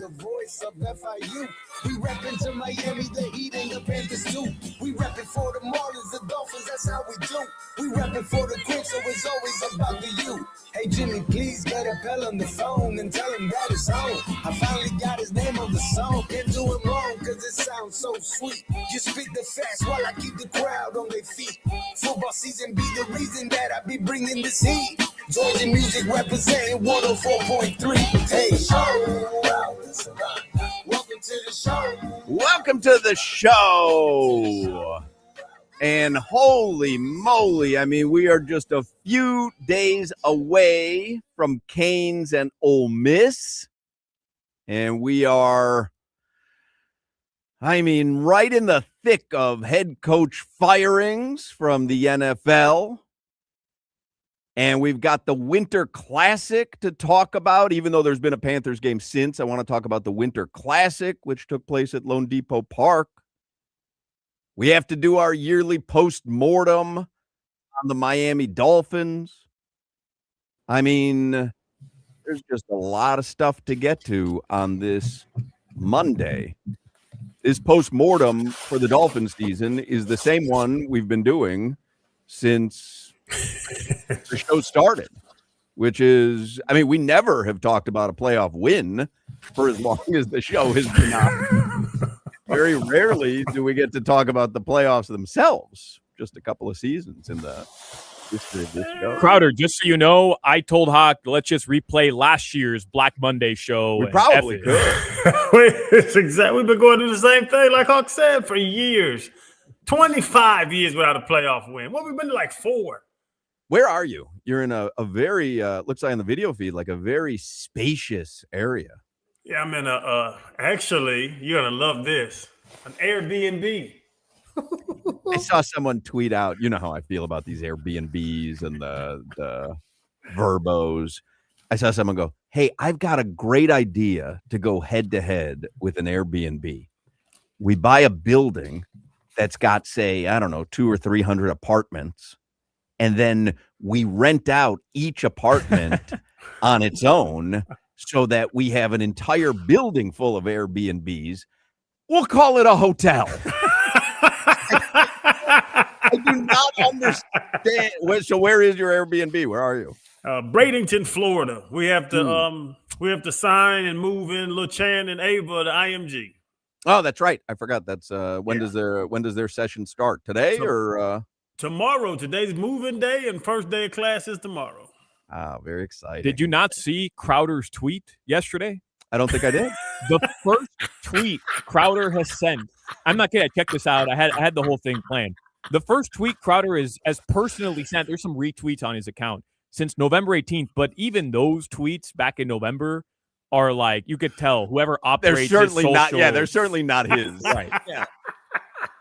the voice of FIU. We reppin' to Miami, the Heat, and the Panthers too. We reppin' for the Marlins, the Dolphins, that's how we do. We reppin' for the Crips, so it's always about the U. Hey Jimmy, please get a Pell on the phone and tell him that it's home. I finally got his name on the song. Can't do it wrong, cause it sounds so sweet. You speak the fast while I keep the crowd on their feet. Football season be the reason that I be bringing this heat. Georgia music representing 104.3. Hey, show. Welcome to the show. Welcome to the show. And holy moly, I mean, we are just a few days away from Canes and Ole Miss. And we are, I mean, right in the thick of head coach firings from the NFL. And we've got the Winter Classic to talk about, even though there's been a Panthers game since. I want to talk about the Winter Classic, which took place at Lone Depot Park. We have to do our yearly post-mortem on the Miami Dolphins. I mean, there's just a lot of stuff to get to on this Monday. This post-mortem for the Dolphins season is the same one we've been doing since the show started, which is, I mean, we never have talked about a playoff win for as long as the show has been on. Very rarely do we get to talk about the playoffs themselves. Just a couple of seasons in the history of this show. Crowder, just so you know, I told Hoch, let's just replay last year's Black Monday show. We probably could. It's exactly. We've been going through the same thing, like Hoch said, for years. 25 years without a playoff win. What we've been to, like 4. Where are you? You're in a very, looks like on the video feed, like a very spacious area. Yeah, I'm in actually, you're going to love this, an Airbnb. I saw someone tweet out, you know how I feel about these Airbnbs and the Verbos. I saw someone go, hey, I've got a great idea to go head-to-head with an Airbnb. We buy a building that's got, say, I don't know, 200 or 300 apartments, and then we rent out each apartment on its own so that we have an entire building full of Airbnbs. We'll call it a hotel. I do not understand. So where is your Airbnb? Where are you? Bradenton, Florida. We have to sign and move in Lil Chan and Ava to IMG. Oh, that's right. I forgot. That's when does their session start? Today or tomorrow? Today's moving day and first day of class is tomorrow. Ah, very exciting. Did you not see Crowder's tweet yesterday? I don't think I did. The first tweet Crowder has sent. I'm not kidding. I checked this out. I had the whole thing planned. The first tweet Crowder has personally sent. There's some retweets on his account since November 18th, but even those tweets back in November are like, you could tell whoever operates they're certainly his not. social, Yeah, they're certainly not his. Right. Yeah.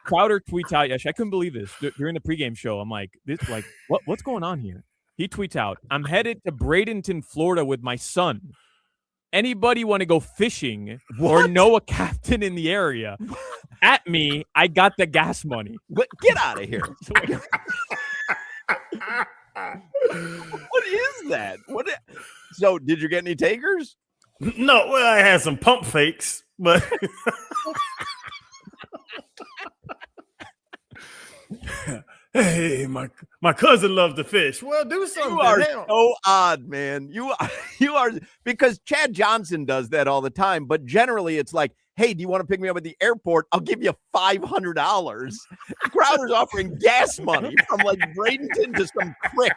Crowder tweets out yesterday. I couldn't believe this during the pregame show. I'm like, what's going on here? He tweets out, I'm headed to Bradenton, Florida with my son. Anybody want to go fishing or know a captain in the area? At me, I got the gas money. Get out of here. What is that? So did you get any takers? No, well, I had some pump fakes, but hey, my cousin loves to fish. Well, do something. You are so odd, man. You are, because Chad Johnson does that all the time, but generally it's like, hey, do you want to pick me up at the airport? I'll give you $500. Crowder's offering gas money from like Bradenton to some crick.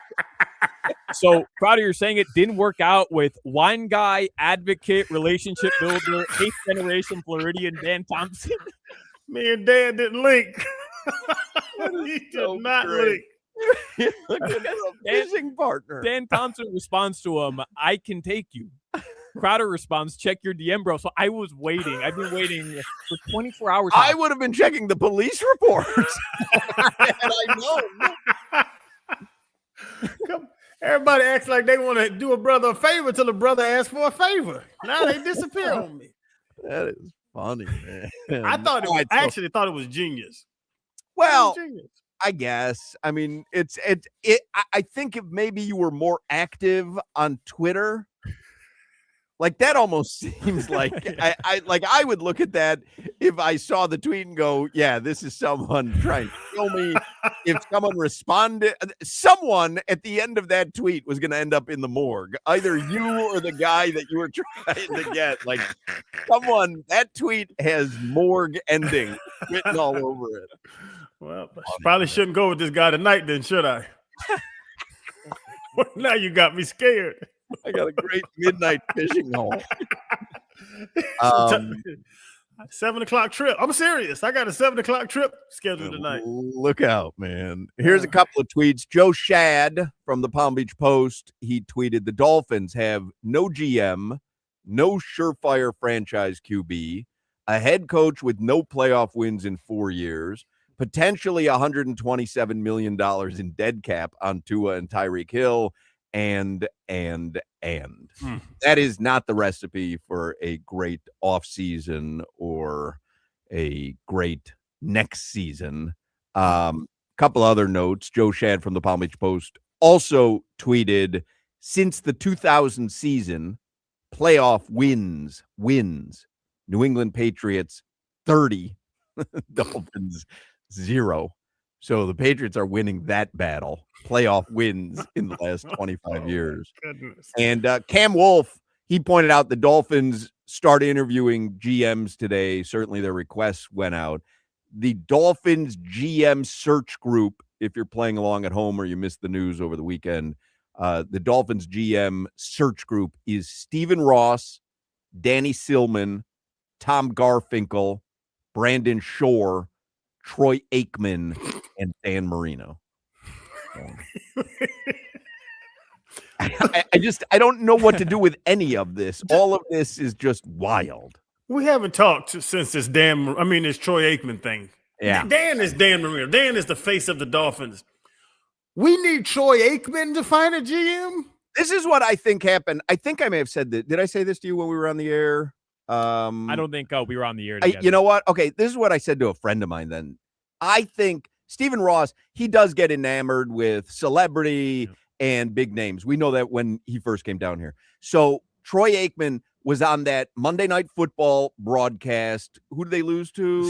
So, Crowder, you're saying it didn't work out with wine guy, advocate, relationship builder, 8th generation Floridian Dan Thompson? Me and Dan didn't link. He did not link. Look at a fishing partner. Dan Thompson responds to him, I can take you. Crowder responds, check your DM, bro. So I was waiting. I've been waiting for 24 hours. I would have been checking the police reports. I know. Everybody acts like they want to do a brother a favor till the brother asks for a favor. Now they disappear on me. That is funny, man. I actually thought it was genius. Well, I guess. I mean, I think if maybe you were more active on Twitter, Like that almost seems like I would look at that if I saw the tweet and go, yeah, this is someone trying to kill me. If someone responded, someone at the end of that tweet was going to end up in the morgue, either you or the guy that you were trying to get. Like someone, that tweet has morgue ending written all over it. Well, probably shouldn't go with this guy tonight, then, should I? Well, now you got me scared. I got a great midnight fishing hole. 7 o'clock trip. I'm serious. I got a 7 o'clock trip scheduled tonight. Look out, man. Here's a couple of tweets. Joe Shad from the Palm Beach Post. He tweeted, the Dolphins have no GM, no surefire franchise QB, a head coach with no playoff wins in 4 years, potentially $127 million in dead cap on Tua and Tyreek Hill, and that is not the recipe for a great offseason or a great next season. Couple other notes. Joe Shad from the Palm Beach Post also tweeted, since the 2000 season, playoff wins, New England Patriots 30, Dolphins 0. So the Patriots are winning that battle. Playoff wins in the last 25 years. Goodness. And Cam Wolf, he pointed out the Dolphins started interviewing GMs today. Certainly their requests went out. The Dolphins GM search group, if you're playing along at home or you missed the news over the weekend, the Dolphins GM search group is Stephen Ross, Danny Silman, Tom Garfinkel, Brandon Shore, Troy Aikman, and Dan Marino. I don't know what to do with any of this. All of this is just wild. We haven't talked since this this Troy Aikman thing. Yeah. Dan is Dan Marino. Dan is the face of the Dolphins. We need Troy Aikman to find a GM. This is what I think happened. I think I may have said that. Did I say this to you when we were on the air? I don't think we were on the air together. You know what? Okay, this is what I said to a friend of mine then. I think Stephen Ross, he does get enamored with celebrity and big names. We know that when he first came down here. So Troy Aikman was on that Monday Night Football broadcast. Who did they lose to?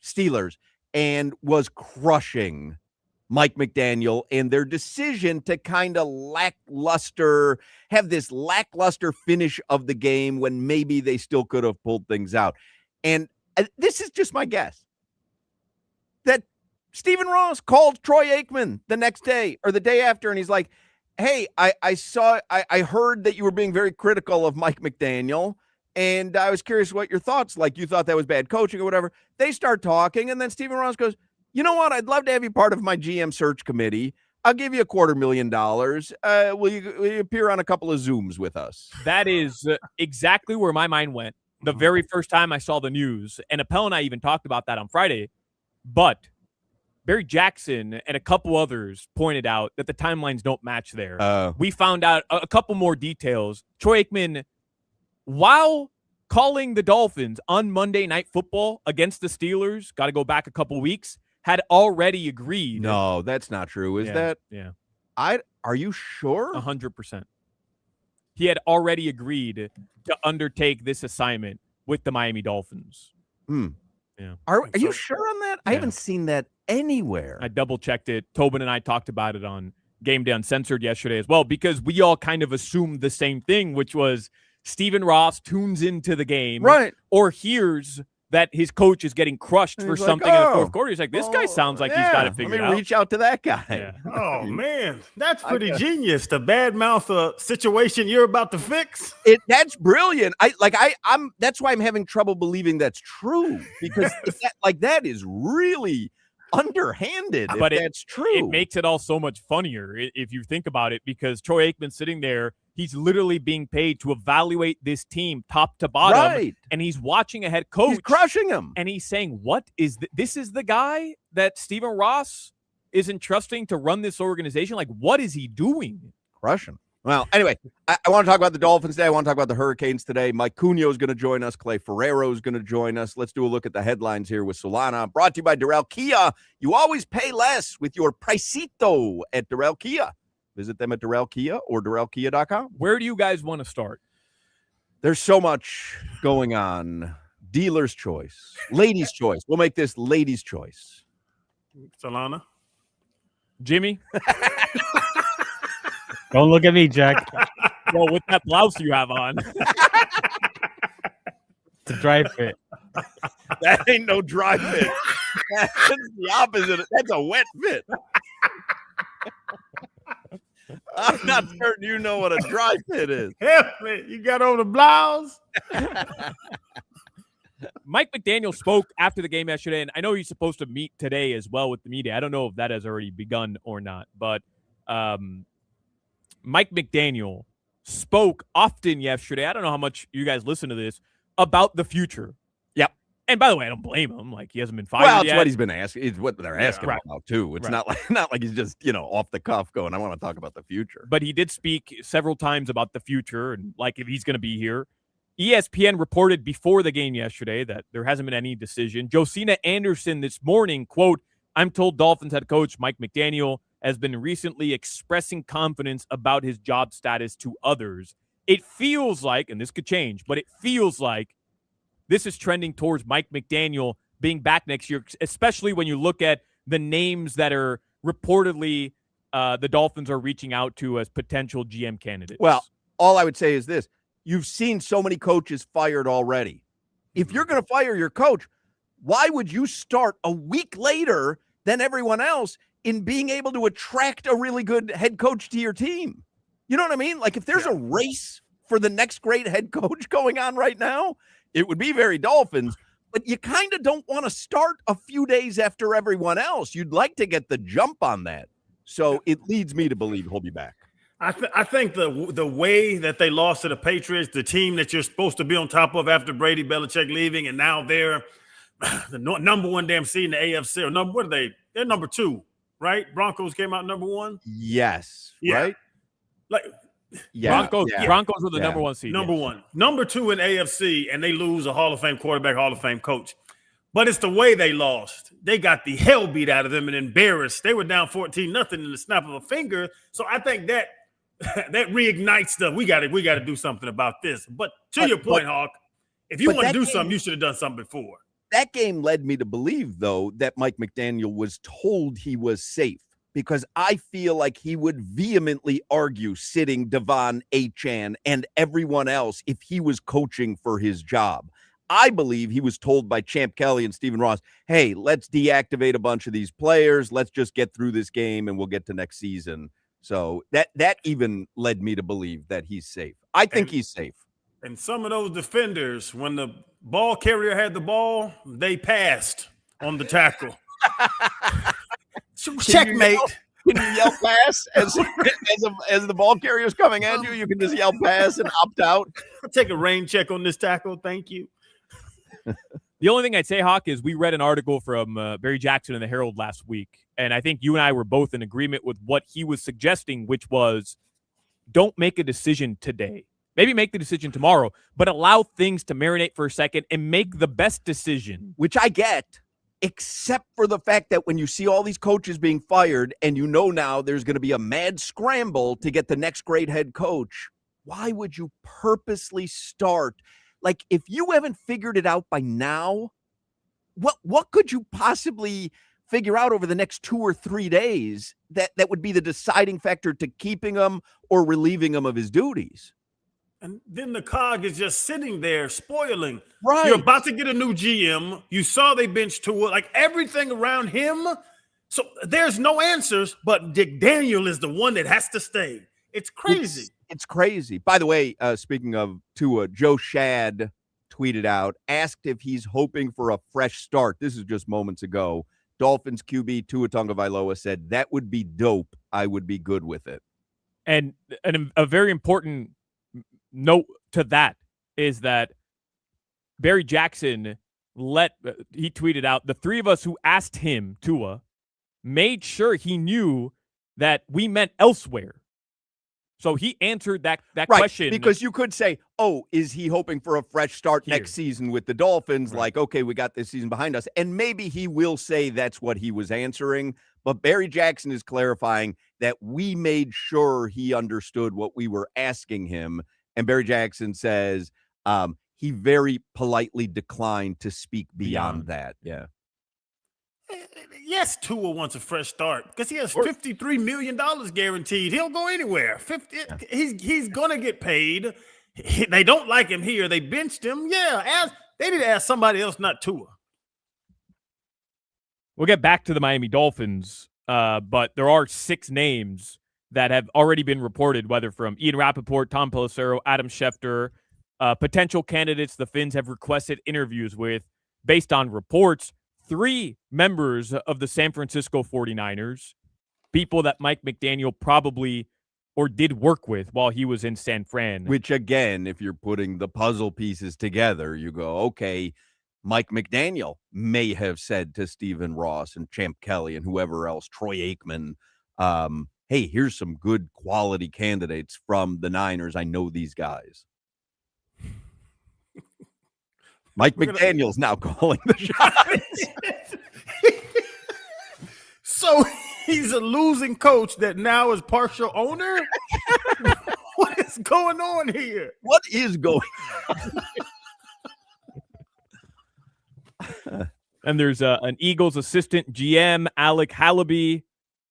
Steelers. And was crushing Mike McDaniel and their decision to kind of have this lackluster finish of the game when maybe they still could have pulled things out. And this is just my guess, that Stephen Ross called Troy Aikman the next day or the day after, and he's like, hey, I heard that you were being very critical of Mike McDaniel, and I was curious what your thoughts, like you thought that was bad coaching or whatever. They start talking, and then Stephen Ross goes, you know what? I'd love to have you part of my GM search committee. I'll give you $250,000. Will you appear on a couple of Zooms with us? That is exactly where my mind went the very first time I saw the news. And Appel and I even talked about that on Friday. But Barry Jackson and a couple others pointed out that the timelines don't match there. We found out a couple more details. Troy Aikman, while calling the Dolphins on Monday Night Football against the Steelers, got to go back a couple weeks, had already agreed. No, that's not true. Is that? Yeah. Are you sure? 100%. He had already agreed to undertake this assignment with the Miami Dolphins. Yeah. Are you sure on that? I haven't seen that anywhere. I double-checked it. Tobin and I talked about it on Game Day Uncensored yesterday as well, because we all kind of assumed the same thing, which was Stephen Ross tunes into the game, right, or hears that his coach is getting crushed for something in the fourth quarter. He's like, this guy sounds like he's got it figured out. Let me reach out to that guy. Yeah. Oh, man. That's pretty genius to badmouth a situation you're about to fix. That's brilliant. I'm that's why I'm having trouble believing that's true, because that is really underhanded. But that's true. It makes it all so much funnier if you think about it, because Troy Aikman sitting there, he's literally being paid to evaluate this team top to bottom, right, and he's watching a head coach. He's crushing him. And he's saying, what is this is the guy that Stephen Ross is entrusting to run this organization? Like, what is he doing? Crushing. Well, anyway, I want to talk about the Dolphins today. I want to talk about the Hurricanes today. Mike Cunio is going to join us. Clay Ferrero is going to join us. Let's do a look at the headlines here with Solana. Brought to you by Durrell Kia. You always pay less with your Pricito at Durrell Kia. Visit them at Durrell Kia or DurrellKia.com. Where do you guys want to start? There's so much going on. Dealer's choice, ladies' choice. We'll make this ladies' choice. Solana. Jimmy? Don't look at me, Jack. Well, with that blouse you have on. It's a dry fit. That ain't no dry fit. That's the opposite. That's a wet fit. I'm not certain you know what a dry fit is. Help me. You got on the blouse? Mike McDaniel spoke after the game yesterday, and I know he's supposed to meet today as well with the media. I don't know if that has already begun or not, but Mike McDaniel spoke often yesterday. I don't know how much you guys listen to this about the future. Yep. And by the way, I don't blame him. Like, he hasn't been fired Well, it's yet. what he's been asking. It's what they're asking right. about too. It's not like he's just off the cuff going, I want to talk about the future. But he did speak several times about the future and like if he's going to be here. ESPN reported before the game yesterday that there hasn't been any decision. Josina Anderson this morning, quote, I'm told Dolphins head coach Mike McDaniel has been recently expressing confidence about his job status to others. It feels like, and this could change, but it feels like this is trending towards Mike McDaniel being back next year, especially when you look at the names that are reportedly the Dolphins are reaching out to as potential GM candidates. Well, all I would say is this. You've seen so many coaches fired already. If you're going to fire your coach, why would you start a week later than everyone else in being able to attract a really good head coach to your team? You know what I mean? Like, if there's a race for the next great head coach going on right now, it would be very Dolphins, but you kind of don't want to start a few days after everyone else. You'd like to get the jump on that. So it leads me to believe he'll be back. I think the way that they lost to the Patriots, the team that you're supposed to be on top of after Brady Belichick leaving, and now they're the number one damn seed in the AFC. Or what are they? They're number 2, right? Broncos came out number 1. Yes. Yeah. Right? Like Broncos were the number 1 seed. Number 1. Number 2 in AFC, and they lose a Hall of Fame quarterback, Hall of Fame coach. But it's the way they lost. They got the hell beat out of them and embarrassed. They were down 14-0 in the snap of a finger. So I think that reignites we got to do something about this. But to your point, Hawk, if you want to do something, you should have done something before. That game led me to believe, though, that Mike McDaniel was told he was safe, because I feel like he would vehemently argue sitting Devon Achane and everyone else if he was coaching for his job. I believe he was told by Champ Kelly and Stephen Ross, hey, let's deactivate a bunch of these players. Let's just get through this game and we'll get to next season. So that even led me to believe that he's safe. I think he's safe. And some of those defenders, when the ball carrier had the ball, they passed on the tackle. Checkmate. Can you yell pass as the ball carrier is coming at you? You can just yell pass and opt out. I'll take a rain check on this tackle. Thank you. The only thing I'd say, Hawk, is we read an article from Barry Jackson in the Herald last week, and I think you and I were both in agreement with what he was suggesting, which was don't make a decision today. Maybe make the decision tomorrow, but allow things to marinate for a second and make the best decision. Which I get, except for the fact that when you see all these coaches being fired and you know now there's going to be a mad scramble to get the next great head coach, why would you purposely start? Like, if you haven't figured it out by now, what could you possibly figure out over the next 2 or 3 days that would be the deciding factor to keeping him or relieving him of his duties? And then the cog is just sitting there spoiling. Right. You're about to get a new GM. You saw they benched Tua, like everything around him. So there's no answers, but Dick Daniel is the one that has to stay. It's crazy. It's crazy. By the way, speaking of Tua, Joe Shad tweeted out, asked if he's hoping for a fresh start. This is just moments ago. Dolphins QB Tua Tagovailoa said, that would be dope. I would be good with it. And a very important note to that is that Barry Jackson he tweeted out, the three of us who asked him, Tua, made sure he knew that we meant elsewhere. So he answered that question. Because you could say, oh, is he hoping for a fresh start next season with the Dolphins? Right. Like, okay, we got this season behind us. And maybe he will say that's what he was answering. But Barry Jackson is clarifying that we made sure he understood what we were asking him. And Barry Jackson says, He very politely declined to speak beyond that. Yeah. Yes, Tua wants a fresh start because he has $53 million guaranteed. He'll go anywhere. He's gonna get paid. They don't like him here. They benched him. Yeah, they need to ask somebody else, not Tua. We'll get back to the Miami Dolphins, but there are 6 names that have already been reported, whether from Ian Rappaport, Tom Pelissero, Adam Schefter, potential candidates the Fins have requested interviews with. Based on reports, 3 members of the San Francisco 49ers, people that Mike McDaniel probably or did work with while he was in San Fran. Which, again, if you're putting the puzzle pieces together, you go, okay, Mike McDaniel may have said to Stephen Ross and Champ Kelly and whoever else, Troy Aikman, hey, here's some good quality candidates from the Niners. I know these guys. Mike McDaniel's now calling the shots. So he's a losing coach that now is partial owner? What is going on here? What is going on? And there's an Eagles assistant GM, Alec Hallaby,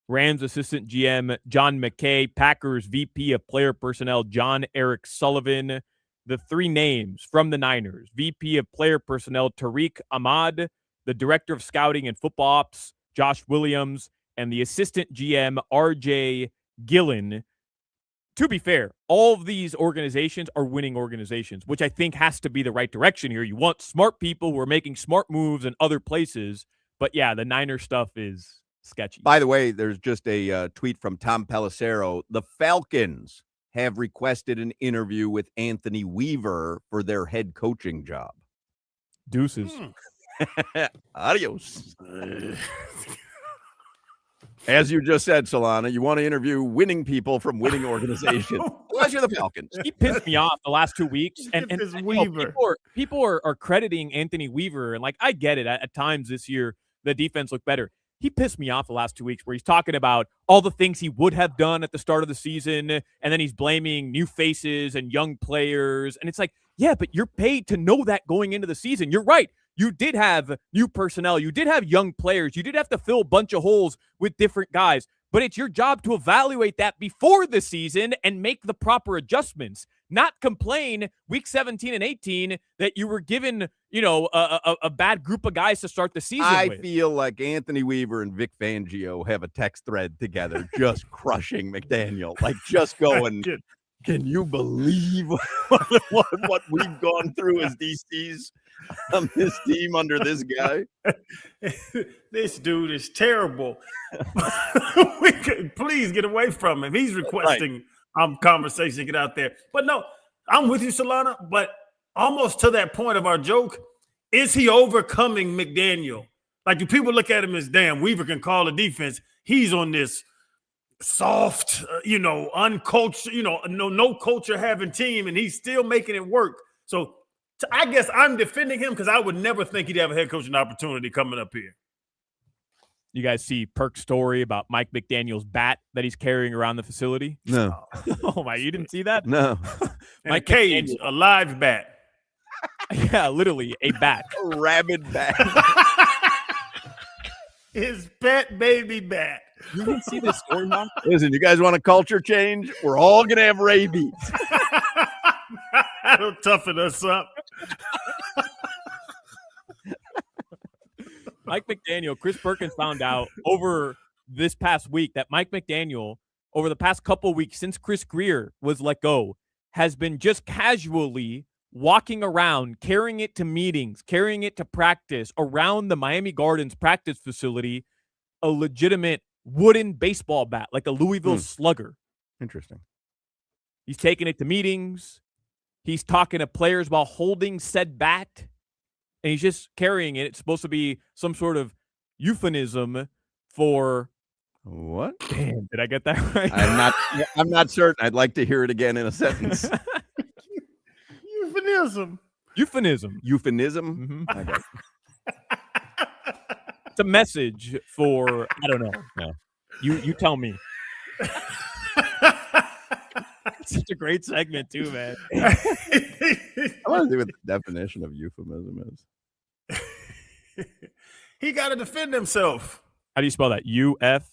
Rams assistant GM, John McKay, Packers VP of player personnel, John Eric Sullivan. The 3 names from the Niners: VP of player personnel, Tariq Ahmad, the director of scouting and football ops, Josh Williams, and the assistant GM, RJ Gillen. To be fair, all of these organizations are winning organizations, which I think has to be the right direction here. You want smart people who are making smart moves in other places. But yeah, the Niner stuff is sketchy. By the way, there's just a tweet from Tom Pelissero. The Falcons have requested an interview with Anthony Weaver for their head coaching job. Deuces. Adios. As you just said, Solana, you want to interview winning people from winning organizations. Unless you're the Falcons. He pissed me off the last 2 weeks. And Weaver. People are crediting Anthony Weaver. And, like, I get it. At times this year, the defense looked better. He pissed me off the last 2 weeks where he's talking about all the things he would have done at the start of the season, and then he's blaming new faces and young players. And it's like, yeah, but you're paid to know that going into the season. You're right. You did have new personnel. You did have young players. You did have to fill a bunch of holes with different guys. But it's your job to evaluate that before the season and make the proper adjustments. Not complain week 17 and 18 that you were given, a bad group of guys to start the season I with. feel like Anthony Weaver and Vic Fangio have a text thread together, just crushing McDaniel. Like, just going, can you believe what we've gone through as DCs on this team under this guy? This dude is terrible. Please get away from him. He's requesting conversation to get out there. But no, I'm with you, Solana. But almost to that point of our joke, is he overcoming McDaniel? Like, do people look at him as, damn, Weaver can call a defense? He's on this soft, uncultured, no culture having team, and he's still making it work. So I guess I'm defending him because I would never think he'd have a head coaching opportunity coming up here. You guys see Perk's story about Mike McDaniel's bat that he's carrying around the facility? No. Oh, my, you didn't see that? No. Mike Cage, a live bat. Yeah, literally a bat. A rabid bat. His pet baby bat. You didn't see this story, Mom? Listen, you guys want a culture change? We're all going to have rabies. That'll toughen us up. Mike McDaniel, Chris Perkins found out over this past week that Mike McDaniel, over the past couple of weeks since Chris Greer was let go, has been just casually walking around, carrying it to meetings, carrying it to practice around the Miami Gardens practice facility, a legitimate wooden baseball bat, like a Louisville Slugger. Interesting. He's taking it to meetings. He's talking to players while holding said bat. And he's just carrying it. It's supposed to be some sort of euphemism for what? Damn, did I get that right? I'm not certain. I'd like to hear it again in a sentence. Euphemism. Euphemism. Euphemism? Mm-hmm. I got it. It's a message for, I don't know. No. You tell me. That's such a great segment too, man. I want to see what the definition of euphemism is. He got to defend himself. How do you spell that? U-F?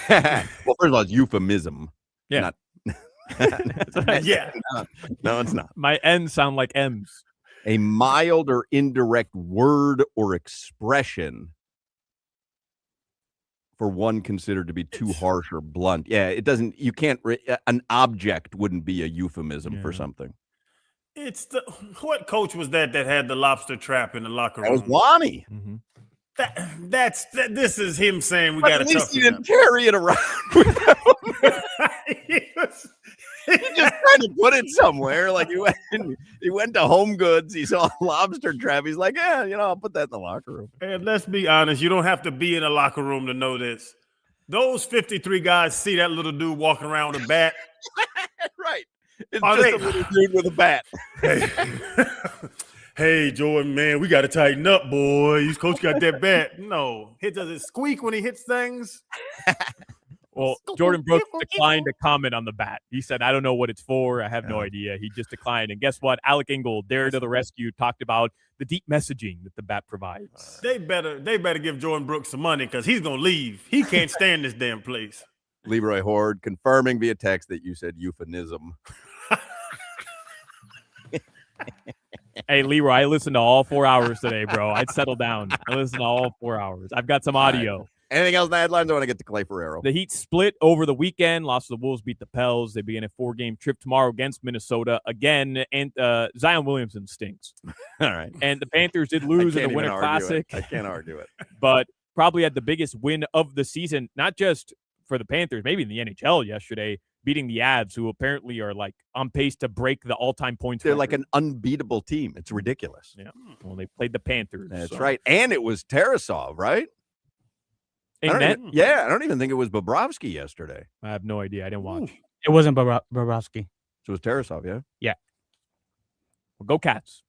Well, first of all, it's euphemism. Yeah. Not, That's what I said. Yeah. no, it's not. My N's sound like M's. A mild or indirect word or expression for one considered to be too harsh or blunt. Yeah, it doesn't, you can't, an object wouldn't be a euphemism for Yeah. something. It's the what coach was that had the lobster trap in the locker That was room? Wani. Mhm. This is him saying we But got at to least he toughen didn't carry it around with him. up. He just tried to put it somewhere. Like he went to Home Goods. He saw a lobster trap. He's like, yeah, I'll put that in the locker room. And let's be honest, you don't have to be in a locker room to know this. Those 53 guys see that little dude walking around with a bat. Right. It's Are just they- a little dude with a bat. Hey, hey, Jordan, man, we got to tighten up, boys. Coach got that bat. No, does it squeak when he hits things? Well, Jordan Brooks declined to comment on the bat. He said, I don't know what it's for. I have no idea. He just declined. And guess what? Alec Ingold, there to the rescue, talked about the deep messaging that the bat provides. They better give Jordan Brooks some money because he's going to leave. He can't stand this damn place. Leroy Horde confirming via text that you said euphemism. Hey, Leroy, I listened to all 4 hours today, bro. I'd settle down. I listened to all 4 hours. I've got some audio. Anything else in the headlines? I want to get to Clay Ferrero. The Heat split over the weekend. Lost to the Wolves, beat the Pels. They begin a 4-game trip tomorrow against Minnesota again. And Zion Williamson stinks. All right. And the Panthers did lose in the Winter Classic, I can't argue it. but probably had the biggest win of the season, not just for the Panthers, maybe in the NHL yesterday, beating the Avs, who apparently are like on pace to break the all-time points. They're record. like an unbeatable team. It's ridiculous. Yeah. Well, they played the Panthers. That's right. And it was Tarasov, right? I Amen. don't even think it was Bobrovsky yesterday. I have no idea. I didn't watch. It wasn't Bobrovsky. So it was Tarasov, yeah? Well, go Cats.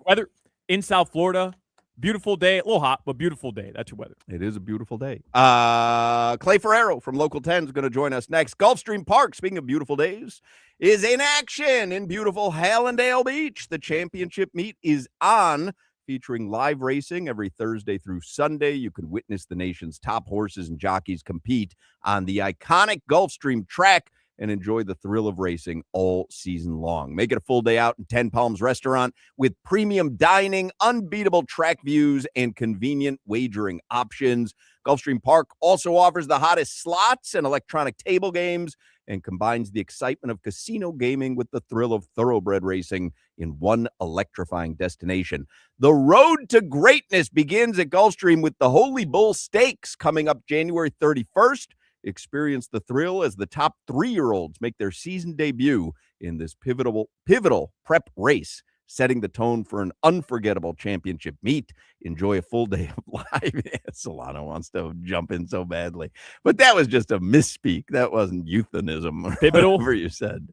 Weather in South Florida. Beautiful day. A little hot, but beautiful day. That's your weather. It is a beautiful day. Clay Ferrero from Local 10 is going to join us next. Gulfstream Park, speaking of beautiful days, is in action in beautiful Hallandale Beach. The championship meet is on, featuring live racing every Thursday through Sunday. You can witness the nation's top horses and jockeys compete on the iconic Gulfstream track and enjoy the thrill of racing all season long. Make it a full day out in 10 Palms Restaurant with premium dining, unbeatable track views, and convenient wagering options. Gulfstream Park also offers the hottest slots and electronic table games and combines the excitement of casino gaming with the thrill of thoroughbred racing in one electrifying destination. The road to greatness begins at Gulfstream with the Holy Bull Stakes coming up January 31st. Experience the thrill as the top 3-year-olds make their season debut in this pivotal prep race, setting the tone for an unforgettable championship meet. Enjoy a full day of live. Solana wants to jump in so badly, but that was just a misspeak. That wasn't euphemism or Pivotal. whatever you said.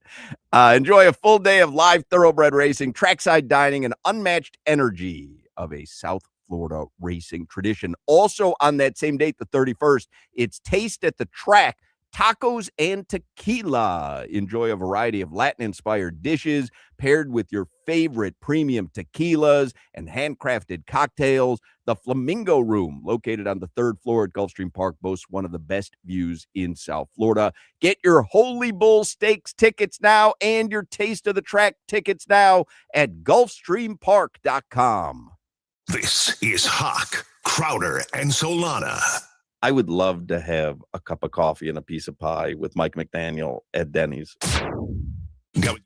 Enjoy a full day of live thoroughbred racing, trackside dining, and unmatched energy of a South Florida racing tradition. Also on that same date, the 31st, it's Taste at the Track, tacos and tequila. Enjoy a variety of Latin-inspired dishes paired with your favorite premium tequilas and handcrafted cocktails. The Flamingo Room, located on the 3rd floor at Gulfstream Park, boasts one of the best views in South Florida. Get your Holy Bull Stakes tickets now and your Taste of the Track tickets now at GulfstreamPark.com. This is Hoch, Crowder, and Solana. I would love to have a cup of coffee and a piece of pie with Mike McDaniel at Denny's. Go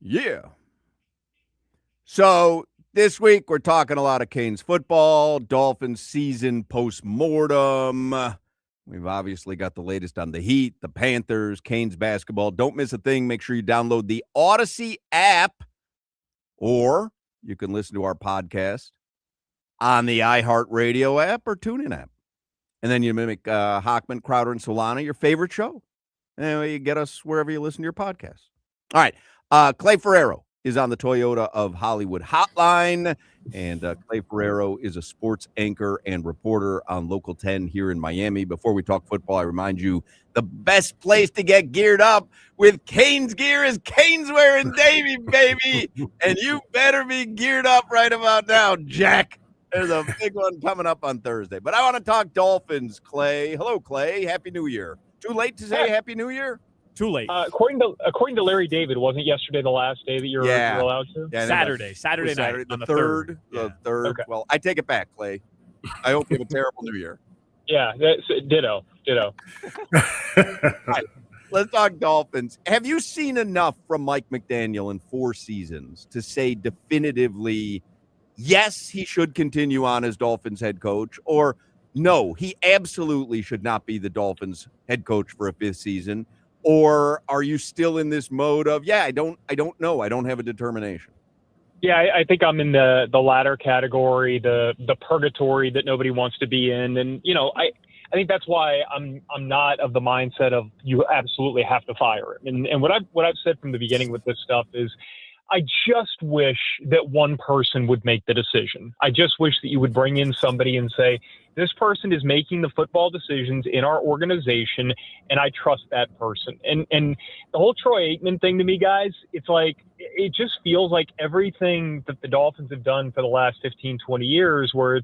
Yeah. So this week we're talking a lot of Canes football, Dolphins season post-mortem. We've obviously got the latest on the Heat, the Panthers, Canes basketball. Don't miss a thing. Make sure you download the Odyssey app, or you can listen to our podcast on the iHeartRadio app or TuneIn app. And then you mimic Hochman, Crowder, and Solana, your favorite show. And you get us wherever you listen to your podcasts. All right. Clay Ferrero is on the Toyota of Hollywood hotline. And Clay Ferrero is a sports anchor and reporter on Local 10 here in Miami. Before we talk football, I remind you, the best place to get geared up with Canes gear is Caneswear and Davy, baby. And you better be geared up right about now, Jack. There's a big one coming up on Thursday. But I want to talk Dolphins, Clay. Hello, Clay. Happy New Year. Too late to say Happy New Year? Too late. According to Larry David, wasn't yesterday the last day that you're allowed to? Yeah, Saturday night. The third. The third. Okay. Well, I take it back, Clay. I hope you have a terrible New Year. Yeah, ditto. All right, let's talk Dolphins. Have you seen enough from Mike McDaniel in 4 seasons to say definitively, yes, he should continue on as Dolphins head coach, or no, he absolutely should not be the Dolphins head coach for a 5th season? Or are you still in this mode of, I don't know. I don't have a determination. Yeah, I think I'm in the latter category, the purgatory that nobody wants to be in. And, I think that's why I'm not of the mindset of you absolutely have to fire him. And what I've said from the beginning with this stuff is I just wish that one person would make the decision. I just wish that you would bring in somebody and say, this person is making the football decisions in our organization, and I trust that person. And the whole Troy Aikman thing to me, guys, it's like, it just feels like everything that the Dolphins have done for the last 15, 20 years, where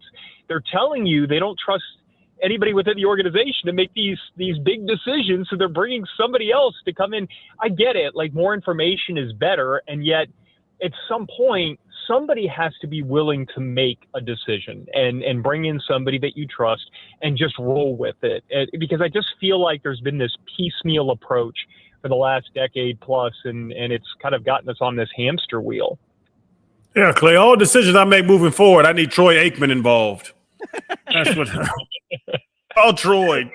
they're telling you they don't trust anybody within the organization to make these big decisions. So they're bringing somebody else to come in. I get it. Like, more information is better. And yet at some point, somebody has to be willing to make a decision and bring in somebody that you trust and just roll with it. Because I just feel like there's been this piecemeal approach for the last decade plus, and it's kind of gotten us on this hamster wheel. Yeah, Clay, all decisions I make moving forward, I need Troy Aikman involved. That's what. Oh, Troy.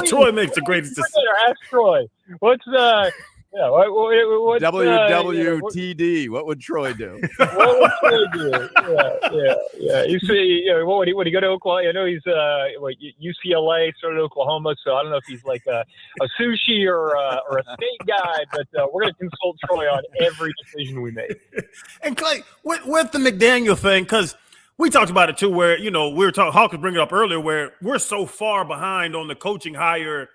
Troy makes the greatest decision. Ask Troy. What's what's WWTD. What would Troy do? What would Troy do? Yeah. You see, what would he go to Oklahoma? I know he's UCLA, started Oklahoma, so I don't know if he's like a sushi or a steak guy, but we're going to consult Troy on every decision we make. And Clay, with the McDaniel thing, because we talked about it too, where Hawk was bringing it up earlier, where we're so far behind on the coaching hire,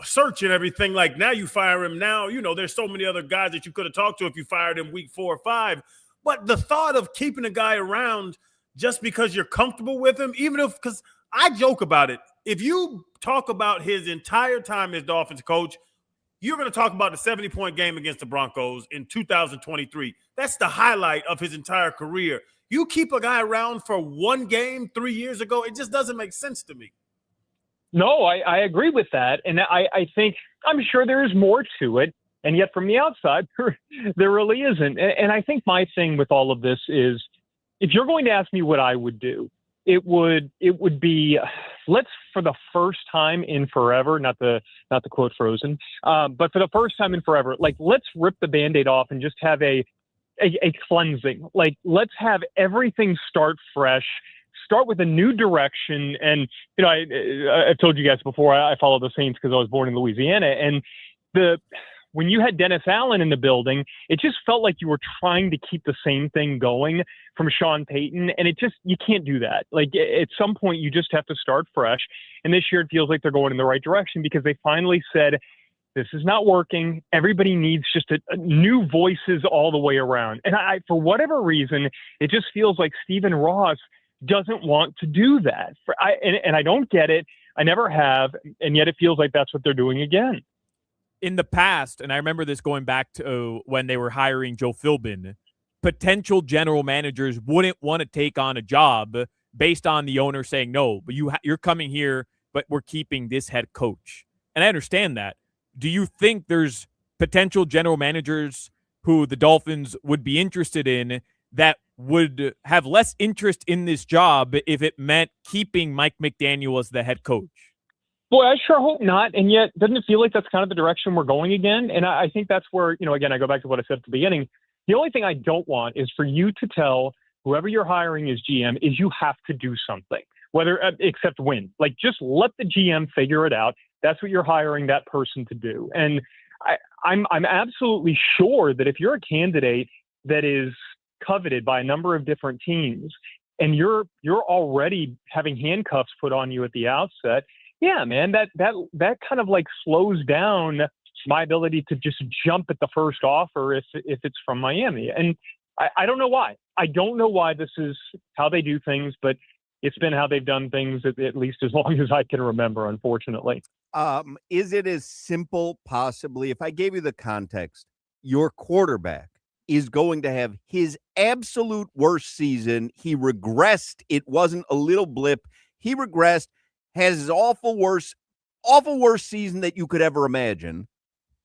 search and everything. Like, now you fire him. Now, there's so many other guys that you could have talked to if you fired him week 4 or 5. But the thought of keeping a guy around just because you're comfortable with him, because I joke about it. If you talk about his entire time as Dolphins coach, you're going to talk about the 70-point game against the Broncos in 2023. That's the highlight of his entire career. You keep a guy around for one game 3 years ago, it just doesn't make sense to me. No, I agree with that. And I think, I'm sure there is more to it. And yet from the outside, there really isn't. And I think my thing with all of this is, if you're going to ask me what I would do, it would be, let's, for the first time in forever, not the quote Frozen, but for the first time in forever, like, let's rip the Band-Aid off and just have a cleansing. Like, let's have everything start fresh. Start with a new direction. And, I've told you guys before, I follow the Saints because I was born in Louisiana. And when you had Dennis Allen in the building, it just felt like you were trying to keep the same thing going from Sean Payton. And you can't do that. Like, at some point, you just have to start fresh. And this year, it feels like they're going in the right direction because they finally said, this is not working. Everybody needs just a new voices all the way around. And for whatever reason, it just feels like Stephen Ross doesn't want to do that. And I don't get it. I never have. And yet it feels like that's what they're doing again. In the past, and I remember this going back to when they were hiring Joe Philbin, potential general managers wouldn't want to take on a job based on the owner saying, no, but you're coming here, but we're keeping this head coach. And I understand that. Do you think there's potential general managers who the Dolphins would be interested in that would have less interest in this job if it meant keeping Mike McDaniel as the head coach? Boy, I sure hope not. And yet, doesn't it feel like that's kind of the direction we're going again? And I think that's where, again, I go back to what I said at the beginning. The only thing I don't want is for you to tell whoever you're hiring as GM is you have to do something, whether except win. Like, just let the GM figure it out. That's what you're hiring that person to do. And I'm absolutely sure that if you're a candidate that is coveted by a number of different teams and you're already having handcuffs put on you at the outset, yeah, man, that kind of like slows down my ability to just jump at the first offer if it's from Miami. And I don't know why. I don't know why this is how they do things, but it's been how they've done things at least as long as I can remember, unfortunately. Is it as simple, possibly, if I gave you the context, your quarterback is going to have his absolute worst season. He regressed. It wasn't a little blip. He regressed, has his awful worst season that you could ever imagine.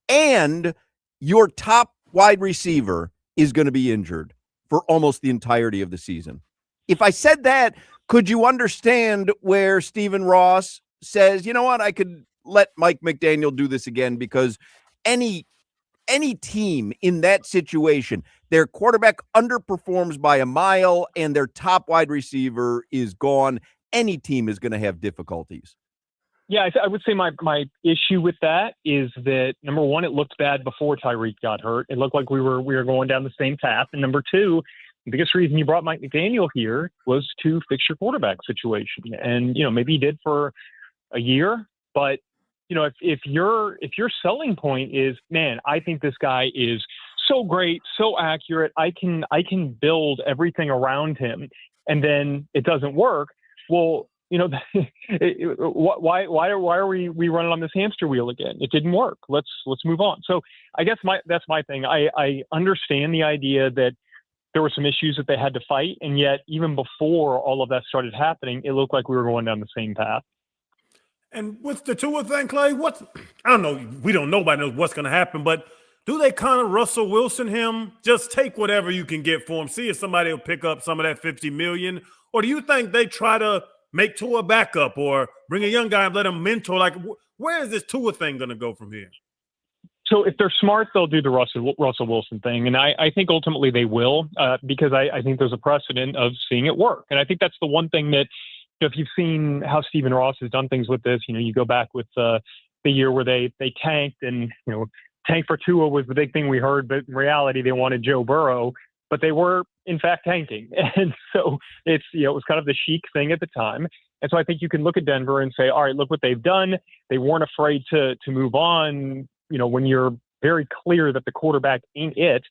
And your top wide receiver is going to be injured for almost the entirety of the season. If I said that, could you understand where Stephen Ross says, you know what, I could let Mike McDaniel do this again, because any team in that situation, their quarterback underperforms by a mile and their top wide receiver is gone, any team is going to have difficulties. Yeah, I would say my issue with that is that, number one, it looked bad before Tyreek got hurt. It looked like we were going down the same path. And number two, the biggest reason you brought Mike McDaniel here was to fix your quarterback situation. And, maybe he did for a year, but if your selling point is, man, I think this guy is so great, so accurate, I can build everything around him, and then it doesn't work. Well, why are we running on this hamster wheel again? It didn't work. Let's move on. So I guess that's my thing. I understand the idea that there were some issues that they had to fight, and yet even before all of that started happening, it looked like we were going down the same path. And with the Tua thing, Clay, I don't know. Nobody knows what's going to happen, but do they kind of Russell Wilson him? Just take whatever you can get for him. See if somebody will pick up some of that $50 million. Or do you think they try to make Tua backup or bring a young guy and let him mentor? Like, where is this Tua thing going to go from here? So if they're smart, they'll do the Russell Wilson thing. And I think ultimately they will, because I think there's a precedent of seeing it work. And I think that's the one thing that, if you've seen how Stephen Ross has done things with this, you go back with the year where they tanked, and tank for Tua was the big thing we heard, but in reality they wanted Joe Burrow, but they were in fact tanking. And so it was kind of the chic thing at the time. And so I think you can look at Denver and say, all right, look what they've done. They weren't afraid to move on, when you're very clear that the quarterback ain't it.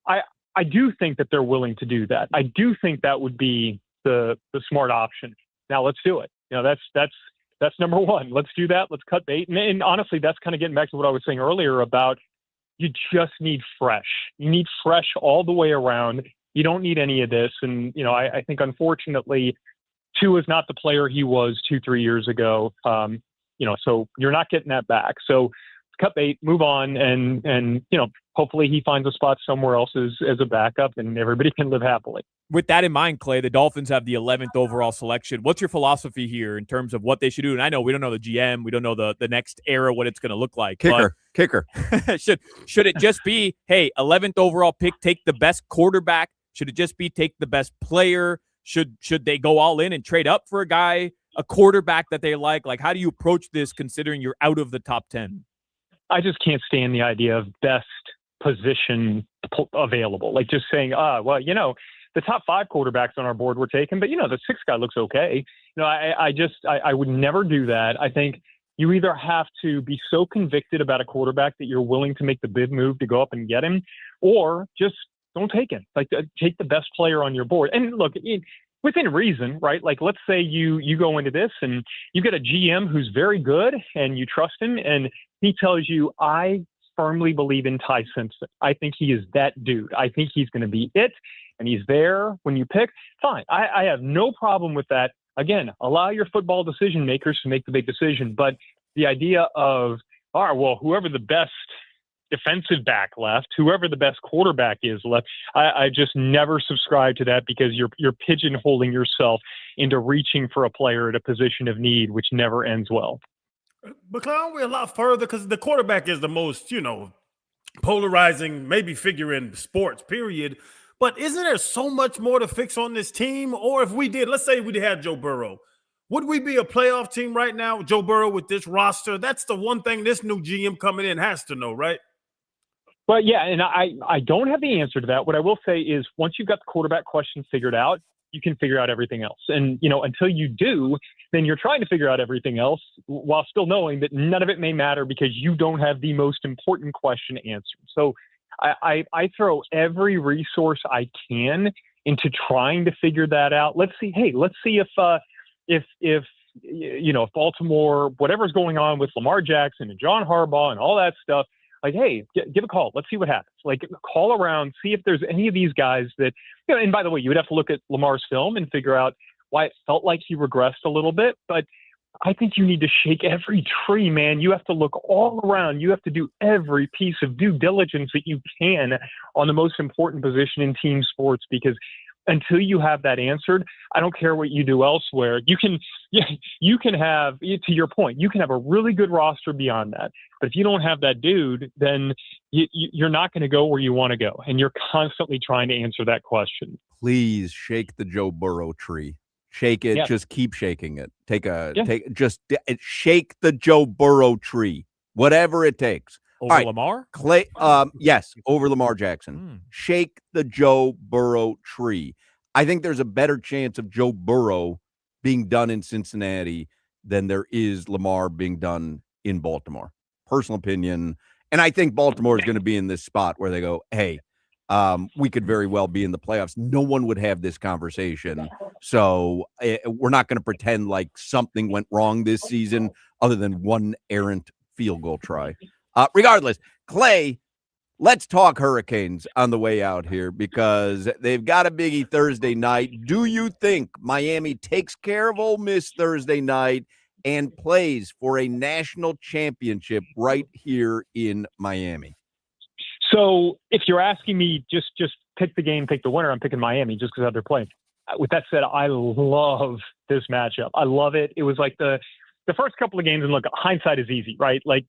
I do think that they're willing to do that. I do think that would be the smart option. Now let's do it. That's number one. Let's do that. Let's cut bait. And honestly, that's kind of getting back to what I was saying earlier about you just need fresh. You need fresh all the way around. You don't need any of this. And, I think unfortunately, Tua is not the player he was 2-3 years ago. So you're not getting that back. So cut bait, move on, and hopefully he finds a spot somewhere else as a backup, and everybody can live happily. With that in mind, Clay, the Dolphins have the 11th overall selection. What's your philosophy here in terms of what they should do? And I know we don't know the GM, we don't know the next era, what it's going to look like. Kicker. Should it just be, hey, 11th overall pick, take the best quarterback? Should it just be take the best player? Should they go all in and trade up for a quarterback that they like? Like, how do you approach this considering you're out of the top 10? I just can't stand the idea of best position available. Like just saying, the top 5 quarterbacks on our board were taken, but the 6th guy looks okay. I would never do that. I think you either have to be so convicted about a quarterback that you're willing to make the big move to go up and get him, or just don't take him. Like take the best player on your board. And look, within reason, right? Like let's say you go into this and you get a GM who's very good and you trust him, and he tells you, I firmly believe in Ty Simpson. I think he is that dude. I think he's going to be it. And he's there when you pick. Fine. I have no problem with that. Again, allow your football decision makers to make the big decision. But the idea of, all right, well, whoever the best defensive back left, whoever the best quarterback is left. I just never subscribe to that because you're pigeonholing yourself into reaching for a player at a position of need, which never ends well. But aren't we a lot further? Because the quarterback is the most, polarizing maybe figure in sports, period. But isn't there so much more to fix on this team? Or if we did, let's say we had Joe Burrow, would we be a playoff team right now, Joe Burrow, with this roster? That's the one thing this new GM coming in has to know, right? But yeah, and I don't have the answer to that. What I will say is once you've got the quarterback question figured out, you can figure out everything else. And, until you do, then you're trying to figure out everything else while still knowing that none of it may matter because you don't have the most important question answered. So I throw every resource I can into trying to figure that out. Let's see if Baltimore, whatever's going on with Lamar Jackson and John Harbaugh and all that stuff, like, hey, give a call. Let's see what happens. Like, call around, see if there's any of these guys that, and by the way, you would have to look at Lamar's film and figure out why it felt like he regressed a little bit. But I think you need to shake every tree, man. You have to look all around. You have to do every piece of due diligence that you can on the most important position in team sports, because until you have that answered, I don't care what you do elsewhere. You can have, to your point, you can have a really good roster beyond that. But if you don't have that dude, then you're not going to go where you want to go. And you're constantly trying to answer that question. Please shake the Joe Burrow tree. Shake it. Yeah. Just keep shaking it. Shake the Joe Burrow tree, whatever it takes. Over right. Lamar? Clay, yes, over Lamar Jackson. Shake the Joe Burrow tree. I think there's a better chance of Joe Burrow being done in Cincinnati than there is Lamar being done in Baltimore. Personal opinion. And I think Baltimore is going to be in this spot where they go, hey, we could very well be in the playoffs. No one would have this conversation. So we're not going to pretend like something went wrong this season other than one errant field goal try. Regardless, Clay, let's talk Hurricanes on the way out here because they've got a biggie Thursday night. Do you think Miami takes care of Ole Miss Thursday night and plays for a national championship right here in Miami? So if you're asking me, just pick the game, pick the winner, I'm picking Miami just because they're playing. With that said, I love this matchup. I love it. It was like the first couple of games, and look, hindsight is easy, right? Like,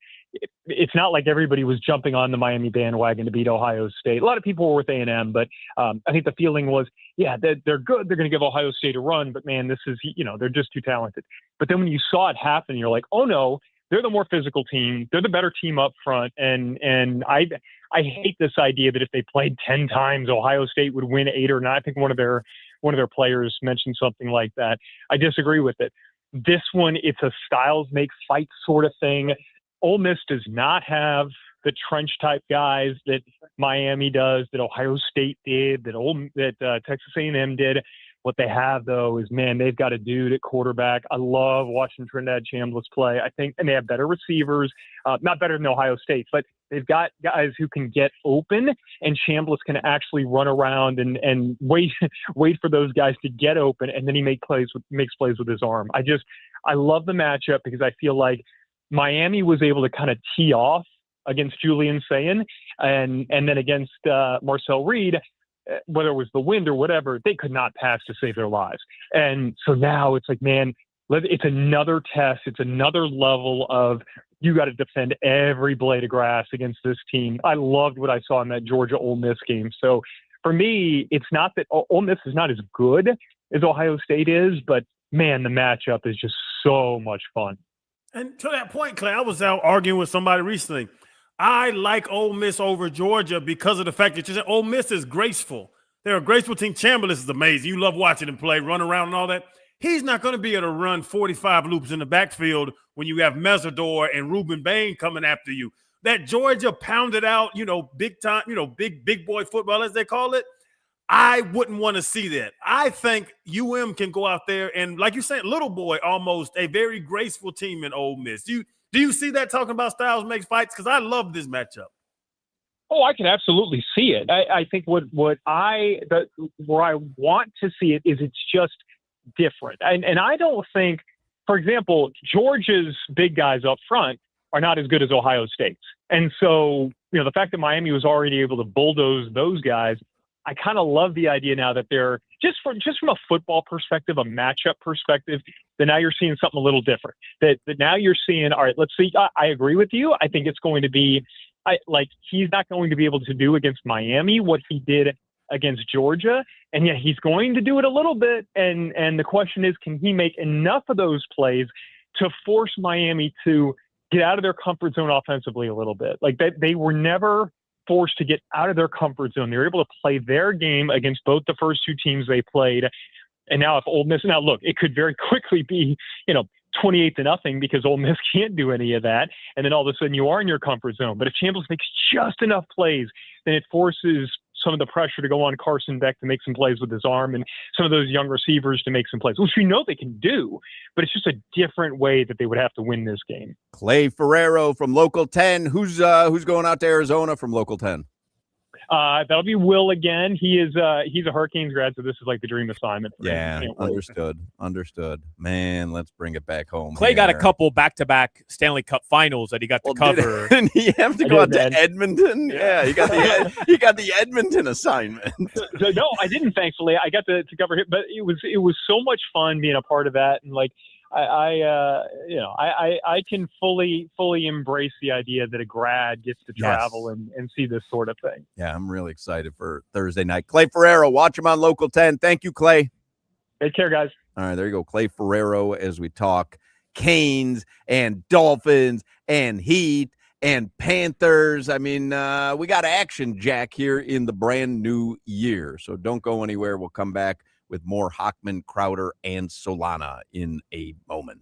it's not like everybody was jumping on the Miami bandwagon to beat Ohio State. A lot of people were with A&M, but I think the feeling was, yeah, they're good. They're going to give Ohio State a run, but man, this is, they're just too talented. But then when you saw it happen, you're like, oh no, they're the more physical team. They're the better team up front. And I hate this idea that if they played 10 times, Ohio State would win 8 or 9. I think one of their players mentioned something like that. I disagree with it. This one, it's a styles make fight sort of thing. Ole Miss does not have the trench type guys that Miami does, that Ohio State did, that Texas A&M did. What they have, though, is, man, they've got a dude at quarterback. I love watching Trinidad Chambliss play. I think, and they have better receivers, not better than Ohio State, but they've got guys who can get open, and Chambliss can actually run around and wait for those guys to get open, and then he makes plays with his arm. I love the matchup because I feel like Miami was able to kind of tee off against Julian Sayin and then against Marcel Reed. Whether it was the wind or whatever, they could not pass to save their lives. And so now it's like, man, it's another test. It's another level of you got to defend every blade of grass against this team. I loved what I saw in that Georgia Ole Miss game. So for me, it's not that Ole Miss is not as good as Ohio State is, but man, the matchup is just so much fun. And to that point, Clay, I was out arguing with somebody recently. I like Ole Miss over Georgia because of the fact that you said Ole Miss is graceful. They're a graceful team. Chambliss is amazing. You love watching him play, run around and all that. He's not going to be able to run 45 loops in the backfield when you have Mesidor and Ruben Bain coming after you. That Georgia pounded out, big time, big boy football, as they call it. I wouldn't want to see that. I think UM can go out there and, like you said, little boy, almost a very graceful team in Ole Miss. Do you see that, talking about styles makes fights? Because I love this matchup. Oh, I can absolutely see it. I think where I want to see it is it's just different. And I don't think, for example, Georgia's big guys up front are not as good as Ohio State's. And so the fact that Miami was already able to bulldoze those guys, I kind of love the idea now that they're just from a football perspective, a matchup perspective, that now you're seeing something a little different. That now you're seeing, all right, let's see. I agree with you. I think it's going to be he's not going to be able to do against Miami what he did against Georgia, and yet he's going to do it a little bit. And the question is, can he make enough of those plays to force Miami to get out of their comfort zone offensively a little bit? Like they were never forced to get out of their comfort zone. They were able to play their game against both the first two teams they played. And now if Ole Miss, now look, it could very quickly be, 28-0 because Ole Miss can't do any of that. And then all of a sudden you are in your comfort zone. But if Chambliss makes just enough plays, then it forces some of the pressure to go on Carson Beck to make some plays with his arm and some of those young receivers to make some plays, which we know they can do, but it's just a different way that they would have to win this game. Clay Ferrero from Local 10. Who's going out to Arizona from Local 10? That'll be Will again. He's a Hurricanes grad, so this is like the dream assignment for him. Understood. Man, let's bring it back home. Clay got a couple back-to-back Stanley Cup finals that he got to cover. Didn't he have to go out to Edmonton? Yeah, he got the Edmonton assignment. So, no, I didn't. Thankfully, I got to cover it, but it was so much fun being a part of that, and like I can fully embrace the idea that a grad gets to travel and see this sort of thing. Yeah, I'm really excited for Thursday night. Clay Ferrero, watch him on Local 10. Thank you, Clay. Take care, guys. All right, there you go. Clay Ferrero as we talk Canes and Dolphins and Heat and Panthers. I mean, we got action, Jack, here in the brand new year. So don't go anywhere. We'll come back with more Hochman, Crowder, and Solana in a moment.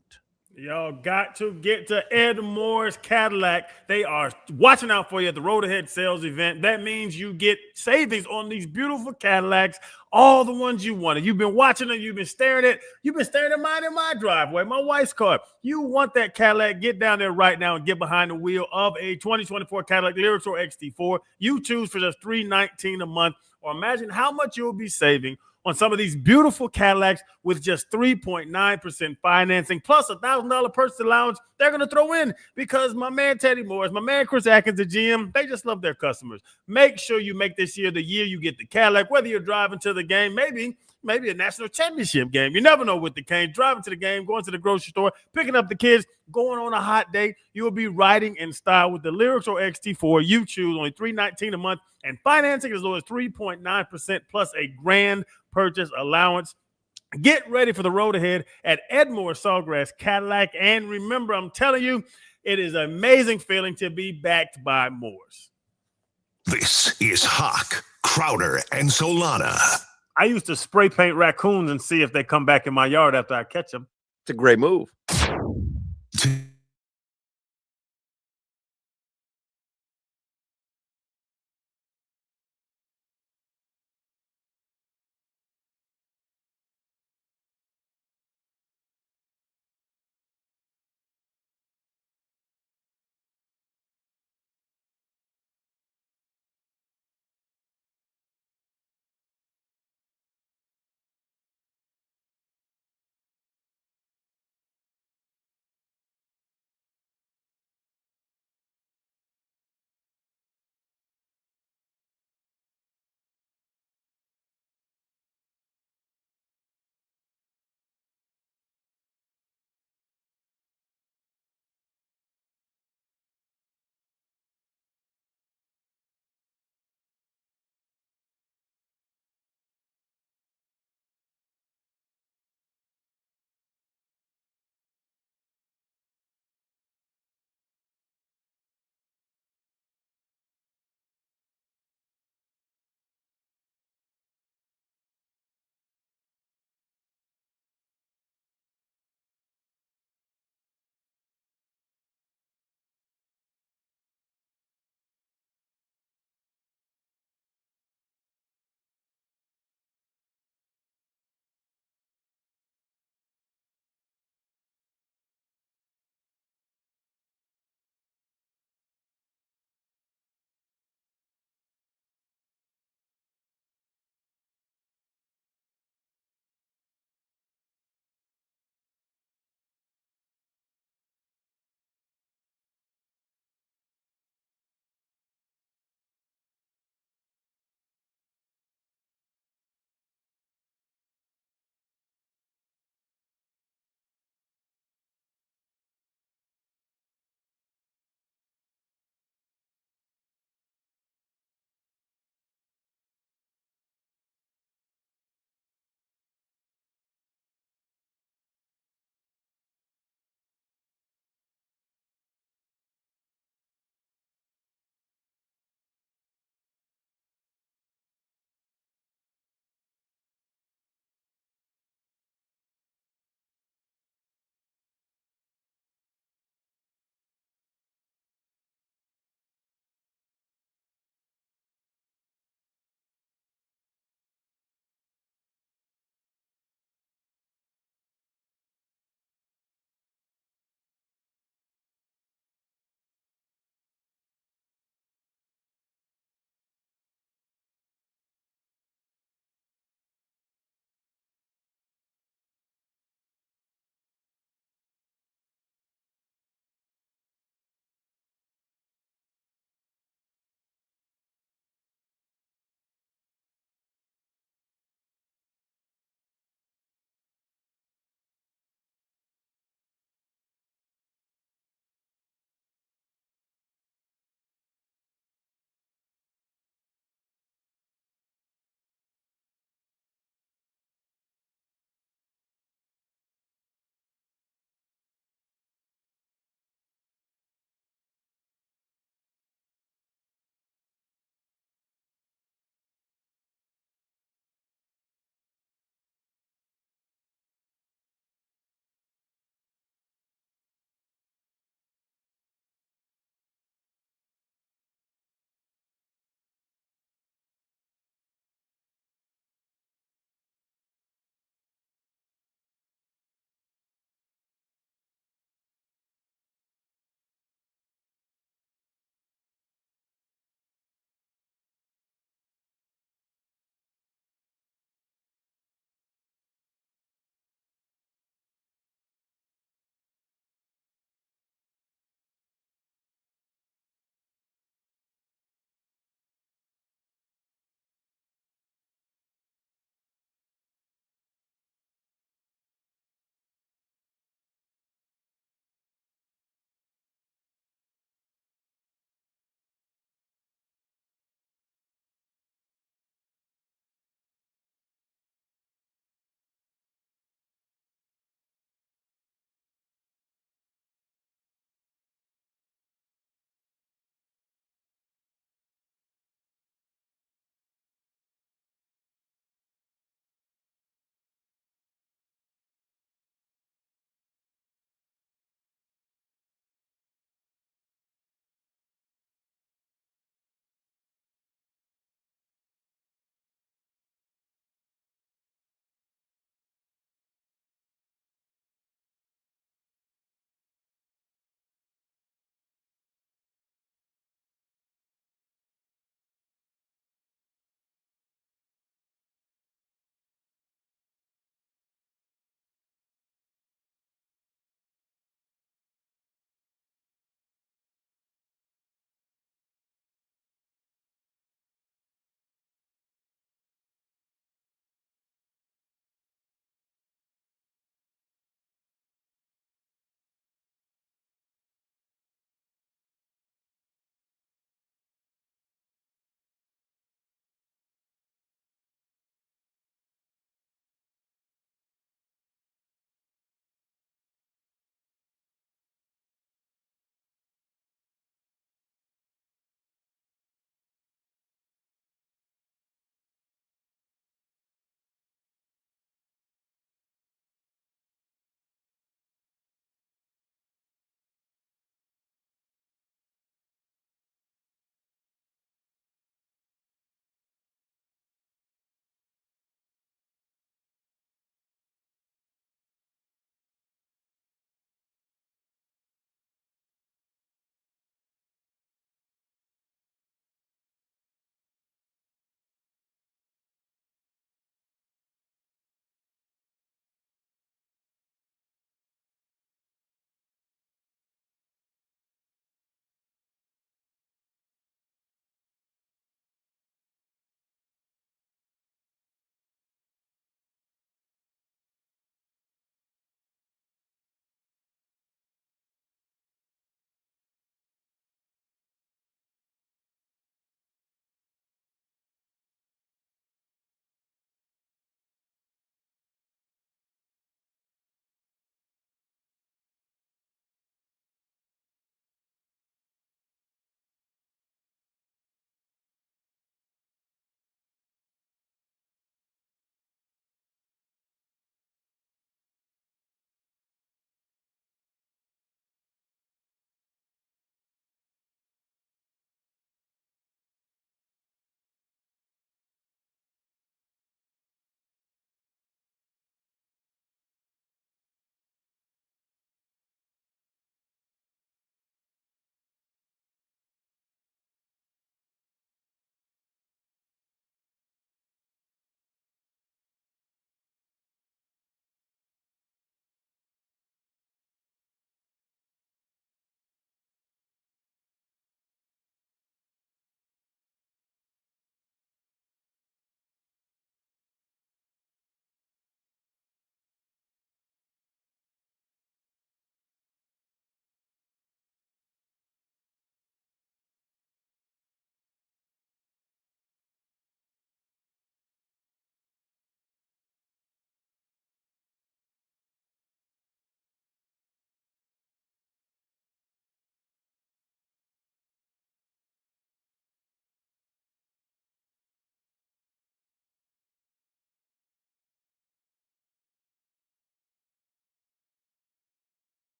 Y'all got to get to Ed Moore's Cadillac. They are watching out for you at the Road Ahead sales event. That means you get savings on these beautiful Cadillacs, all the ones you wanted. You've been watching them. You've been staring at mine in my driveway, my wife's car. You want that Cadillac? Get down there right now and get behind the wheel of a 2024 Cadillac Lyrics or XT4. You choose for just $319 a month, or imagine how much you'll be saving on some of these beautiful Cadillacs with just 3.9% financing plus $1,000 purchase allowance they're going to throw in because my man Teddy Morris, my man Chris Atkins, the GM, they just love their customers. Make sure you make this year the year you get the Cadillac, whether you're driving to the game, maybe a national championship game. You never know with the Canes. Driving to the game, going to the grocery store, picking up the kids, going on a hot date. You will be riding in style with the Lyrics or XT4. You choose only $319 a month and financing as low as 3.9% plus a grand purchase allowance. Get ready for the road ahead at Edmore Sawgrass Cadillac. And remember, I'm telling you, it is an amazing feeling to be backed by Moores. This is Hoch, Crowder, and Solana. I used to spray paint raccoons and see if they come back in my yard after I catch them. It's a great move.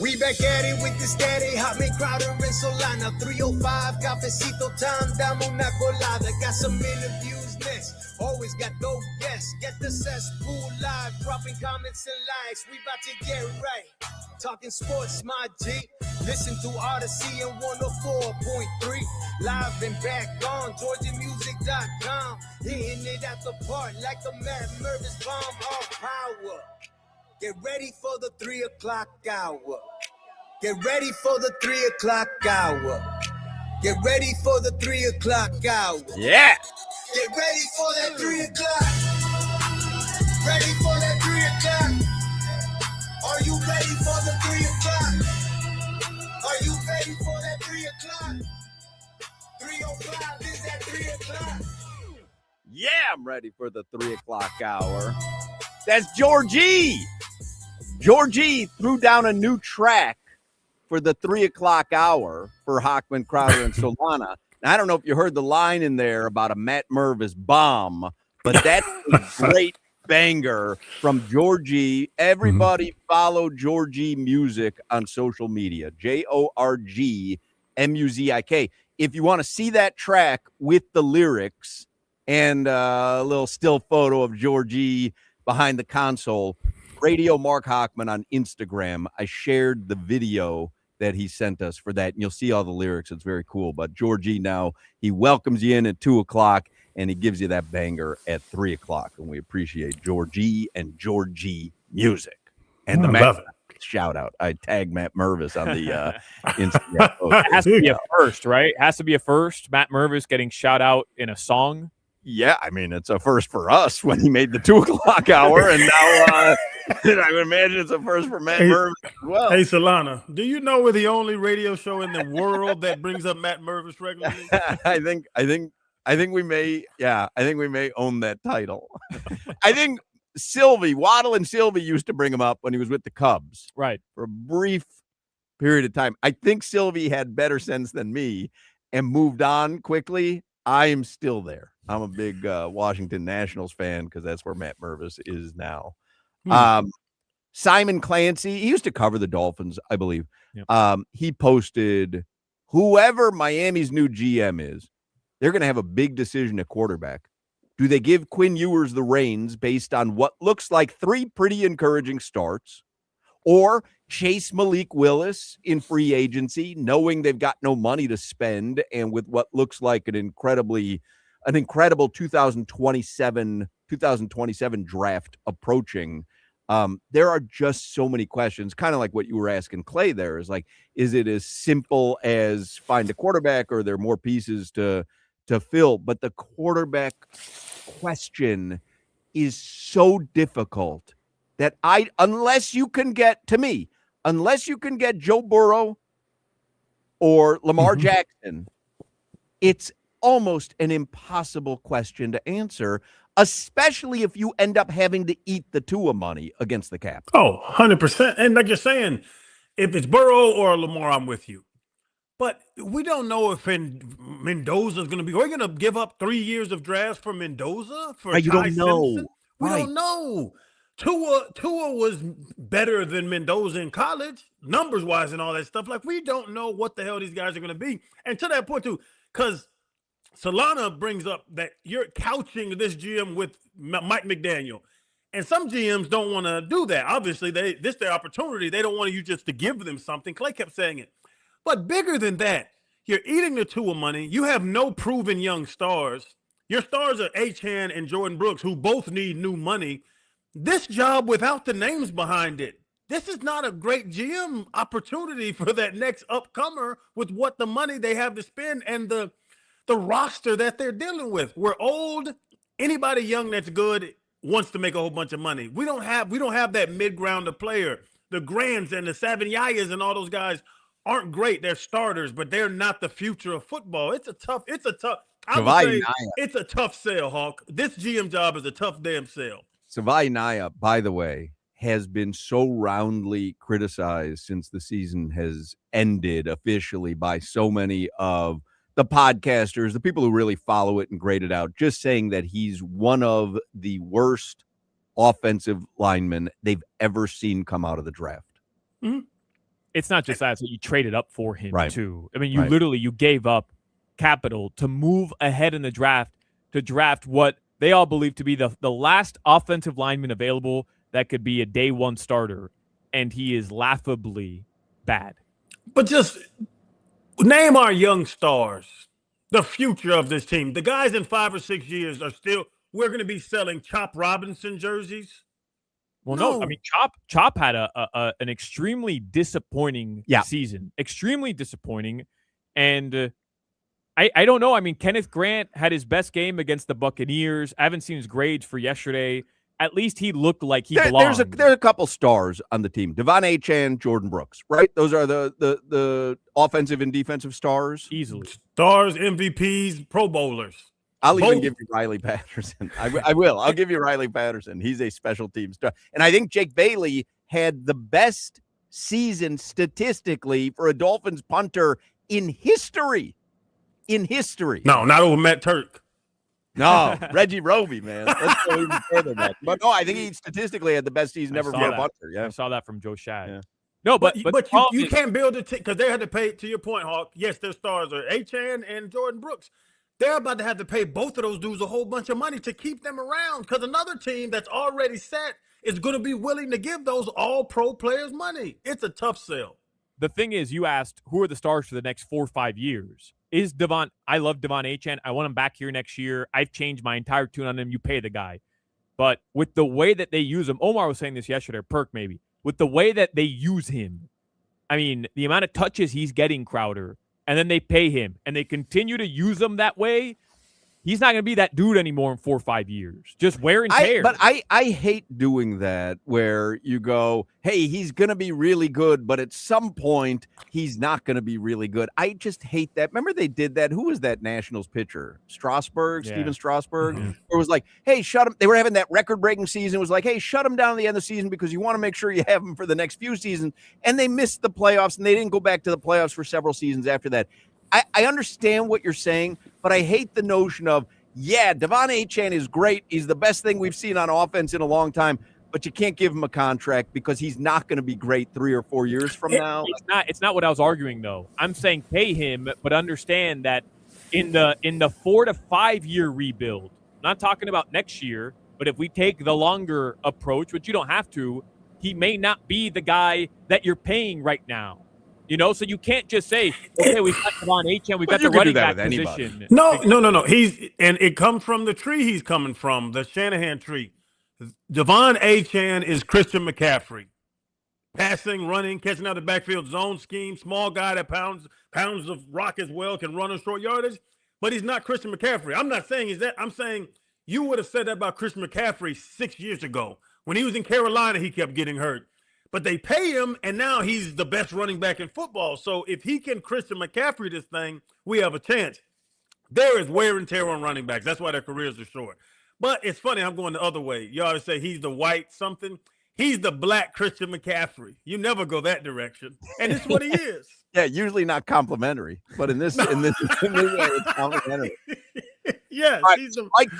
We back at it with the steady, Hotman, Crowder, and Solana. 305, cafecito time, dame una colada. Got some interviews next, always got dope guests. Get the cesspool live, dropping comments and likes. We about to get right, talking sports, my G. Listen to Odyssey and 104.3. Live and back on GeorgiaMusic.com. Hitting it at the park like a Matt Mervis bomb off power. Get ready for the 3 o'clock hour. Get ready for the 3 o'clock hour. Get ready for the 3 o'clock hour. Yeah. Get ready for that 3 o'clock. Ready for that 3 o'clock. Are you ready for the 3 o'clock? Are you ready for that 3 o'clock? 3:05 is that 3 o'clock. Yeah, I'm ready for the 3 o'clock hour. That's Georgie. Georgie threw down a new track for the 3 o'clock hour for Hochman, Crowder, and Solana. Now, I don't know if you heard the line in there about a Matt Mervis bomb, but that's a great banger from Georgie. Everybody follow Georgie Music on social media, JORGMUZIK. If you want to see that track with the lyrics and a little still photo of Georgie behind the console, Radio Mark Hochman on Instagram. I shared the video that he sent us for that, and you'll see all the lyrics. It's very cool. But Georgie now, he welcomes you in at 2 o'clock, and he gives you that banger at 3 o'clock. And we appreciate Georgie and Georgie Music. And the Matt shout out. I tagged Matt Mervis on the Instagram post. It has to be a first, right? It has to be a first. Matt Mervis getting shout out in a song. Yeah, I mean, it's a first for us when he made the 2 o'clock hour, and now I would imagine it's a first for Matt Mervis as well. Hey, Solana, do you know we're the only radio show in the world that brings up Matt Mervis regularly? I think we may, I think we may own that title. I think Waddle and Sylvie used to bring him up when he was with the Cubs. Right. For a brief period of time. I think Sylvie had better sense than me and moved on quickly. I am still there. I'm a big Washington Nationals fan because that's where Matt Mervis is now. Simon Clancy, he used to cover the Dolphins, I believe. Yep. He posted, whoever Miami's new GM is, they're going to have a big decision at quarterback. Do they give Quinn Ewers the reins based on what looks like 3 pretty encouraging starts, or chase Malik Willis in free agency, knowing they've got no money to spend, and with what looks like an incredible 2027 draft approaching? There are just so many questions, kind of like what you were asking Clay there, is like, is it as simple as find a quarterback, or are there more pieces to fill? But the quarterback question is so difficult that unless you can get Joe Burrow or Lamar Jackson, it's almost an impossible question to answer, especially if you end up having to eat the Tua money against the cap. Oh, 100%. And like you're saying, if it's Burrow or Lamar, I'm with you. But we don't know if Mendoza's going to be. We're going to give up 3 years of drafts for Mendoza? For you don't know. Simpson? We don't know. Tua was better than Mendoza in college, numbers-wise and all that stuff. Like, we don't know what the hell these guys are going to be. And to that point, too, because Solana brings up that you're couching this GM with Mike McDaniel. And some GMs don't want to do that. Obviously, this is their opportunity. They don't want you just to give them something. Clay kept saying it. But bigger than that, you're eating the Tua money. You have no proven young stars. Your stars are Achane and Jordan Brooks, who both need new money. This job without the names behind it, this is not a great GM opportunity for that next upcomer with what the money they have to spend and the roster that they're dealing with. We're old. Anybody young that's good wants to make a whole bunch of money. We don't have that mid-grounder player. The Grands and the Savanyayas and all those guys aren't great. They're starters, but they're not the future of football. It's a tough sell, Hawk. This GM job is a tough damn sell. Savai Naya, by the way, has been so roundly criticized since the season has ended officially by so many of the podcasters, the people who really follow it and grade it out, just saying that he's one of the worst offensive linemen they've ever seen come out of the draft. Mm-hmm. It's not just that; so you traded up for him too. I mean, you Right. literally you gave up capital to move ahead in the draft to draft what they all believe to be the last offensive lineman available that could be a day one starter, and he is laughably bad. But just name our young stars, the future of this team. The guys in 5 or 6 years are still. We're going to be selling Chop Robinson jerseys. Well, no, I mean Chop had an extremely disappointing season, extremely disappointing, and I don't know. I mean, Kenneth Grant had his best game against the Buccaneers. I haven't seen his grades for yesterday. At least he looked like he belonged. There are a couple stars on the team: Devon Achane, Jordan Brooks. Right, those are the offensive and defensive stars. Easily stars, MVPs, Pro Bowlers. I'll even give you Riley Patterson. I will. I'll give you Riley Patterson. He's a special team star. And I think Jake Bailey had the best season statistically for a Dolphins punter in history. In history. No, not over Matt Turk. No, Reggie Roby, man. Let's go even further back. But no, I think he statistically had the best season ever for a punter. Yeah, I saw that from Joe Shad. Yeah. No, but you can't build a team because they had to pay. To your point, Hawk. Yes, their stars are Achane and Jordan Brooks. They're about to have to pay both of those dudes a whole bunch of money to keep them around because another team that's already set is going to be willing to give those all-pro players money. It's a tough sell. The thing is, you asked who are the stars for the next 4 or 5 years. Is Devon? I love Devon Achane. I want him back here next year. I've changed my entire tune on him. You pay the guy. But with the way that they use him, Omar was saying this yesterday, or Perk maybe, with the way that they use him, I mean, the amount of touches he's getting, Crowder, and then they pay him, and they continue to use him that way, he's not going to be that dude anymore in 4 or 5 years. Just wear and tear. But I hate doing that where you go, hey, he's going to be really good, but at some point he's not going to be really good. I just hate that. Remember they did that? Who was that Nationals pitcher? Steven Strasburg? Mm-hmm. It was like, hey, shut him. They were having that record-breaking season. It was like, hey, shut him down at the end of the season because you want to make sure you have him for the next few seasons. And they missed the playoffs, and they didn't go back to the playoffs for several seasons after that. I understand what you're saying, but I hate the notion of, yeah, Devon Achane is great. He's the best thing we've seen on offense in a long time, but you can't give him a contract because he's not going to be great 3 or 4 years from now. It's not what I was arguing, though. I'm saying pay him, but understand that in the 4 to 5 year rebuild, I'm not talking about next year, but if we take the longer approach, which you don't have to, he may not be the guy that you're paying right now. You know, so you can't just say, okay, we've got Devon Achane, we've got the running back position. No. And it comes from the tree he's coming from, the Shanahan tree. Devon Achane is Christian McCaffrey. Passing, running, catching out the backfield, zone scheme, small guy that pounds of rock as well, can run on short yardage, but he's not Christian McCaffrey. I'm not saying he's that. I'm saying you would have said that about Christian McCaffrey 6 years ago. When he was in Carolina, he kept getting hurt. But they pay him, and now he's the best running back in football. So if he can Christian McCaffrey this thing, we have a chance. There is wear and tear on running backs. That's why their careers are short. But it's funny, I'm going the other way. You ought to say he's the white something. He's the black Christian McCaffrey. You never go that direction. And it's what he is. Yeah, usually not complimentary, but in this way, it's complimentary. Yes. Right, Mike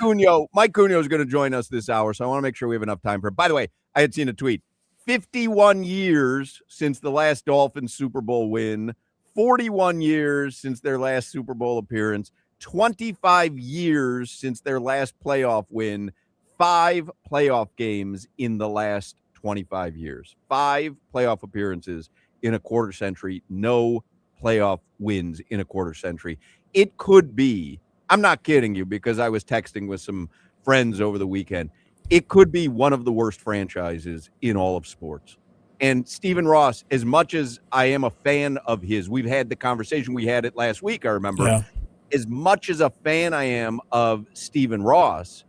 Cunio is going to join us this hour, so I want to make sure we have enough time for it. By the way, I had seen a tweet. 51 years since the last Dolphins Super Bowl win, 41 years since their last Super Bowl appearance, 25 years since their last playoff win, 5 playoff games in the last 25 years, 5 playoff appearances in a quarter century, no playoff wins in a quarter century. It could be, I'm not kidding you because I was texting with some friends over the weekend. It could be one of the worst franchises in all of sports. And Stephen Ross, as much as I am a fan of his, we've had the conversation, we had it last week, I remember. Yeah. As much as a fan I am of Stephen Ross,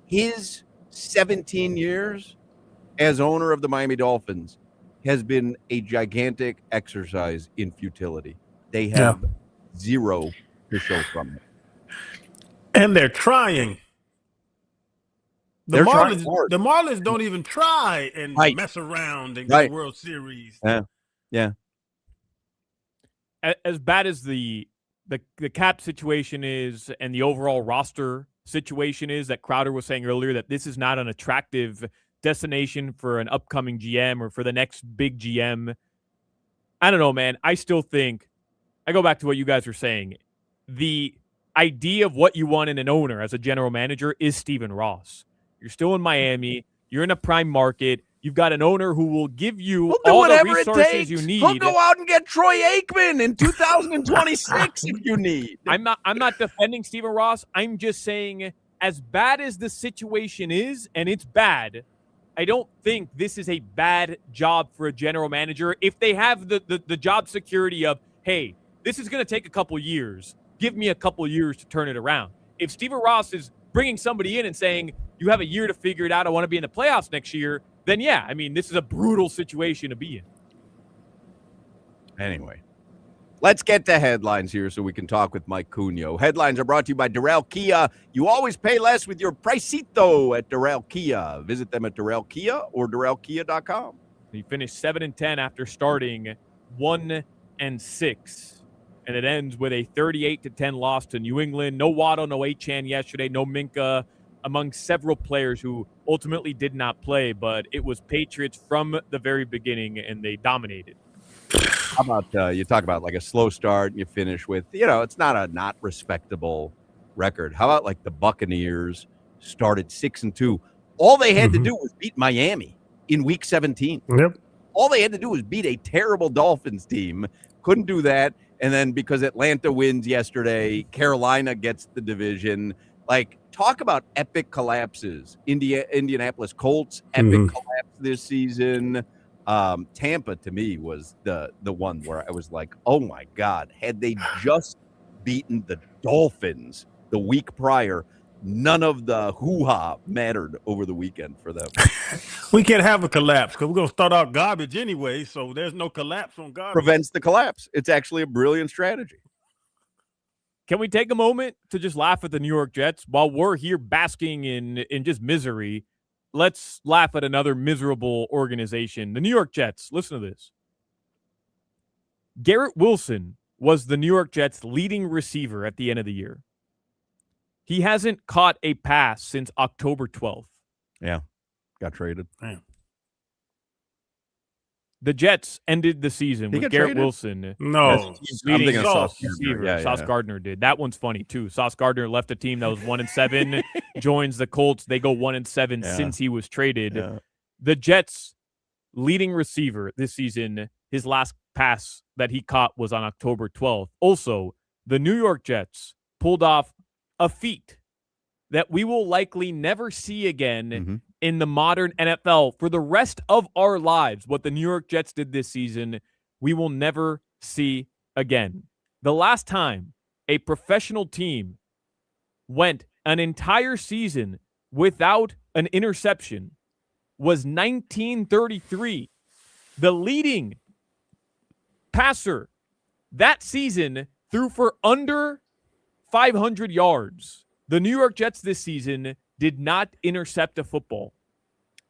his 17 years as owner of the Miami Dolphins has been a gigantic exercise in futility. They have zero to show from it. And they're trying. The Marlins don't even try and mess around and get World Series. Yeah. As bad as the cap situation is and the overall roster situation is that Crowder was saying earlier, that this is not an attractive destination for an upcoming GM or for the next big GM. I don't know, man. I still think, I go back to what you guys were saying. The idea of what you want in an owner as a general manager is Stephen Ross. You're still in Miami. You're in a prime market. You've got an owner who will give you all the resources you need. He'll go out and get Troy Aikman in 2026 if you need. I'm not defending Stephen Ross. I'm just saying, as bad as the situation is, and it's bad, I don't think this is a bad job for a general manager if they have the job security of, hey, this is going to take a couple years. Give me a couple years to turn it around. If Stephen Ross is bringing somebody in and saying, you have a year to figure it out, I want to be in the playoffs next year, then yeah, I mean, this is a brutal situation to be in. Anyway, let's get to headlines here so we can talk with Mike Cunio. Headlines are brought to you by Durrell Kia. You always pay less with your Pricito at Durrell Kia. Visit them at Durrell Kia or DurrellKia.com. He finished 7-10 after starting 1-6. And it ends with a 38-10 loss to New England. No Waddle, no Achane yesterday, no Minka, among several players who ultimately did not play, but it was Patriots from the very beginning, and they dominated. How about you talk about like a slow start and you finish with, it's not a not respectable record. How about like the Buccaneers started 6-2? All they had to do was beat Miami in week 17. Yep. All they had to do was beat a terrible Dolphins team. Couldn't do that. And then because Atlanta wins yesterday, Carolina gets the division. Like, talk about epic collapses. Indianapolis Colts, epic collapse this season. Tampa, to me, was the one where I was like, oh, my God. Had they just beaten the Dolphins the week prior, none of the hoo-ha mattered over the weekend for them. We can't have a collapse because we're going to start out garbage anyway, so there's no collapse on garbage. Prevents the collapse. It's actually a brilliant strategy. Can we take a moment to just laugh at the New York Jets? While we're here basking in just misery, let's laugh at another miserable organization. The New York Jets. Listen to this. Garrett Wilson was the New York Jets' leading receiver at the end of the year. He hasn't caught a pass since October 12th. Yeah, got traded. Damn. The Jets ended the season with Garrett traded? Wilson. No. Leading Sauce receiver. Gardner. Sauce Gardner did. That one's funny, too. Sauce Gardner left a team that was 1-7, joins the Colts. They go 1-7 since he was traded. Yeah. The Jets' leading receiver this season, his last pass that he caught was on October 12th. Also, the New York Jets pulled off a feat that we will likely never see again in the modern NFL for the rest of our lives. What the New York Jets did this season, we will never see again. The last time a professional team went an entire season without an interception was 1933. The leading passer that season threw for under 500 yards. The New York Jets this season did not intercept a football.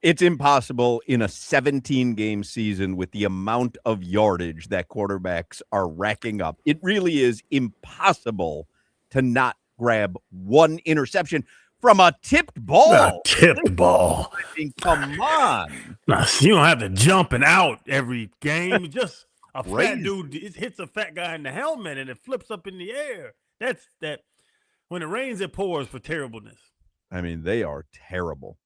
It's impossible in a 17-game season with the amount of yardage that quarterbacks are racking up. It really is impossible to not grab one interception from a tipped ball. A tipped ball. I mean, come on. Nah, You don't have to jump and out every game. Just a fat Crazy. dude hits a fat guy in the helmet and it flips up in the air. That's that. When it rains, it pours for terribleness. I mean, they are terrible.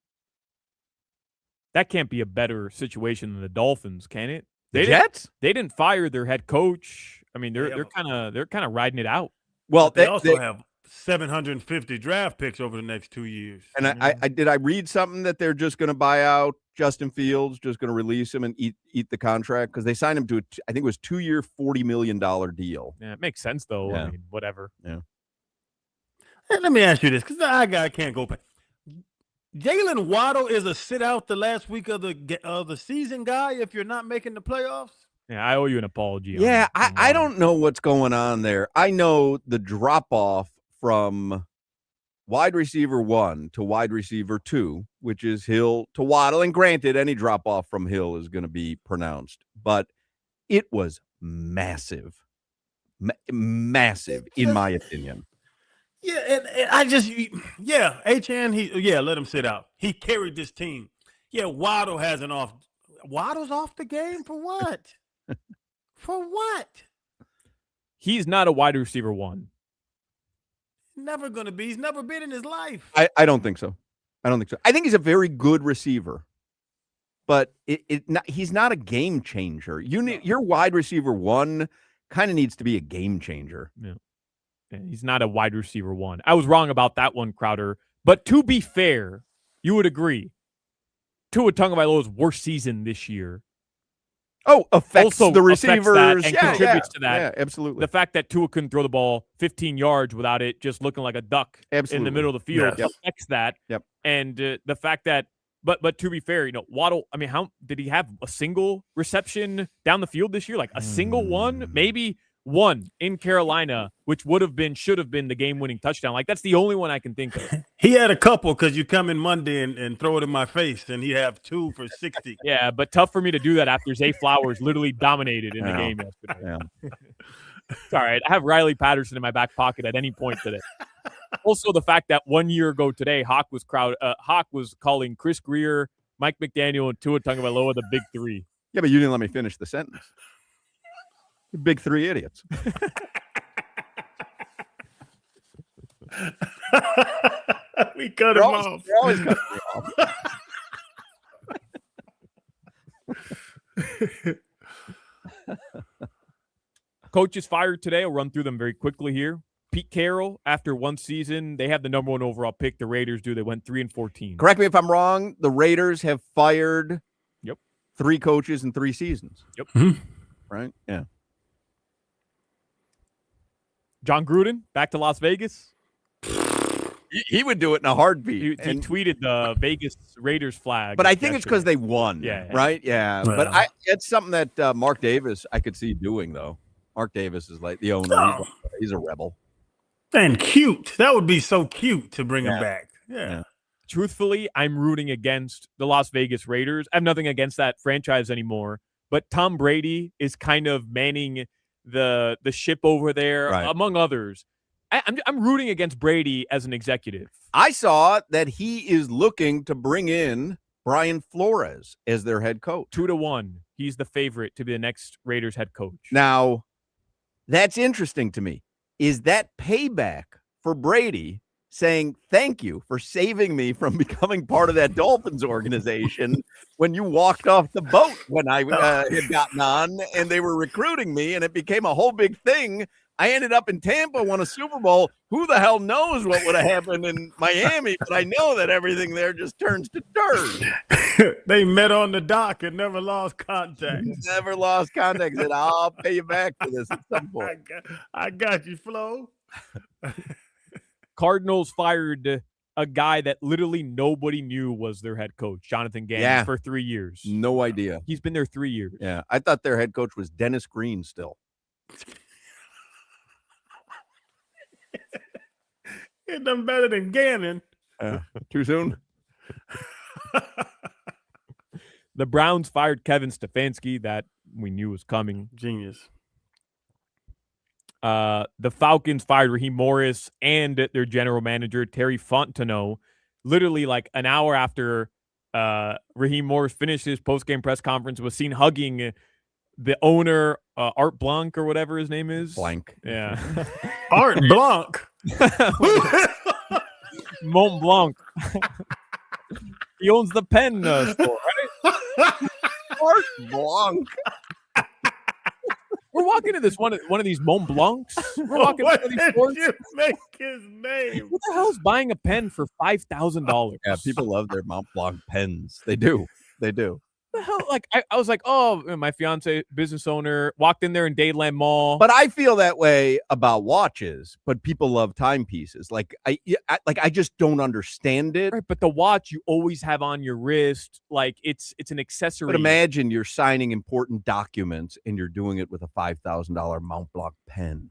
That can't be a better situation than the Dolphins, can it? The Jets? They didn't fire their head coach. I mean, they're Yeah, kind of riding it out. Well, They also have 750 draft picks over the next 2 years. and I did I read something that they're just going to buy out Justin Fields, just going to release him and eat the contract because they signed him to I think it was 2-year, $40 million deal. Yeah, it makes sense though. Yeah. I mean, whatever. Yeah. Hey, let me ask you this, because I can't go back. Jalen Waddle is a sit out the last week of the season guy if you're not making the playoffs. Yeah, I owe you an apology. Yeah, on I don't know what's going on there. I know the drop off from wide receiver 1 to wide receiver 2, which is Hill to Waddle. And granted, any drop off from Hill is going to be pronounced, but it was massive, massive in my opinion. Yeah, and I just Achane, let him sit out. He carried this team. Yeah, Waddle has an off. Waddle's off the game for what? For what? He's not a wide receiver one. Never going to be. He's never been in his life. I don't think so. I don't think so. I think he's a very good receiver, but he's not a game changer. Your wide receiver one kind of needs to be a game changer. Yeah. He's not a wide receiver one. I was wrong about that one, Crowder. But to be fair, you would agree. Tua Tagovailoa's worst season this year. Affects also the receivers affects that and contributes to that. Yeah, absolutely. The fact that Tua couldn't throw the ball 15 yards without it just looking like a duck in the middle of the field affects that. Yep. And the fact that, but to be fair, Waddle, I mean, how did he have a single reception down the field this year? Like a single one, maybe one in Carolina, which should have been the game-winning touchdown. Like that's the only one I can think of. He had a couple because you come in Monday and throw it in my face, and he'd have 2 for 60. Yeah, but tough for me to do that after Zay Flowers literally dominated in the game yesterday. Yeah. It's all right. I have Riley Patterson in my back pocket at any point today. Also, the fact that 1 year ago today, Hoch was calling Chris Greer, Mike McDaniel, and Tua Tagovailoa the big three. Yeah, but you didn't let me finish the sentence. You big three idiots. We cut him off. They're always cutting me off. Coach is fired today. I'll run through them very quickly here. Pete Carroll, after one season, they have the number 1 overall pick. The Raiders do. They went 3-14. Correct me if I'm wrong. The Raiders have fired 3 coaches in 3 seasons. Yep. Mm-hmm. Right? Yeah. John Gruden, back to Las Vegas. He would do it in a heartbeat. He tweeted the Vegas Raiders flag. But I think it's because they won. Yeah. Right? Yeah. Well. But it's something that Mark Davis I could see doing, though. Mark Davis is like the owner. Oh. He's a rebel. And cute. That would be so cute to bring him back. Yeah. Truthfully, I'm rooting against the Las Vegas Raiders. I have nothing against that franchise anymore. But Tom Brady is kind of manning the ship over there, among others. I'm rooting against Brady as an executive. I saw that he is looking to bring in Brian Flores as their head coach. 2-1. He's the favorite to be the next Raiders head coach. Now, that's interesting to me. Is that payback for Brady saying, thank you for saving me from becoming part of that Dolphins organization when you walked off the boat when I had gotten on and they were recruiting me and it became a whole big thing. I ended up in Tampa, won a Super Bowl. Who the hell knows what would have happened in Miami? But I know that everything there just turns to dirt. They met on the dock and never lost contact. Never lost contact. Said, I'll pay you back for this at some point. I got you, Flo. Cardinals fired a guy that literally nobody knew was their head coach, Jonathan Gannon, for 3 years. No idea. He's been there 3 years. Yeah, I thought their head coach was Dennis Green still. It done better than Gannon. Too soon? The Browns fired Kevin Stefanski. That we knew was coming. Genius. The Falcons fired Raheem Morris and their general manager, Terry Fontenot, literally like an hour after Raheem Morris finished his post-game press conference, was seen hugging the owner, Art Blanc or whatever his name is. Blank. Yeah. Art Blanc. Mont Blanc. He owns the pen store, right? Art Blanc. We're walking to this one of these Mont Blancs. We're walking What to these did stores. you make his name? Who the hell's buying a pen for $5,000? Yeah, people love their Mont Blanc pens. They do. They do. The hell? Like I was like, oh, my fiance, business owner, walked in there in Dadeland Mall. But I feel that way about watches. But people love timepieces. Like I just don't understand it. Right, but the watch you always have on your wrist, like it's an accessory. But imagine you're signing important documents and you're doing it with a $5,000 Mont Blanc pen.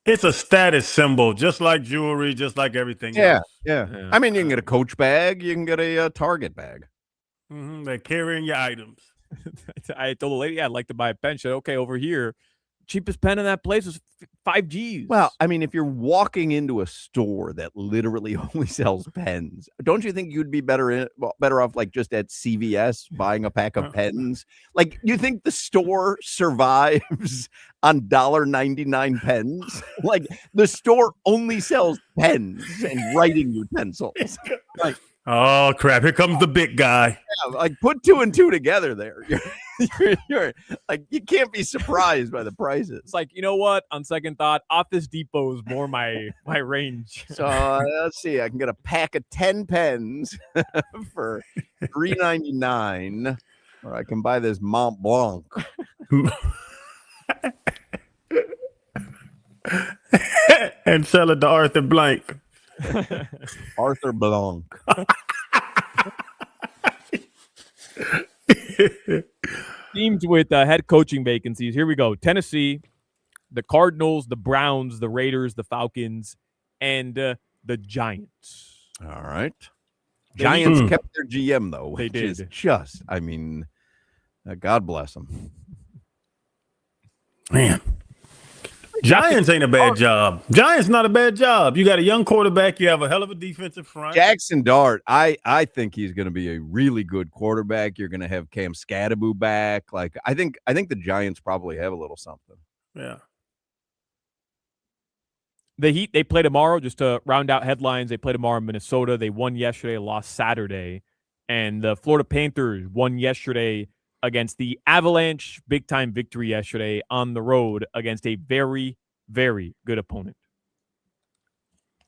It's a status symbol, just like jewelry, just like everything else. Yeah. I mean, you can get a Coach bag. You can get a Target bag. They're carrying your items. I told the lady, I'd like to buy a pen. She said, okay, over here, cheapest pen in that place was 5 Gs. Well, I mean, if you're walking into a store that literally only sells pens, don't you think you'd be better off like just at CVS buying a pack of pens? Like, you think the store survives on $1.99 pens? Like, the store only sells pens and writing utensils. Like, Oh crap! Here comes the big guy. yeah, like put 2 and 2 together there. You're like, you can't be surprised by the prices. It's like, you know what? On second thought, Office Depot is more my range. So let's see. I can get a pack of 10 pens for $3.99, or I can buy this Mont Blanc. And sell it to Arthur Blank. Arthur Blanc. Teams with head coaching vacancies. Here we go. Tennessee, the Cardinals, the Browns, the Raiders, the Falcons, and the Giants. All right. Giants kept their GM, though. They Which did. is just, I mean, God bless them. Man. Giants ain't a bad job. Giants not a bad job. You got a young quarterback. You have a hell of a defensive front. Jackson Dart, I think he's going to be a really good quarterback. You're going to have Cam Scadaboo back. Like, I think the Giants probably have a little something. Yeah. The Heat, they play tomorrow. Just to round out headlines, they play tomorrow in Minnesota. They won yesterday, lost Saturday. And the Florida Panthers won yesterday against the Avalanche. Big-time victory yesterday on the road against a very, very good opponent.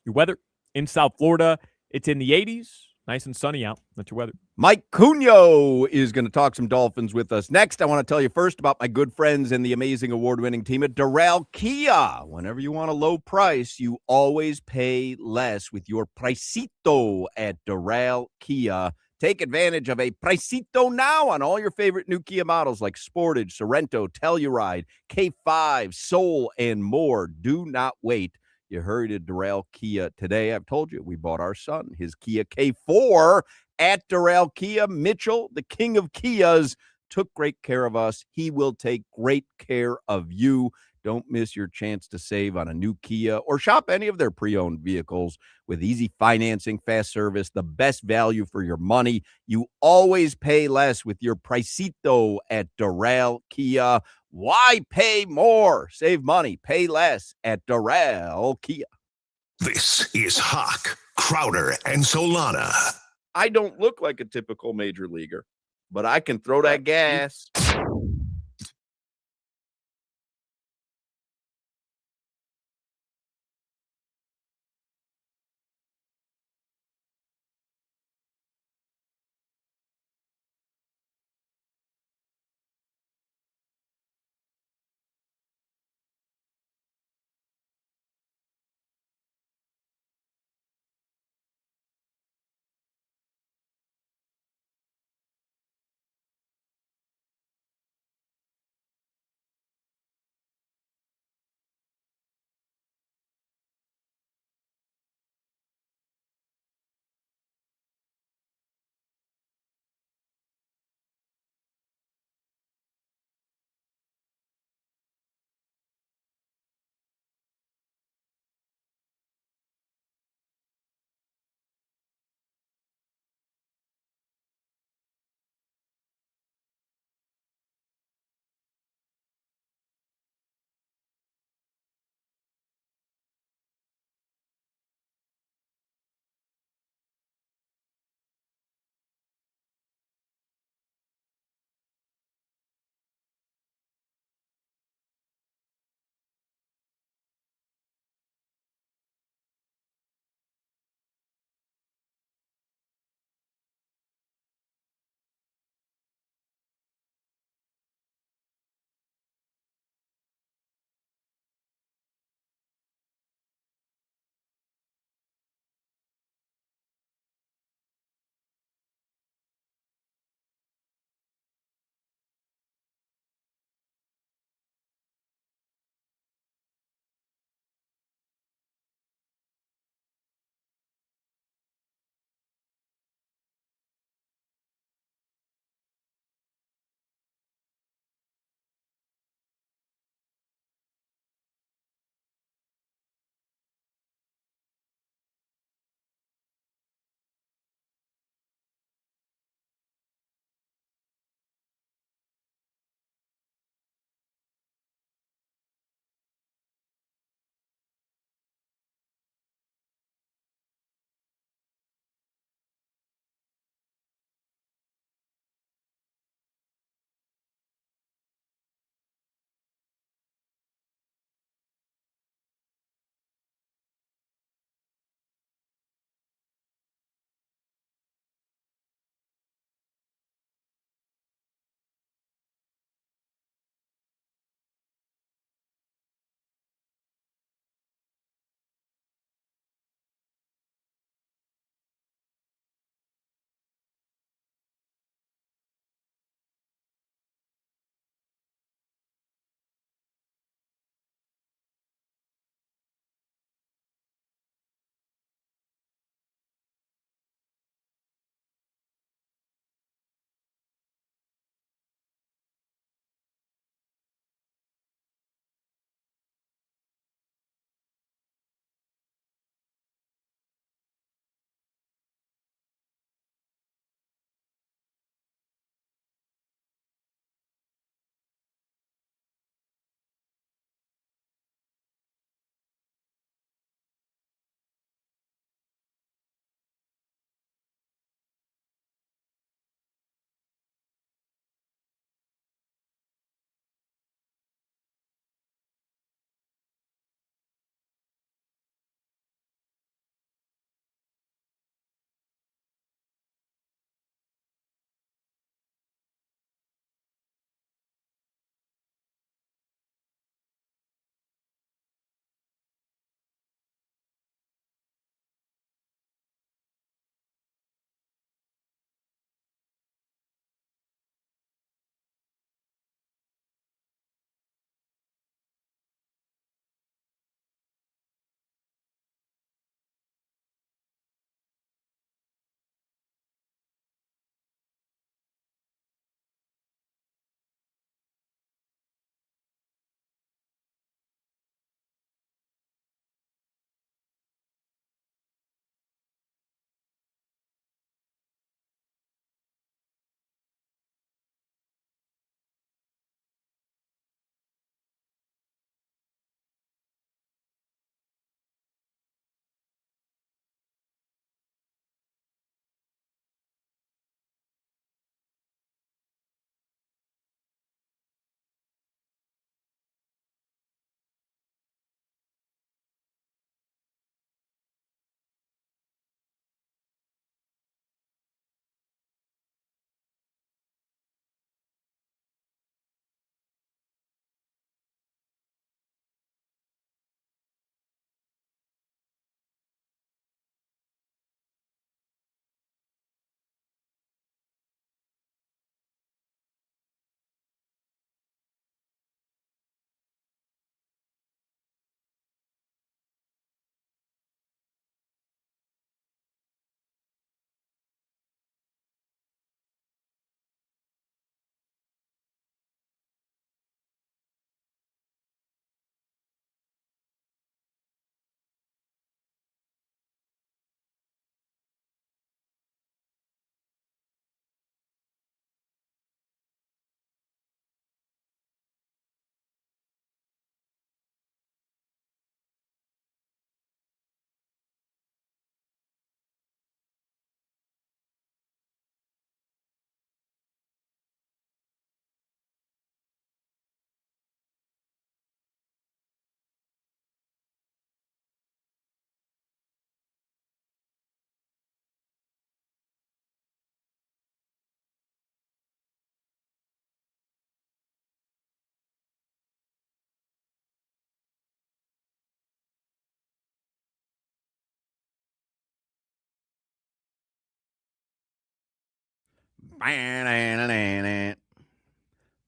Your weather in South Florida, it's in the 80s. Nice and sunny out. That's your weather. Mike Cunyo is going to talk some Dolphins with us. Next, I want to tell you first about my good friends and the amazing award-winning team at Doral Kia. Whenever you want a low price, you always pay less with your Pricito at Doral Kia. Take advantage of a Pricito now on all your favorite new Kia models like Sportage, Sorento, Telluride, K5, Soul, and more. Do not wait. You hurry to Doral Kia today. I've told you, we bought our son his Kia K4 at Doral Kia. Mitchell, the king of Kias, took great care of us. He will take great care of you. Don't miss your chance to save on a new Kia or shop any of their pre-owned vehicles with easy financing, fast service, the best value for your money. You always pay less with your Pricito at Doral Kia. Why pay more? Save money. Pay less at Doral Kia. This is Hoch, Crowder, and Solana. I don't look like a typical major leaguer, but I can throw that gas.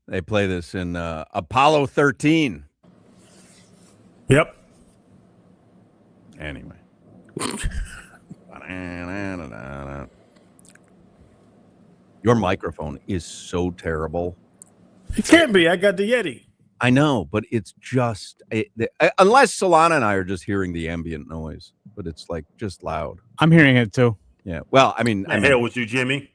They play this in Apollo 13. Yep. Anyway. Your microphone is so terrible. It can't be. I got the Yeti. I know, but it's just unless Solana and I are just hearing the ambient noise, but it's like just loud. I'm hearing it too. Yeah. Well, I mean, Hell with you, Jimmy.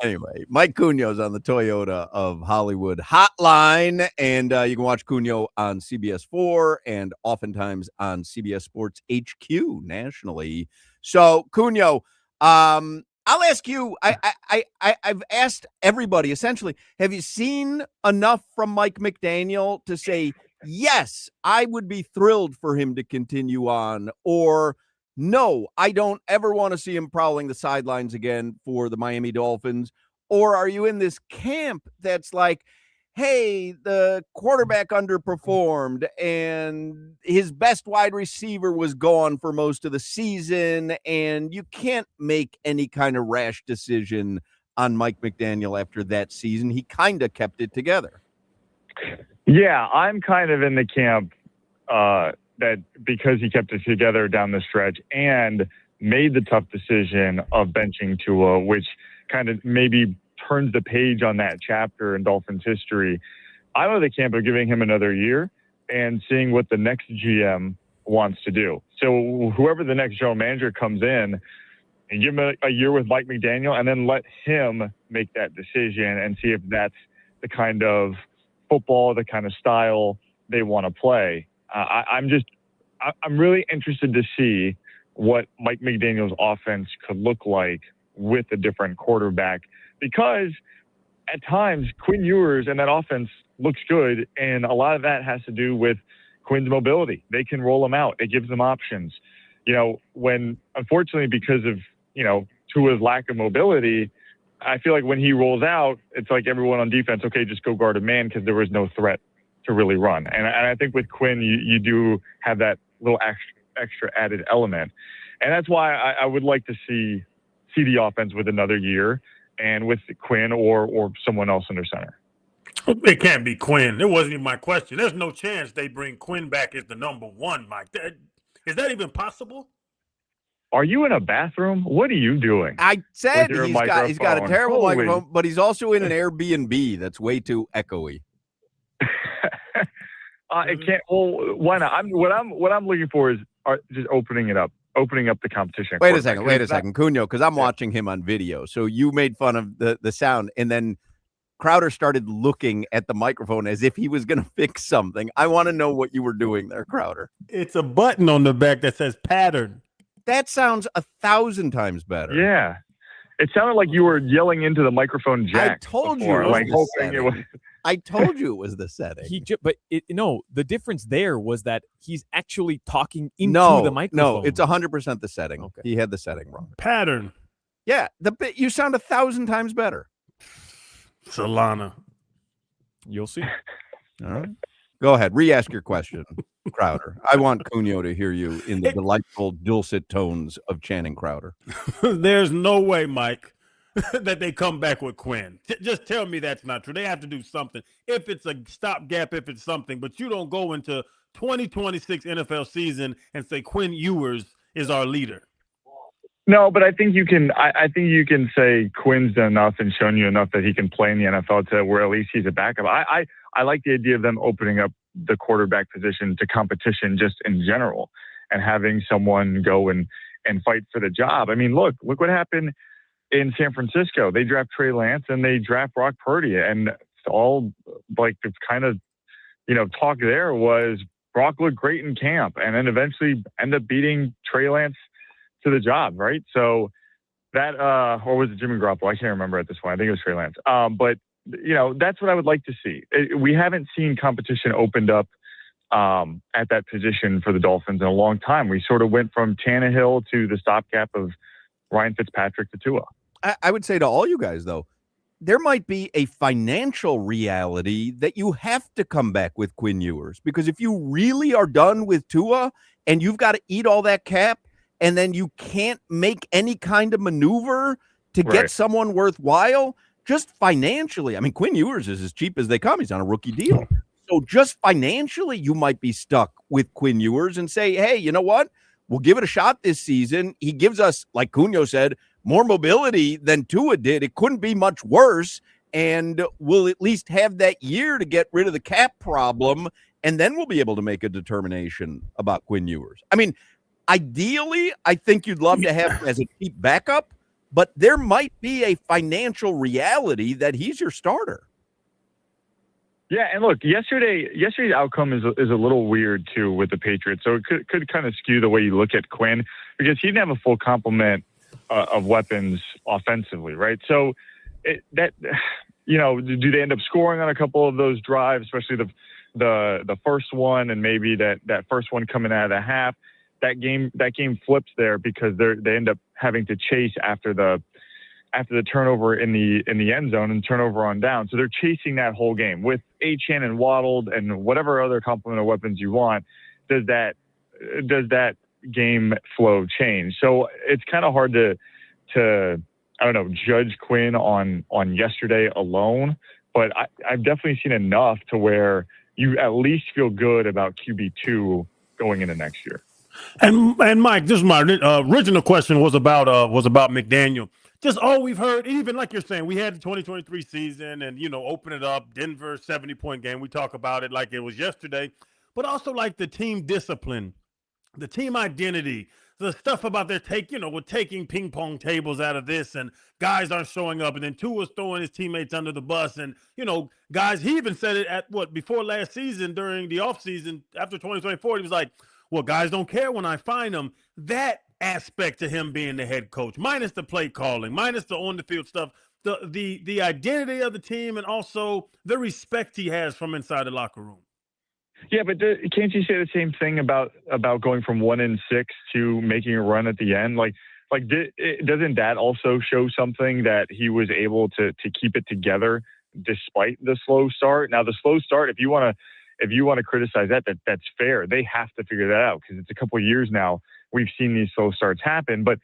Anyway, Mike Cunio's on the Toyota of Hollywood hotline, and you can watch Cunio on CBS4 and oftentimes on CBS Sports HQ nationally. So, Cunio, I'll ask you. I've asked everybody essentially. Have you seen enough from Mike McDaniel to say yes, I would be thrilled for him to continue on, or no, I don't ever want to see him prowling the sidelines again for the Miami Dolphins? Or are you in this camp that's like, hey, the quarterback underperformed and his best wide receiver was gone for most of the season, and you can't make any kind of rash decision on Mike McDaniel after that season? He kind of kept it together. Yeah, I'm kind of in the camp that because he kept it together down the stretch and made the tough decision of benching Tua, which kind of maybe turns the page on that chapter in Dolphins history. I'm in the camp of giving him another year and seeing what the next GM wants to do. So whoever the next general manager comes in, and give him a year with Mike McDaniel and then let him make that decision and see if that's the kind of football, the kind of style they want to play. I'm really interested to see what Mike McDaniel's offense could look like with a different quarterback, because at times Quinn Ewers and that offense looks good, and a lot of that has to do with Quinn's mobility. They can roll him out. It gives them options. When unfortunately because of Tua's lack of mobility, I feel like when he rolls out, it's like everyone on defense, okay, just go guard a man, because there was no threat to really run. And I think with Quinn, you do have that little extra added element. And that's why I would like to see the offense with another year and with Quinn or someone else under center. It can't be Quinn. It wasn't even my question. There's no chance they bring Quinn back as the number one, Mike. Is that even possible? Are you in a bathroom? What are you doing? I said he's got a terrible Holy. microphone, but he's also in an Airbnb that's way too echoey. It can't. Well, why not? What I'm looking for is just opening up the competition. Wait a second, Cunio, because I'm watching him on video. So you made fun of the sound, and then Crowder started looking at the microphone as if he was going to fix something. I want to know what you were doing there, Crowder. It's a button on the back that says pattern. That sounds 1,000 times better. Yeah. It sounded like you were yelling into the microphone jack. I told before, you. I told you it was the setting. The difference there was that he's actually talking into the microphone. No, it's 100% the setting. Okay. He had the setting wrong. Pattern. Yeah, you sound 1,000 times better. Solana. You'll see. All right. Go ahead. Re-ask your question, Crowder. I want Cunio to hear you in the delightful dulcet tones of Channing Crowder. There's no way, Mike, that they come back with Quinn. Just tell me that's not true. They have to do something. If it's a stopgap, if it's something, but you don't go into 2026 NFL season and say Quinn Ewers is our leader. No, but I think you can. I think you can say Quinn's done enough and shown you enough that he can play in the NFL to where at least he's a backup. I like the idea of them opening up the quarterback position to competition just in general, and having someone go and fight for the job. I mean, look what happened in San Francisco. They draft Trey Lance and they draft Brock Purdy, and it's all like the kind of talk there was Brock looked great in camp and then eventually ended up beating Trey Lance to the job, right? So that, or was it Jimmy Garoppolo? I can't remember at this point. I think it was Trey Lance. But that's what I would like to see. We haven't seen competition opened up at that position for the Dolphins in a long time. We sort of went from Tannehill to the stopgap of Ryan Fitzpatrick to Tua. I would say to all you guys, though, there might be a financial reality that you have to come back with Quinn Ewers, because if you really are done with Tua and you've got to eat all that cap, and then you can't make any kind of maneuver to get Right. someone worthwhile, just financially. I mean, Quinn Ewers is as cheap as they come. He's on a rookie deal. So just financially, you might be stuck with Quinn Ewers and say, hey, you know what? We'll give it a shot this season. He gives us, like Cunha said, more mobility than Tua did. It couldn't be much worse. And we'll at least have that year to get rid of the cap problem. And then we'll be able to make a determination about Quinn Ewers. I mean, ideally, I think you'd love to have him as a cheap backup, but there might be a financial reality that he's your starter. Yeah, and look, yesterday's outcome is a little weird too with the Patriots. So it could kind of skew the way you look at Quinn because he didn't have a full complement of weapons offensively, right? So do they end up scoring on a couple of those drives, especially the first one and maybe that first one coming out of the half? That game flips there because they end up having to chase after the turnover in the end zone and turnover on down. So they're chasing that whole game with Achane and Waddle and whatever other complement of weapons you want. Does that game flow change? So it's kind of hard to I don't know, judge Quinn on yesterday alone, but I've definitely seen enough to where you at least feel good about QB2 going into next year. And Mike, this is my original question was about McDaniel. Just all we've heard, even like you're saying, we had the 2023 season and, open it up, Denver 70-point game. We talk about it like it was yesterday, but also like the team discipline, the team identity, the stuff about their we're taking ping pong tables out of this and guys aren't showing up. And then Tua's throwing his teammates under the bus. And, guys, he even said it before last season during the offseason after 2024, he was like, well, guys don't care when I find them. That aspect to him being the head coach, minus the play calling, minus the on the field stuff, the identity of the team, and also the respect he has from inside the locker room. Yeah, but can't you say the same thing about going from 1-6 to making a run at the end? Doesn't that also show something that he was able to keep it together despite the slow start? Now, the slow start, if you want to criticize that's fair. They have to figure that out because it's a couple of years now we've seen these slow starts happen. But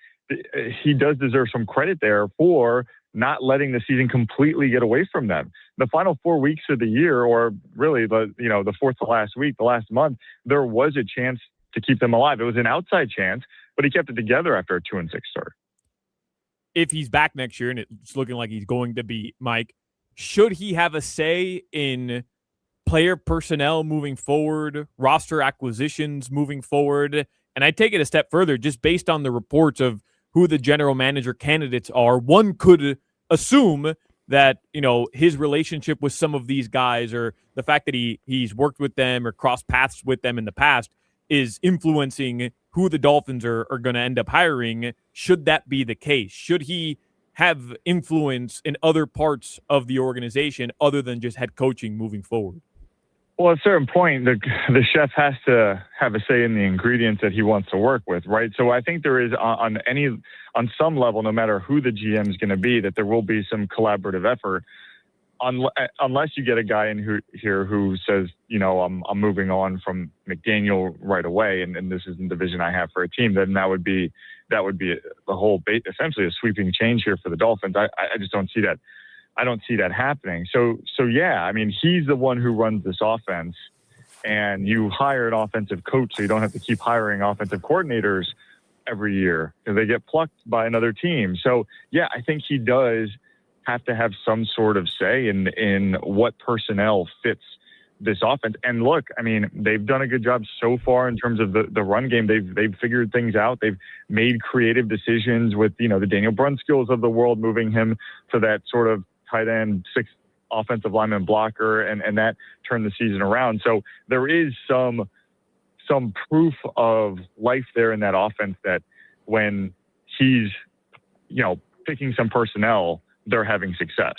he does deserve some credit there for not letting the season completely get away from them. The final 4 weeks of the year, or really the fourth to last week, the last month, there was a chance to keep them alive. It was an outside chance, but he kept it together after a 2-6 start. If he's back next year, and it's looking like he's going to be, Mike, should he have a say in player personnel moving forward, roster acquisitions moving forward? And I take it a step further, just based on the reports of who the general manager candidates are, one could assume that, his relationship with some of these guys or the fact that he's worked with them or crossed paths with them in the past is influencing who the Dolphins are going to end up hiring. Should that be the case? Should he have influence in other parts of the organization other than just head coaching moving forward? Well, at a certain point, the chef has to have a say in the ingredients that he wants to work with, right? So I think there is on some level, no matter who the GM is going to be, that there will be some collaborative effort, unless you get a guy in here who says, I'm moving on from McDaniel right away, and this isn't the vision I have for a team. Then that would be the whole essentially a sweeping change here for the Dolphins. I just don't see that. I don't see that happening. So yeah, I mean, he's the one who runs this offense, and you hire an offensive coach so you don't have to keep hiring offensive coordinators every year because they get plucked by another team. So yeah, I think he does have to have some sort of say in what personnel fits this offense. And look, I mean, they've done a good job so far in terms of the run game. They've figured things out. They've made creative decisions with, the Daniel Brunskills of the world, moving him to that sort of tight end, sixth offensive lineman blocker, and that turned the season around. So there is some proof of life there in that offense that when he's, picking some personnel, they're having success.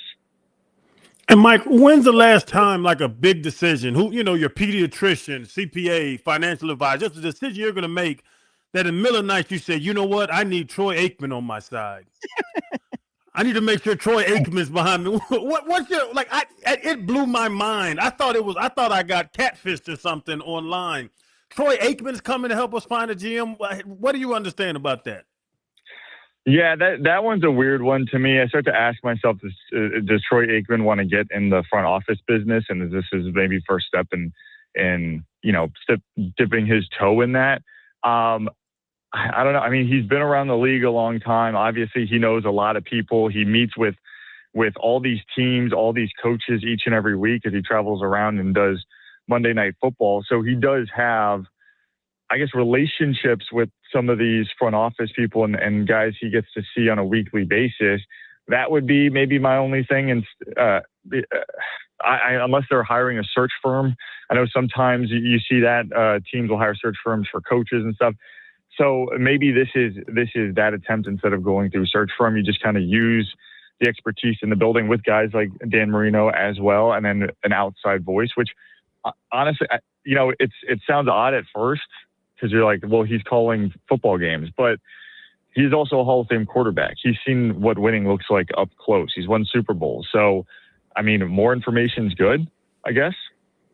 And Mike, when's the last time like a big decision, your pediatrician, CPA, financial advisor, just a decision you're going to make that in the middle of the night you say, you know what, I need Troy Aikman on my side. I need to make sure Troy Aikman's behind me. What's your it blew my mind. I thought I got catfished or something online. Troy Aikman's coming to help us find a GM. What do you understand about that? Yeah, that one's a weird one to me. I start to ask myself, does Troy Aikman want to get in the front office business? And is this his maybe first step in dipping his toe in that? I don't know. I mean, he's been around the league a long time. Obviously, he knows a lot of people. He meets with all these teams, all these coaches each and every week as he travels around and does Monday Night Football. So he does have, I guess, relationships with some of these front office people and guys he gets to see on a weekly basis. That would be maybe my only thing. And unless they're hiring a search firm, I know sometimes you see that teams will hire search firms for coaches and stuff. So maybe this is that attempt. Instead of going through search firm, you just kind of use the expertise in the building with guys like Dan Marino as well, and then an outside voice, which honestly, it sounds odd at first because you're like, well, he's calling football games, but he's also a Hall of Fame quarterback. He's seen what winning looks like up close. He's won Super Bowls. So, I mean, more information's good, I guess.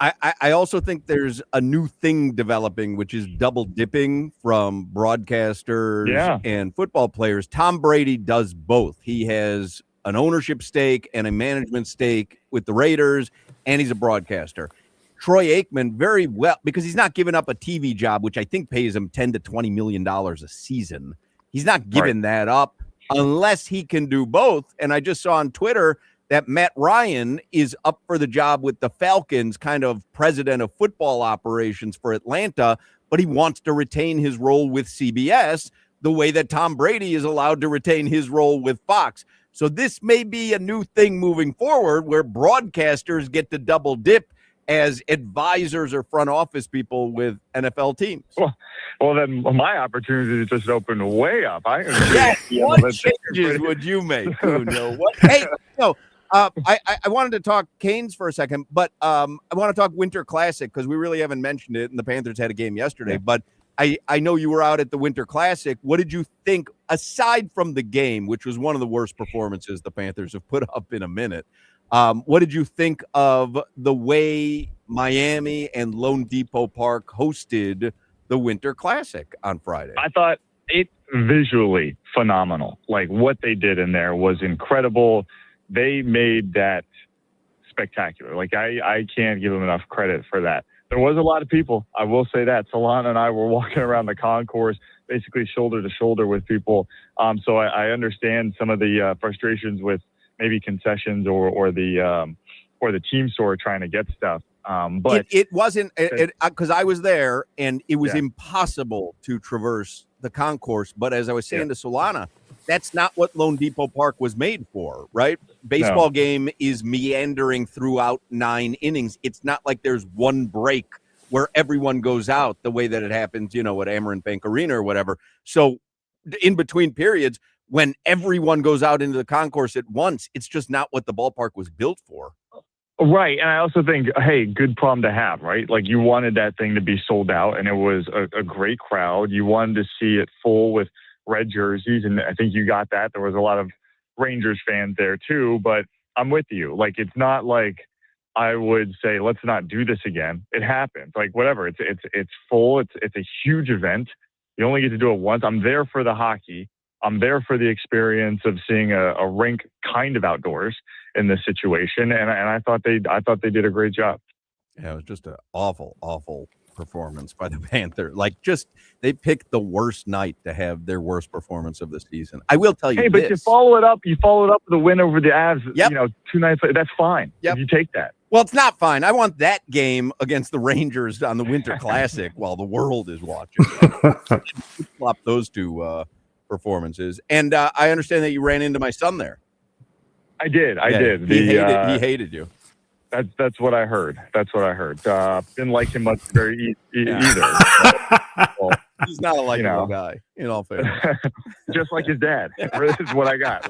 I also think there's a new thing developing, which is double dipping from broadcasters and football players. Tom Brady does both. He has an ownership stake and a management stake with the Raiders, and he's a broadcaster. Troy Aikman, very well, because he's not giving up a TV job, which I think pays him $10 to $20 million a season. He's not giving that up unless he can do both. And I just saw on Twitter that Matt Ryan is up for the job with the Falcons, kind of president of football operations for Atlanta, but he wants to retain his role with CBS the way that Tom Brady is allowed to retain his role with Fox. So this may be a new thing moving forward where broadcasters get to double dip as advisors or front office people with NFL teams. Well, then my opportunity just opened way up. What changes would you make? Hey, I wanted to talk Canes for a second, but I want to talk Winter Classic because we really haven't mentioned it, and the Panthers had a game yesterday. But I know you were out at the Winter Classic. What did you think, aside from the game, which was one of the worst performances the Panthers have put up in a minute? What did you think of the way Miami and Lone Depot Park hosted the Winter Classic on Friday? I thought it visually phenomenal. Like what they did in there was incredible. They made that spectacular. Like I can't give them enough credit for that. There was a lot of people. I will say that. Solana and I were walking around the concourse, basically shoulder to shoulder with people. So I understand some of the frustrations with maybe concessions or the team store trying to get stuff. But it wasn't because I was there and it was impossible to traverse the concourse. But as I was saying to Solana, that's not what Lone Depot Park was made for, right? Baseball game is meandering throughout 9 innings. It's not like there's one break where everyone goes out the way that it happens, at Amerant Bank Arena or whatever. So in between periods, when everyone goes out into the concourse at once, it's just not what the ballpark was built for. Right. And I also think, hey, good problem to have, right? Like you wanted that thing to be sold out and it was a great crowd. You wanted to see it full with red jerseys. And I think you got that. There was a lot of Rangers fans there too, but I'm with you. Like, it's not like I would say, let's not do this again. It happens. Like whatever. It's full. It's a huge event. You only get to do it once. I'm there for the hockey. I'm there for the experience of seeing a rink kind of outdoors in this situation. And I thought they did a great job. Yeah, it was just an awful performance by the Panthers. Like, just they picked the worst night to have their worst performance of the season. I will tell you, hey, but you follow it up with a win over the Avs. Yep. 2 nights later. That's fine. Yep. You take that. Well, it's not fine. I want that game against the Rangers on the Winter Classic while the world is watching. Flop those two performances. And I understand that you ran into my son there. I did. He hated you. That's what I heard. Didn't like him much either. Well, he's not a likable guy, in all fairness. Just like his dad. This is what I got.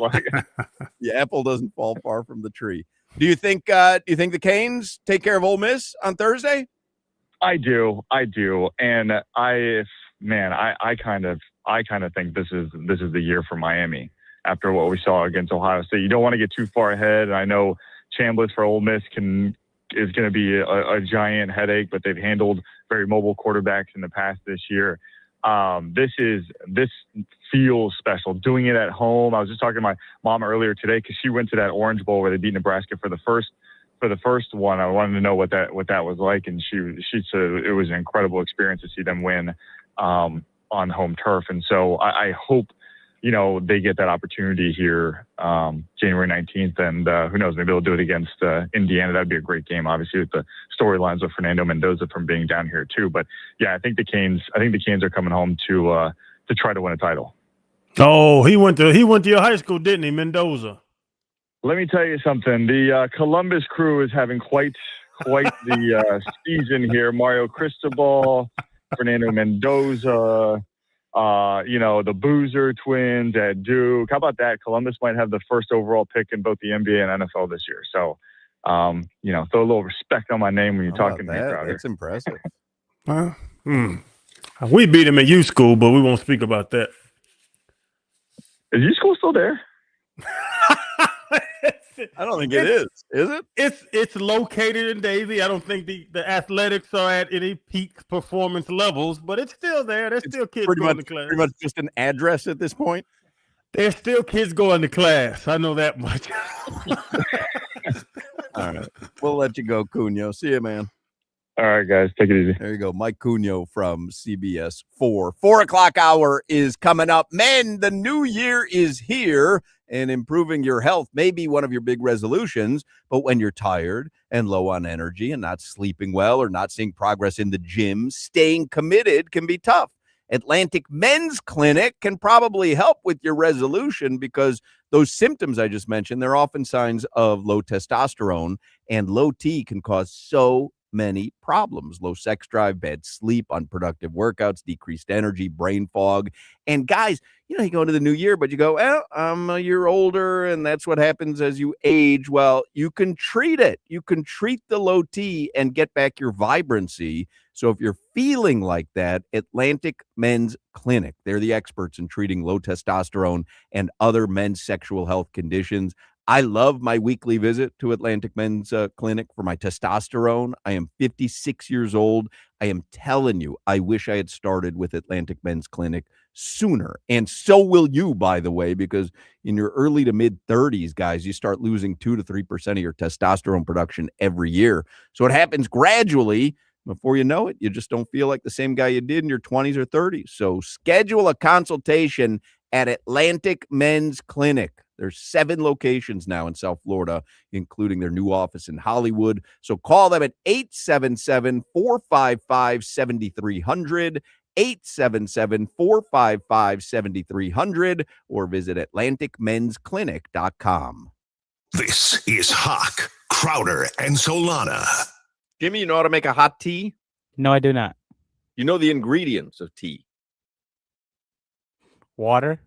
The apple doesn't fall far from the tree. Do you think the Canes take care of Ole Miss on Thursday? I do. And I kind of think this is the year for Miami after what we saw against Ohio State. You don't want to get too far ahead. I know Chambliss for Ole Miss can is going to be a giant headache, but they've handled very mobile quarterbacks in the past this year. This feels special. Doing it at home. I was just talking to my mom earlier today because she went to that Orange Bowl where they beat Nebraska for the first one. I wanted to know what that was like, and she said it was an incredible experience to see them win on home turf. And so I hope they get that opportunity here January 19th, and who knows, maybe they'll do it against Indiana. That'd be a great game, obviously, with the storylines with Fernando Mendoza from being down here too. But yeah, I think the Canes are coming home to try to win a title. Oh, he went to your high school, didn't he, Mendoza? Let me tell you something. The Columbus crew is having quite the season here. Mario Cristobal, Fernando Mendoza, the Boozer twins at Duke. How about that? Columbus might have the first overall pick in both the NBA and NFL this year. So, throw a little respect on my name when you're talking to me, Crowder. That's impressive. We beat him at U School, but we won't speak about that. Is U School still there? I don't think it is. Is it? It's located in Davie. I don't think the athletics are at any peak performance levels, but it's still there. There's still kids going to class. Pretty much just an address at this point. There's still kids going to class. I know that much. All right. We'll let you go, Cunio. See you, man. All right, guys. Take it easy. There you go. Mike Cunio from CBS 4. 4 o'clock hour is coming up. Men, the new year is here, and improving your health may be one of your big resolutions. But when you're tired and low on energy and not sleeping well or not seeing progress in the gym, staying committed can be tough. Atlantic Men's Clinic can probably help with your resolution because those symptoms I just mentioned, they're often signs of low testosterone, and low T can cause so many problems: low sex drive, bad sleep, unproductive workouts, decreased energy, brain fog. And guys, you go into the new year, but you go, well, I'm a year older, and that's what happens as you age. Well, you can treat it. You can treat the low T and get back your vibrancy. So if you're feeling like that, Atlantic Men's Clinic, they're the experts in treating low testosterone and other men's sexual health conditions. I love my weekly visit to Atlantic Men's Clinic for my testosterone. I am 56 years old. I am telling you, I wish I had started with Atlantic Men's Clinic sooner. And so will you, by the way, because in your early to mid 30s, guys, you start losing 2 to 3% of your testosterone production every year. So it happens gradually. Before you know it, you just don't feel like the same guy you did in your 20s or 30s. So schedule a consultation at Atlantic Men's Clinic. There's 7 locations now in South Florida, including their new office in Hollywood. So call them at 877-455-7300, 877-455-7300, or visit AtlanticMen'sClinic.com. This is Hoch, Crowder, and Solana. Jimmy, you know how to make a hot tea? No, I do not. You know the ingredients of tea? Water.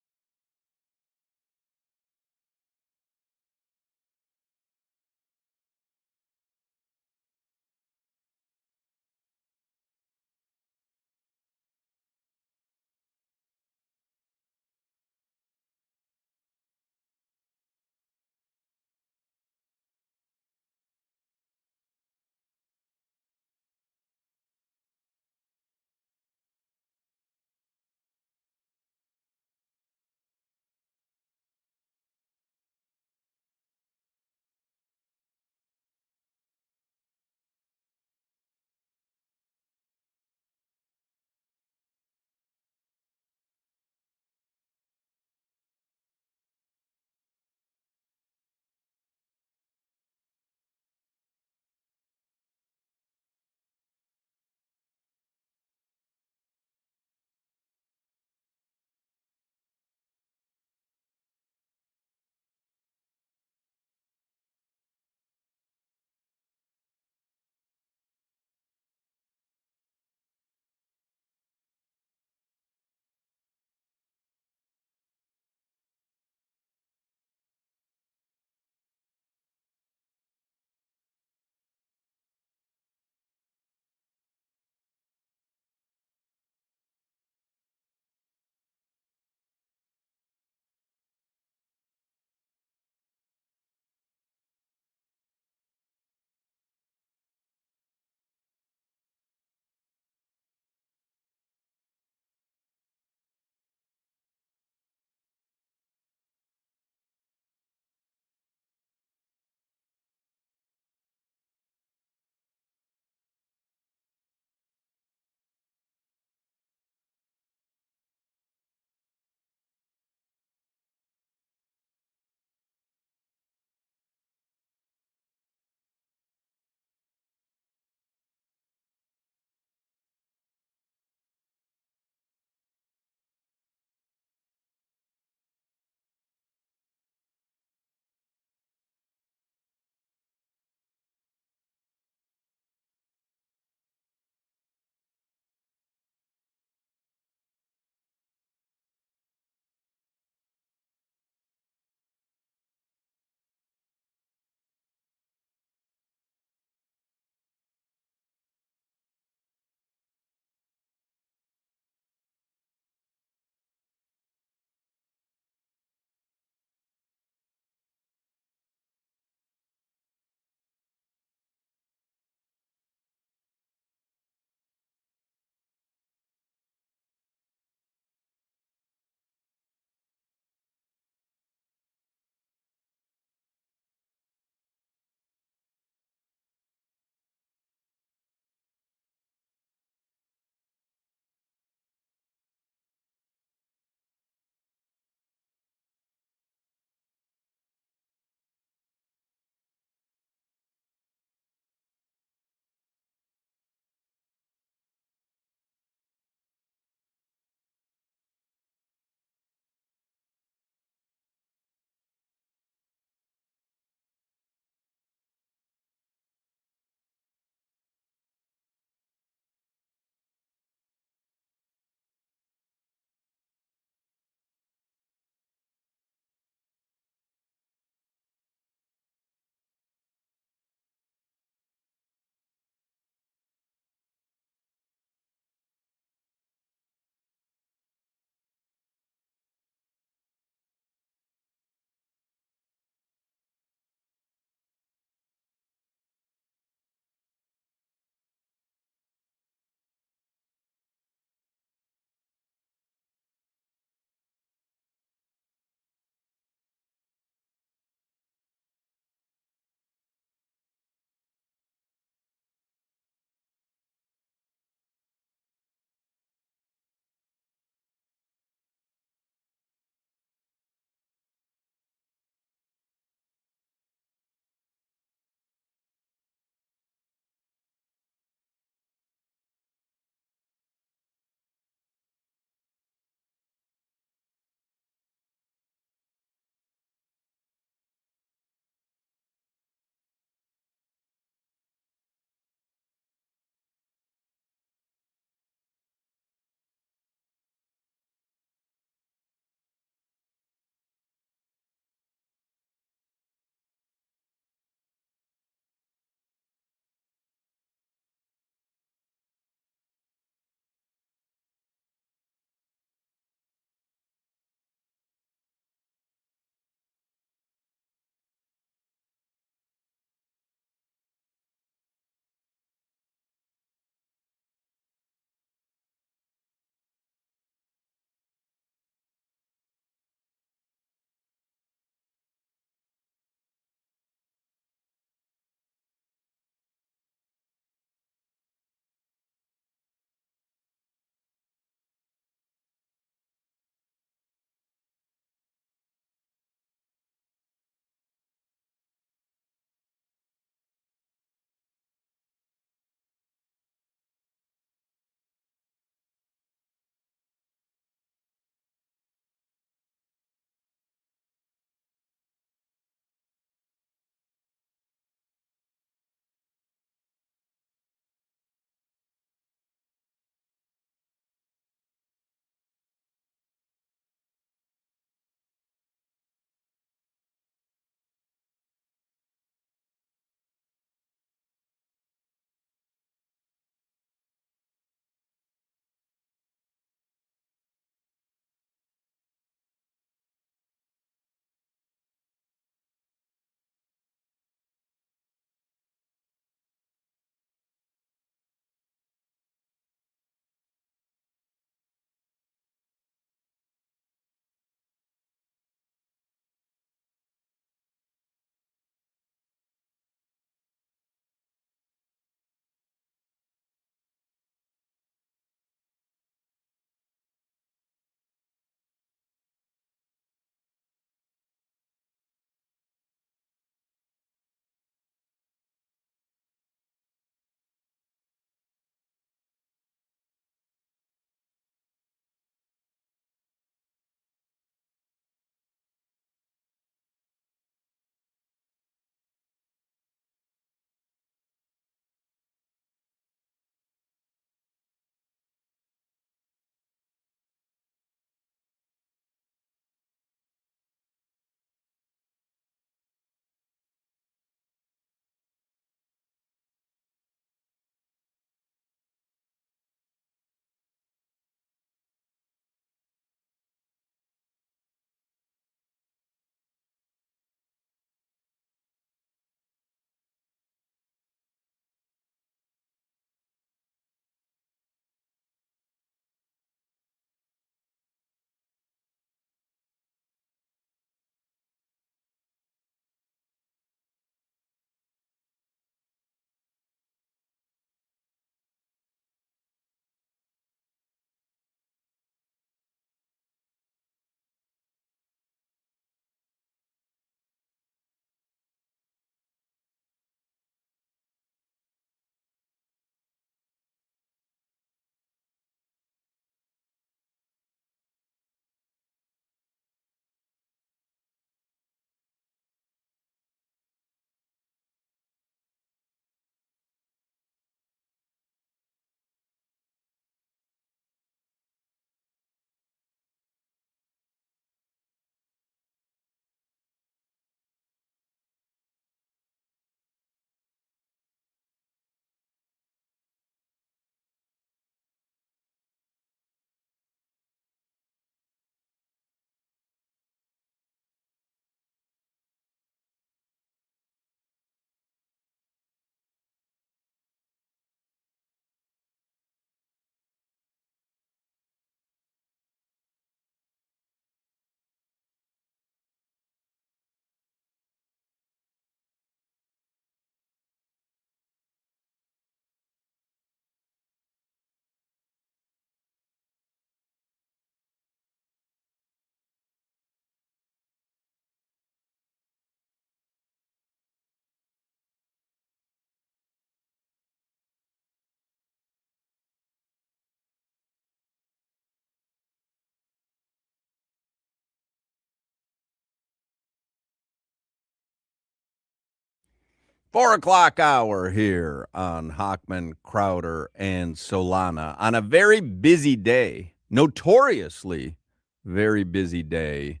4 o'clock hour here on Hochman, Crowder, and Solana on a very busy day, notoriously very busy day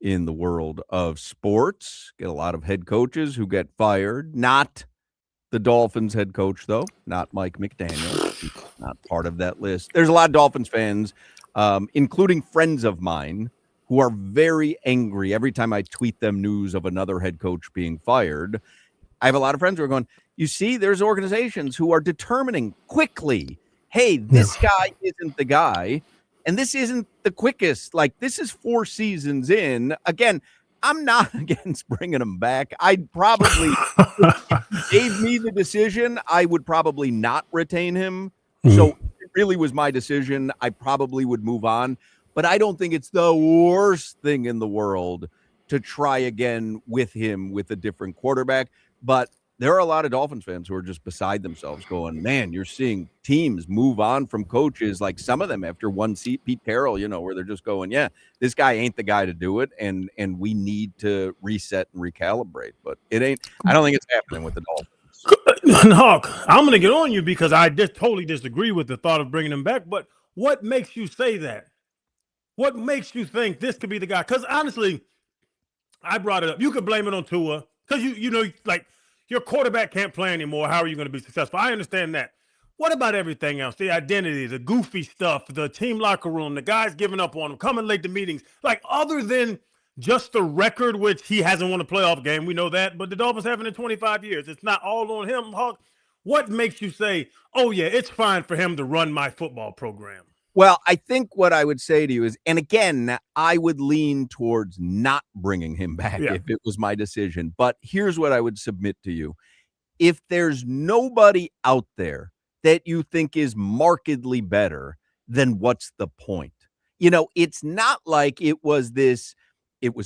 in the world of sports. Get a lot of head coaches who get fired. Not the Dolphins head coach, though, not Mike McDaniel. He's not part of that list. There's a lot of Dolphins fans, including friends of mine, who are very angry every time I tweet them news of another head coach being fired. I have a lot of friends who are going, you see, there's organizations who are determining quickly, hey, this guy isn't the guy, and this isn't the quickest. Like, this is 4 seasons in. Again, I'm not against bringing him back. I'd probably, if he gave me the decision, I would probably not retain him. So it really was my decision. I probably would move on. But I don't think it's the worst thing in the world to try again with him with a different quarterback. But there are a lot of Dolphins fans who are just beside themselves going, man, you're seeing teams move on from coaches, like some of them after one seat, Pete Carroll, where they're just going, yeah, this guy ain't the guy to do it. And we need to reset and recalibrate. But it ain't, I don't think it's happening with the Dolphins. Hawk, I'm going to get on you because I just totally disagree with the thought of bringing him back. But what makes you say that? What makes you think this could be the guy? Because honestly, I brought it up. You could blame it on Tua because like your quarterback can't play anymore. How are you going to be successful? I understand that. What about everything else? The identity, the goofy stuff, the team locker room, the guys giving up on him, coming late to meetings. Like, other than just the record, which he hasn't won a playoff game, we know that, but the Dolphins haven't in 25 years. It's not all on him, Hawk. What makes you say, oh, yeah, it's fine for him to run my football program? Well, I think what I would say to you is, and again, I would lean towards not bringing him back if it was my decision. But here's what I would submit to you. If there's nobody out there that you think is markedly better, then what's the point? It's not like it was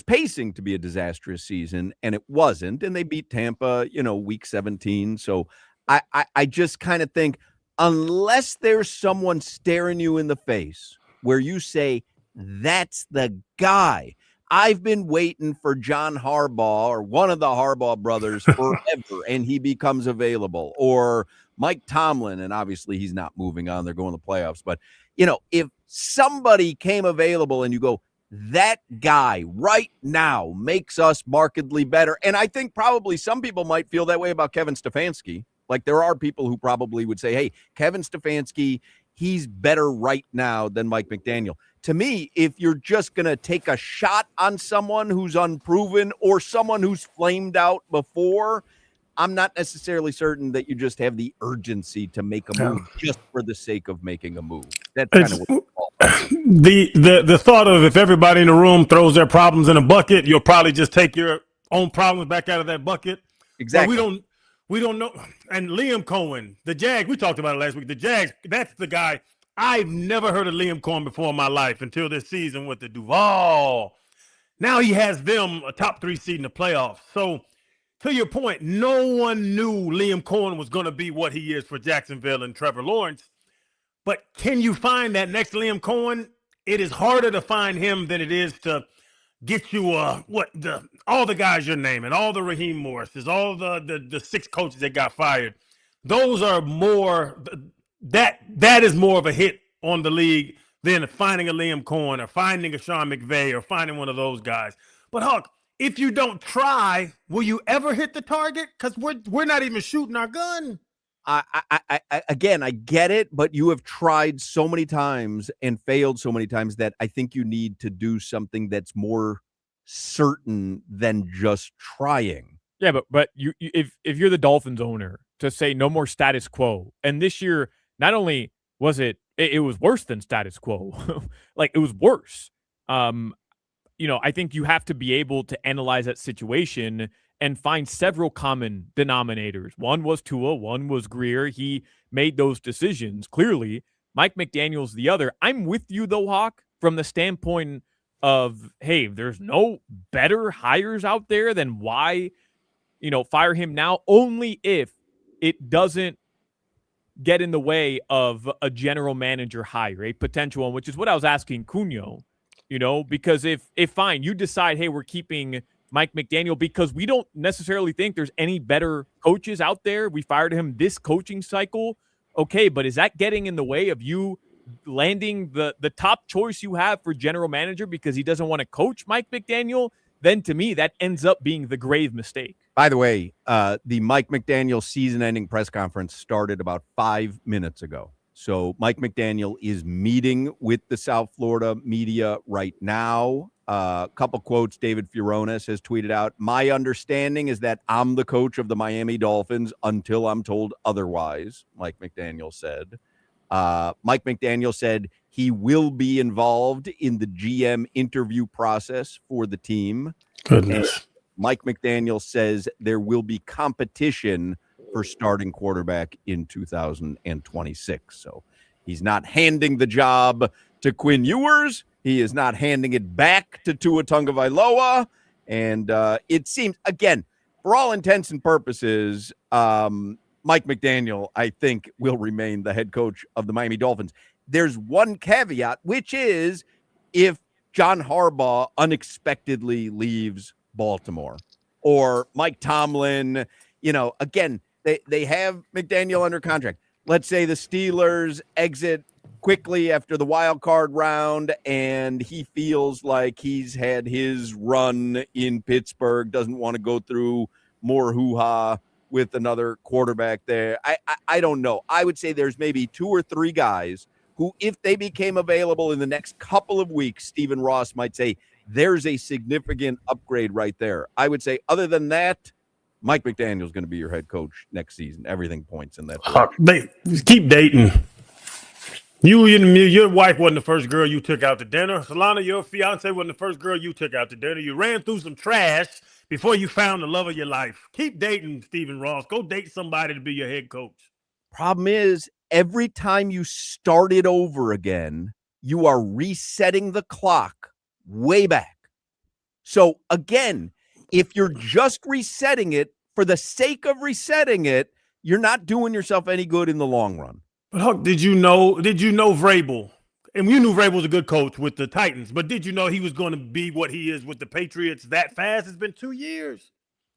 pacing to be a disastrous season, and it wasn't. And they beat Tampa, week 17. So I just kind of think, unless there's someone staring you in the face where you say, that's the guy. I've been waiting for John Harbaugh or one of the Harbaugh brothers forever, and he becomes available. Or Mike Tomlin, and obviously he's not moving on. They're going to the playoffs. But, if somebody came available and you go, that guy right now makes us markedly better. And I think probably some people might feel that way about Kevin Stefanski. Like, there are people who probably would say, hey, Kevin Stefanski, he's better right now than Mike McDaniel. To me, if you're just going to take a shot on someone who's unproven or someone who's flamed out before, I'm not necessarily certain that you just have the urgency to make a move just for the sake of making a move. That's kind of what it's called. The thought of, if everybody in the room throws their problems in a bucket, you'll probably just take your own problems back out of that bucket. Exactly. But we don't know. And Liam Cohen, the Jags, we talked about it last week. The Jags, that's the guy. I've never heard of Liam Cohen before in my life until this season with the Duval. Now he has them a top 3 seed in the playoffs. So, to your point, no one knew Liam Cohen was going to be what he is for Jacksonville and Trevor Lawrence. But can you find that next Liam Cohen? It is harder to find him than it is to get you all the guys you're naming, all the Raheem Morrises, all the 6 coaches that got fired. Those are more that is more of a hit on the league than finding a Liam Cohen or finding a Sean McVay or finding one of those guys. But Huck, if you don't try, will you ever hit the target? Because we're not even shooting our gun. Again, I get it, but you have tried so many times and failed so many times that I think you need to do something that's more certain than just trying. Yeah, but you if you're the Dolphins owner, to say no more status quo, and this year not only was it was worse than status quo, like it was worse. I think you have to be able to analyze that situation and find several common denominators. One was Tua, one was Greer. He made those decisions. Clearly, Mike McDaniel's the other. I'm with you, though, Hawk, from the standpoint of, hey, there's no better hires out there, then why, fire him now? Only if it doesn't get in the way of a general manager hire, a potential one, which is what I was asking Cunha, because if fine, you decide, hey, we're keeping Mike McDaniel because we don't necessarily think there's any better coaches out there. We fired him this coaching cycle. Okay, but is that getting in the way of you landing the top choice you have for general manager because he doesn't want to coach Mike McDaniel? Then to me, that ends up being the grave mistake. By the way, the Mike McDaniel season-ending press conference started about 5 minutes ago. So Mike McDaniel is meeting with the South Florida media right now. A couple quotes David Furones has tweeted out. My understanding is that I'm the coach of the Miami Dolphins until I'm told otherwise, Mike McDaniel said. Mike McDaniel said he will be involved in the GM interview process for the team. Goodness. And Mike McDaniel says there will be competition for starting quarterback in 2026. So he's not handing the job to Quinn Ewers. He is not handing it back to Tua Tagovailoa. And it seems, again, for all intents and purposes, Mike McDaniel, I think, will remain the head coach of the Miami Dolphins. There's one caveat, which is if John Harbaugh unexpectedly leaves Baltimore or Mike Tomlin, again, they have McDaniel under contract. Let's say the Steelers exit quickly after the wild card round and he feels like he's had his run in Pittsburgh, doesn't want to go through more hoo-ha with another quarterback there. I don't know. I would say there's maybe 2 or 3 guys who, if they became available in the next couple of weeks, Stephen Ross might say there's a significant upgrade right there. I would say other than that, Mike McDaniel is going to be your head coach next season. Everything points in that direction. Keep dating. Your wife wasn't the first girl you took out to dinner. Solana, your fiance wasn't the first girl you took out to dinner. You ran through some trash before you found the love of your life. Keep dating, Stephen Ross. Go date somebody to be your head coach. Problem is, every time you start it over again, you are resetting the clock way back. So again, if you're just resetting it for the sake of resetting it, you're not doing yourself any good in the long run. But Huck, did you know Vrabel? And we knew Vrabel was a good coach with the Titans, but did you know he was going to be what he is with the Patriots that fast? It's been 2 years.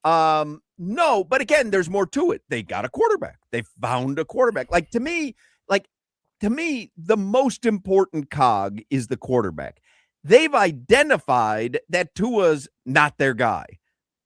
No, but again, there's more to it. They got a quarterback. They found a quarterback. To me, the most important cog is the quarterback. They've identified that Tua's not their guy.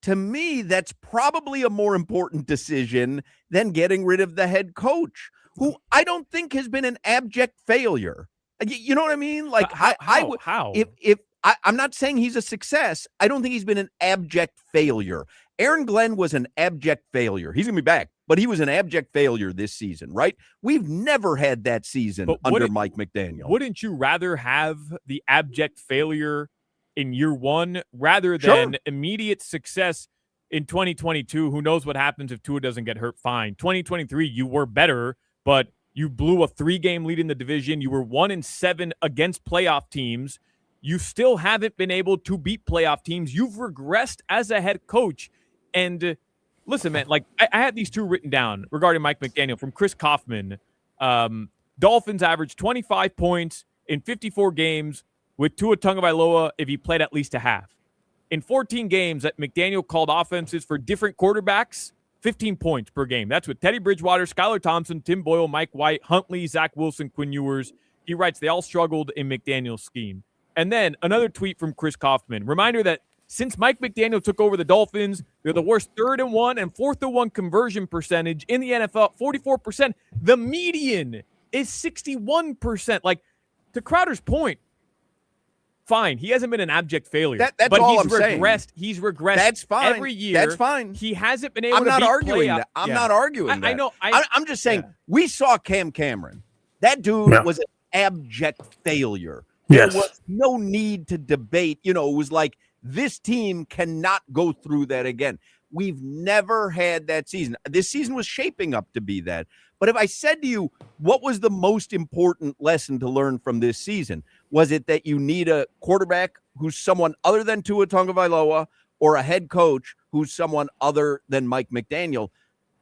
To me, that's probably a more important decision than getting rid of the head coach, who I don't think has been an abject failure. You know what I mean? How? If I'm not saying he's a success, I don't think he's been an abject failure. Aaron Glenn was an abject failure. He's going to be back, but he was an abject failure this season, right? We've never had that season under Mike McDaniel. Wouldn't you rather have the abject failure in year one rather than immediate success in 2022? Who knows what happens if Tua doesn't get hurt? Fine. 2023, you were better, but you blew a 3-game lead in the division. You were 1-7 against playoff teams. You still haven't been able to beat playoff teams. You've regressed as a head coach. And listen, man, I had these 2 written down regarding Mike McDaniel from Chris Kaufman. Dolphins averaged 25 points in 54 games with Tua Tagovailoa if he played at least a half. In 14 games that McDaniel called offenses for different quarterbacks, 15 points per game. That's with Teddy Bridgewater, Skylar Thompson, Tim Boyle, Mike White, Huntley, Zach Wilson, Quinn Ewers. He writes, they all struggled in McDaniel's scheme. And then another tweet from Chris Kaufman. Reminder that since Mike McDaniel took over the Dolphins, they're the worst 3rd and 1 and 4th and 1 conversion percentage in the NFL, 44%. The median is 61%. To Crowder's point, fine, he hasn't been an abject failure. That's but all he's I'm saying. He's regressed. That's fine. Every year. That's fine. He hasn't been able I'm to not beat arguing playoff. that. I'm Yeah. not arguing that. I know. I'm just saying we saw Cam Cameron. That dude was an abject failure. Yes. There was no need to debate. It was like this team cannot go through that again. We've never had that season. This season was shaping up to be that. But if I said to you, what was the most important lesson to learn from this season? Was it that you need a quarterback who's someone other than Tua Tagovailoa or a head coach who's someone other than Mike McDaniel?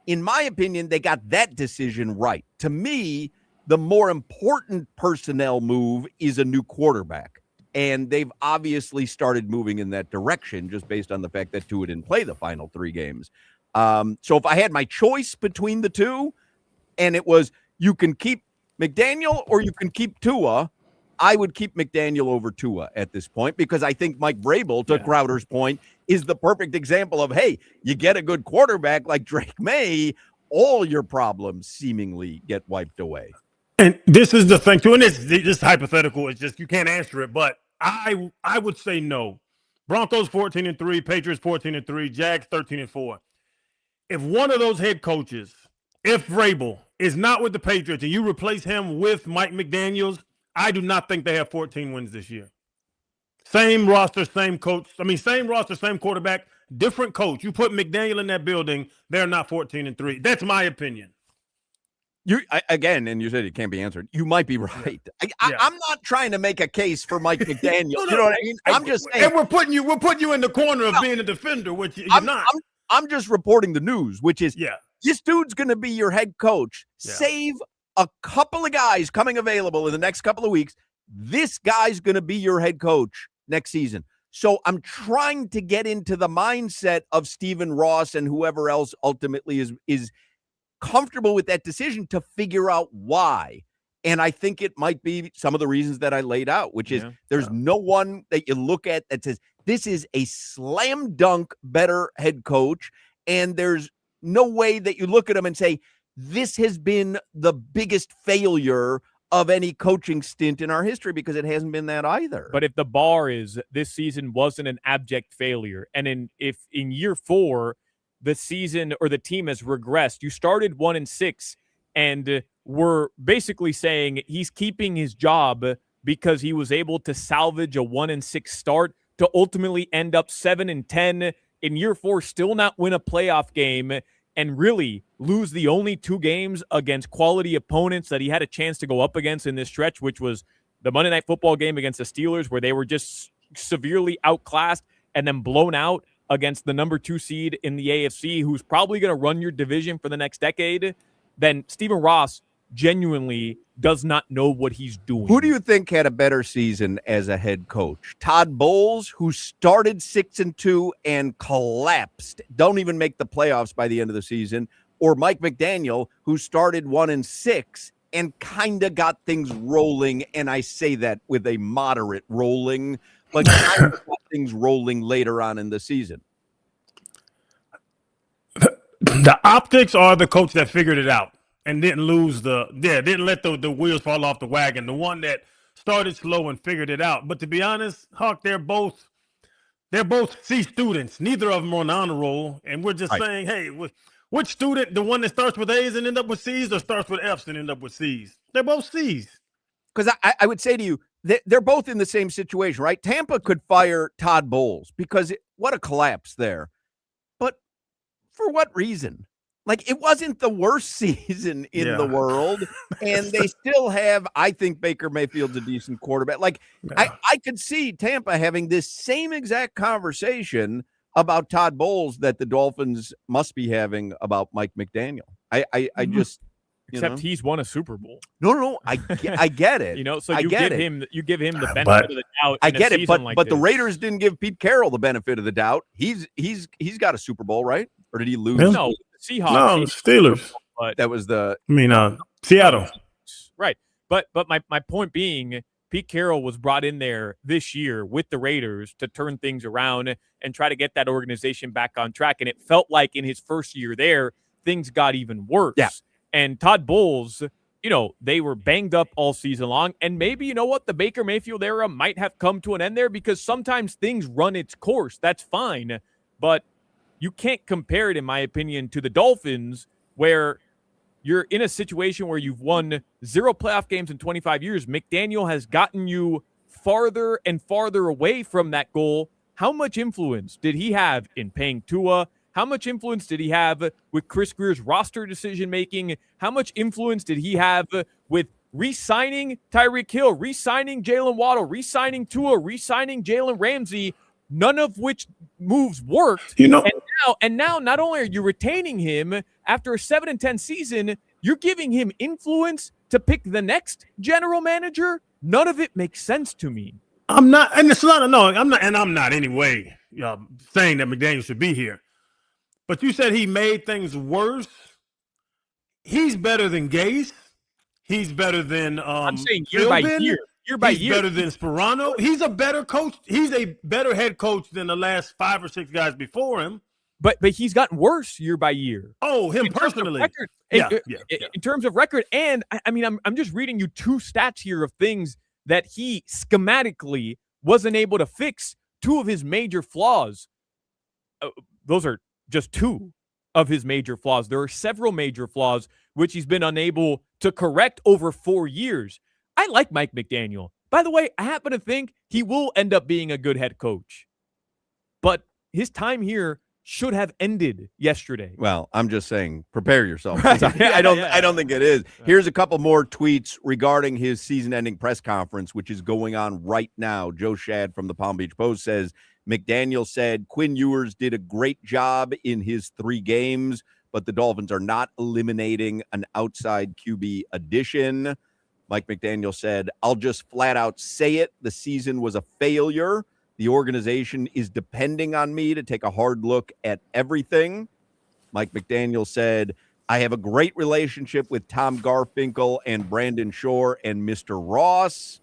In my opinion, they got that decision right. To me, the more important personnel move is a new quarterback. And they've obviously started moving in that direction just based on the fact that Tua didn't play the final 3 games. So if I had my choice between the two, and it was you can keep McDaniel or you can keep Tua, I would keep McDaniel over Tua at this point because I think Mike Vrabel, to Crowder's point, is the perfect example of, hey, you get a good quarterback like Drake May, all your problems seemingly get wiped away. And this is the thing, too, and this hypothetical is just you can't answer it, but I would say no. Broncos 14-3, Patriots 14-3, Jags 13-4. If one of those head coaches, if Vrabel is not with the Patriots and you replace him with Mike McDaniels, I do not think they have 14 wins this year. Same roster, same coach. I mean, same roster, same quarterback, different coach. You put McDaniel in that building, they're not 14-3. That's my opinion. Again, and you said it can't be answered. You might be right. I'm not trying to make a case for Mike McDaniel. You know what I mean? I'm just saying. And we're putting you in the corner of being a defender, which you're not. I'm just reporting the news, which is this dude's going to be your head coach. Save a couple of guys coming available in the next couple of weeks. This guy's going to be your head coach next season. So I'm trying to get into the mindset of Stephen Ross and whoever else ultimately is comfortable with that decision to figure out why. And I think it might be some of the reasons that I laid out, which is there's no one that you look at that says this is a slam dunk better head coach. And there's no way that you look at him and say, this has been the biggest failure of any coaching stint in our history, because it hasn't been that either. But if the bar is this season wasn't an abject failure, and if in year 4, the season or the team has regressed. You started 1-6 and were basically saying he's keeping his job because he was able to salvage a 1-6 start to ultimately end up 7-10 in year 4, still not win a playoff game and really lose the only 2 games against quality opponents that he had a chance to go up against in this stretch, which was the Monday Night Football game against the Steelers, where they were just severely outclassed and then blown out against the number 2 seed in the AFC, who's probably going to run your division for the next decade, then Stephen Ross genuinely does not know what he's doing. Who do you think had a better season as a head coach? Todd Bowles, who started 6-2 and collapsed, don't even make the playoffs by the end of the season, or Mike McDaniel, who started 1-6 and kind of got things rolling, and I say that with a moderate rolling, but kind of got things rolling later on in the season. The optics are the coach that figured it out and didn't didn't let the wheels fall off the wagon. The one that started slow and figured it out. But to be honest, Hawk, they're both C students. Neither of them are on the honor roll, and we're just saying, hey, which student, the one that starts with A's and end up with C's, or starts with F's and end up with C's? They're both C's. Because I would say to you, they're both in the same situation, right? Tampa could fire Todd Bowles because what a collapse there. But for what reason? Like, it wasn't the worst season in the world, and they still have, I think Baker Mayfield's a decent quarterback. Like, I could see Tampa having this same exact conversation about Todd Bowles that the Dolphins must be having about Mike McDaniel. I just... Except he's won a Super Bowl. No, I get it. So you give him the benefit of the doubt. I get it, but the Raiders didn't give Pete Carroll the benefit of the doubt. He's got a Super Bowl, right? Or did he lose? No, Seahawks. No, Steelers. But that was Seattle. Right. But my point being, Pete Carroll was brought in there this year with the Raiders to turn things around and try to get that organization back on track. And it felt like in his first year there, things got even worse. Yeah. And Todd Bowles, they were banged up all season long. And maybe, the Baker Mayfield era might have come to an end there, because sometimes things run its course. That's fine. But you can't compare it, in my opinion, to the Dolphins, where you're in a situation where you've won 0 playoff games in 25 years. McDaniel has gotten you farther and farther away from that goal. How much influence did he have in paying Tua? How much influence did he have with Chris Greer's roster decision-making? How much influence did he have with re-signing Tyreek Hill, re-signing Jalen Waddle, re-signing Tua, re-signing Jalen Ramsey, none of which moves worked? And now not only are you retaining him after a 7-10 season, you're giving him influence to pick the next general manager? None of it makes sense to me. I'm not, and it's not. No, I'm not, and I'm not anyway saying that McDaniel should be here. But you said he made things worse. He's better than Gase. He's better than I'm saying year by Philbin. year. Year by He's year. better than Sperano. He's a better coach. He's a better head coach than the last 5 or 6 guys before him. But he's gotten worse year by year. Oh, him In terms of personally. record, Yeah. in terms of record, and I mean, I'm just reading you 2 stats here of things that he schematically wasn't able to fix. 2 of his major flaws. Those are just 2 of his major flaws. There are several major flaws which he's been unable to correct over 4 years. I like Mike McDaniel. By the way, I happen to think he will end up being a good head coach. But his time here should have ended yesterday. Well, I'm just saying, prepare yourself. Right. I don't think it is. Here's a couple more tweets regarding his season-ending press conference, which is going on right now. Joe Shad from the Palm Beach Post says, McDaniel said Quinn Ewers did a great job in his 3 games, but the Dolphins are not eliminating an outside QB addition. Mike McDaniel said, I'll just flat out say it. The season was a failure. The organization is depending on me to take a hard look at everything. Mike McDaniel said, I have a great relationship with Tom Garfinkel and Brandon Shore and Mr. Ross.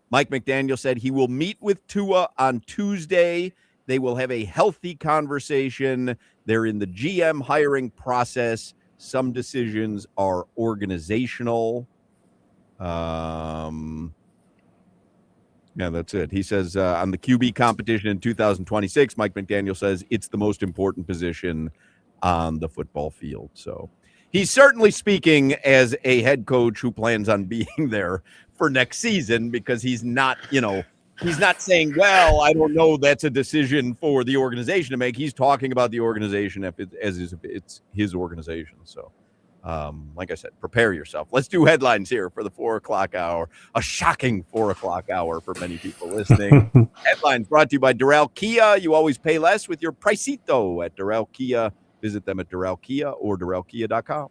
Mike McDaniel said he will meet with Tua on Tuesday. They will have a healthy conversation. They're in the GM hiring process. Some decisions are organizational. Yeah, that's it. He says on the QB competition in 2026, Mike McDaniel says it's the most important position on the football field. So he's certainly speaking as a head coach who plans on being there for next season, because he's not, he's not saying, well, I don't know, that's a decision for the organization to make. He's talking about the organization as if it's his organization. So like I said, prepare yourself. Let's do headlines here for the 4 o'clock hour, a shocking 4 o'clock hour for many people listening. Headlines brought to you by Durrell Kia. You always pay less with your Pricito at Durrell Kia. Visit them at Durrell Kia or DurrellKia.com.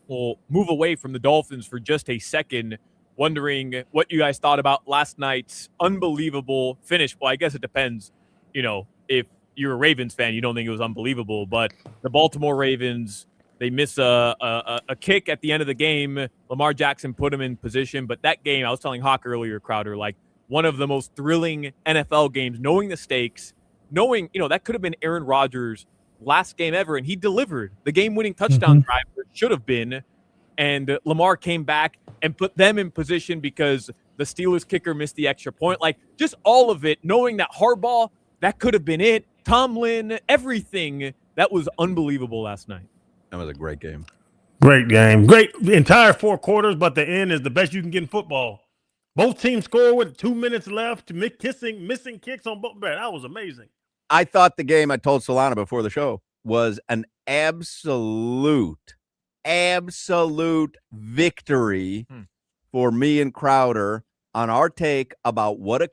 We'll move away from the Dolphins for just a second, wondering what you guys thought about last night's unbelievable finish. Well, I guess it depends. If you're a Ravens fan, you don't think it was unbelievable, but the Baltimore Ravens, they miss a kick at the end of the game. Lamar Jackson put him in position. But that game, I was telling Hoch earlier, Crowder, like one of the most thrilling NFL games, knowing the stakes, knowing, that could have been Aaron Rodgers' last game ever. And he delivered the game-winning touchdown drive, where it should have been. And Lamar came back and put them in position because the Steelers kicker missed the extra point. Like, just all of it, knowing that Harbaugh, that could have been it. Tomlin, everything. That was unbelievable last night. That was a great game. Great game. Great entire 4 quarters, but the end is the best you can get in football. Both teams scored with 2 minutes left, missing kicks on both. That was amazing. I thought the game, I told Solana before the show, was an absolute victory for me and Crowder on our take about what a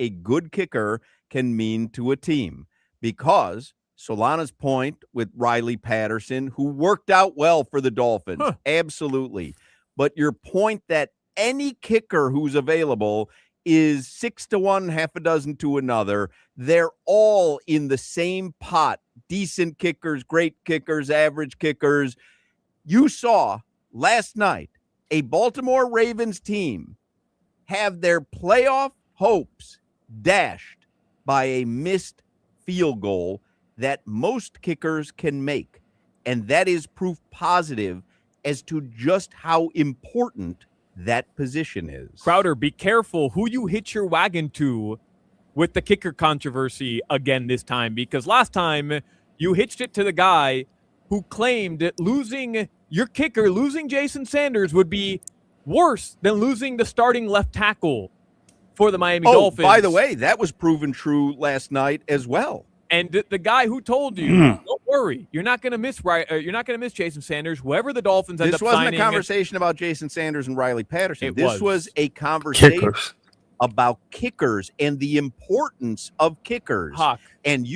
good kicker, can mean to a team. Because Solana's point with Riley Patterson, who worked out well for the Dolphins, absolutely. But your point that any kicker who's available is 6 to 1, half a dozen to another. They're all in the same pot. Decent kickers, great kickers, average kickers. You saw last night a Baltimore Ravens team have their playoff hopes dashed by a missed field goal that most kickers can make. And that is proof positive as to just how important that position is. Crowder, be careful who you hitch your wagon to with the kicker controversy again this time, because last time you hitched it to the guy who claimed that losing your kicker, losing Jason Sanders, would be worse than losing the starting left tackle for the Miami Dolphins. By the way, that was proven true last night as well. And the guy who told you, don't worry, you're not going to miss Jason Sanders. Whoever the Dolphins end up signing. This wasn't a conversation about Jason Sanders and Riley Patterson. This was a conversation about kickers and the importance of kickers. Hoch. And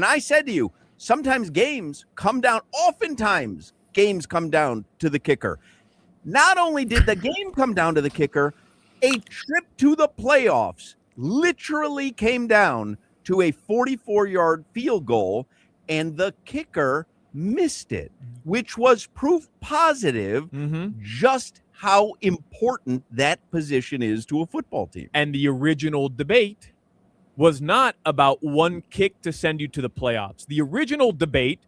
I said to you, oftentimes games come down to the kicker. Not only did the game come down to the kicker, a trip to the playoffs literally came down to a 44-yard field goal, and the kicker missed it, which was proof positive just how important that position is to a football team. And the original debate was not about one kick to send you to the playoffs. The original debate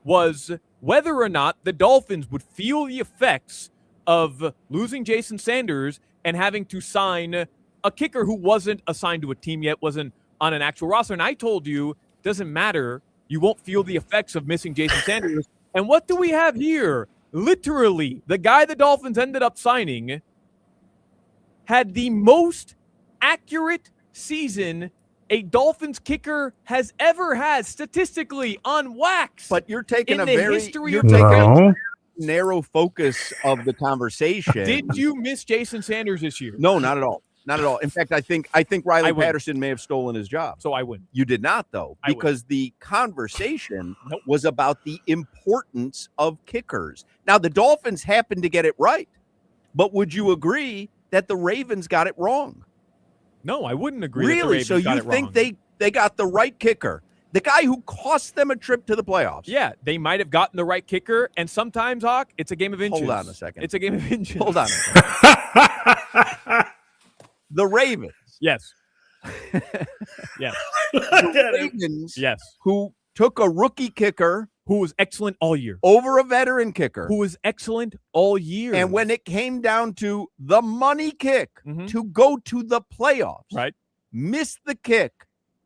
was whether or not the Dolphins would feel the effects of losing Jason Sanders and having to sign a kicker who wasn't assigned to a team yet, wasn't on an actual roster. And I told you, doesn't matter. You won't feel the effects of missing Jason Sanders. And what do we have here? Literally, the guy the Dolphins ended up signing had the most accurate season a Dolphins kicker has ever had statistically on wax. But you're taking in a the very history you're of taking No. a narrow focus of the conversation. Did you miss Jason Sanders this year? No, not at all. Not at all. In fact, I think Riley I win. Patterson may have stolen his job. So I win. You did not, though, I win. because the conversation Nope. was about the importance of kickers. Now, the Dolphins happened to get it right, but would you agree that the Ravens got it wrong? No, I wouldn't agree. That the Really? Ravens So got you it think wrong. they got the right kicker? The guy who cost them a trip to the playoffs. Yeah, they might have gotten the right kicker, and sometimes, Hoch, it's a game of inches. Hold on a second. It's a game of inches. Hold on a second. The Ravens. Yes. Yes. The Ravens Yes. who took a rookie kicker Who was excellent all year. over a veteran kicker. Who was excellent all year. And when it came down to the money kick Mhm. to go to the playoffs, Right. missed the kick.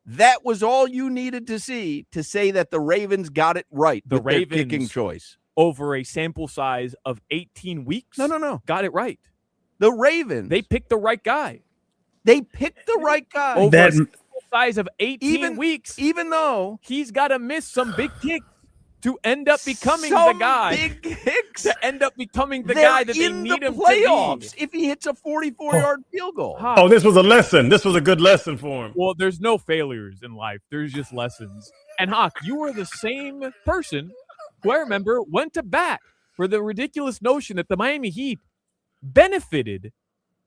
That was all you needed to see to say that the Ravens got it right The with their Ravens- kicking choice. over a sample size of 18 weeks, No. got it right. The Ravens, They picked the right guy. they picked the right guy. Over That- a sample size of 18 weeks, Even though he's got to miss some big kicks to end up becoming the some guy. big kicks, To end up becoming the they're guy that they in need the him playoffs to be. if he hits a 44-yard field goal. Huh. Oh, this was a lesson. This was a good lesson for him. Well, there's no failures in life. There's just lessons. And Hoch, you were the same person who I remember went to bat for the ridiculous notion that the Miami Heat benefited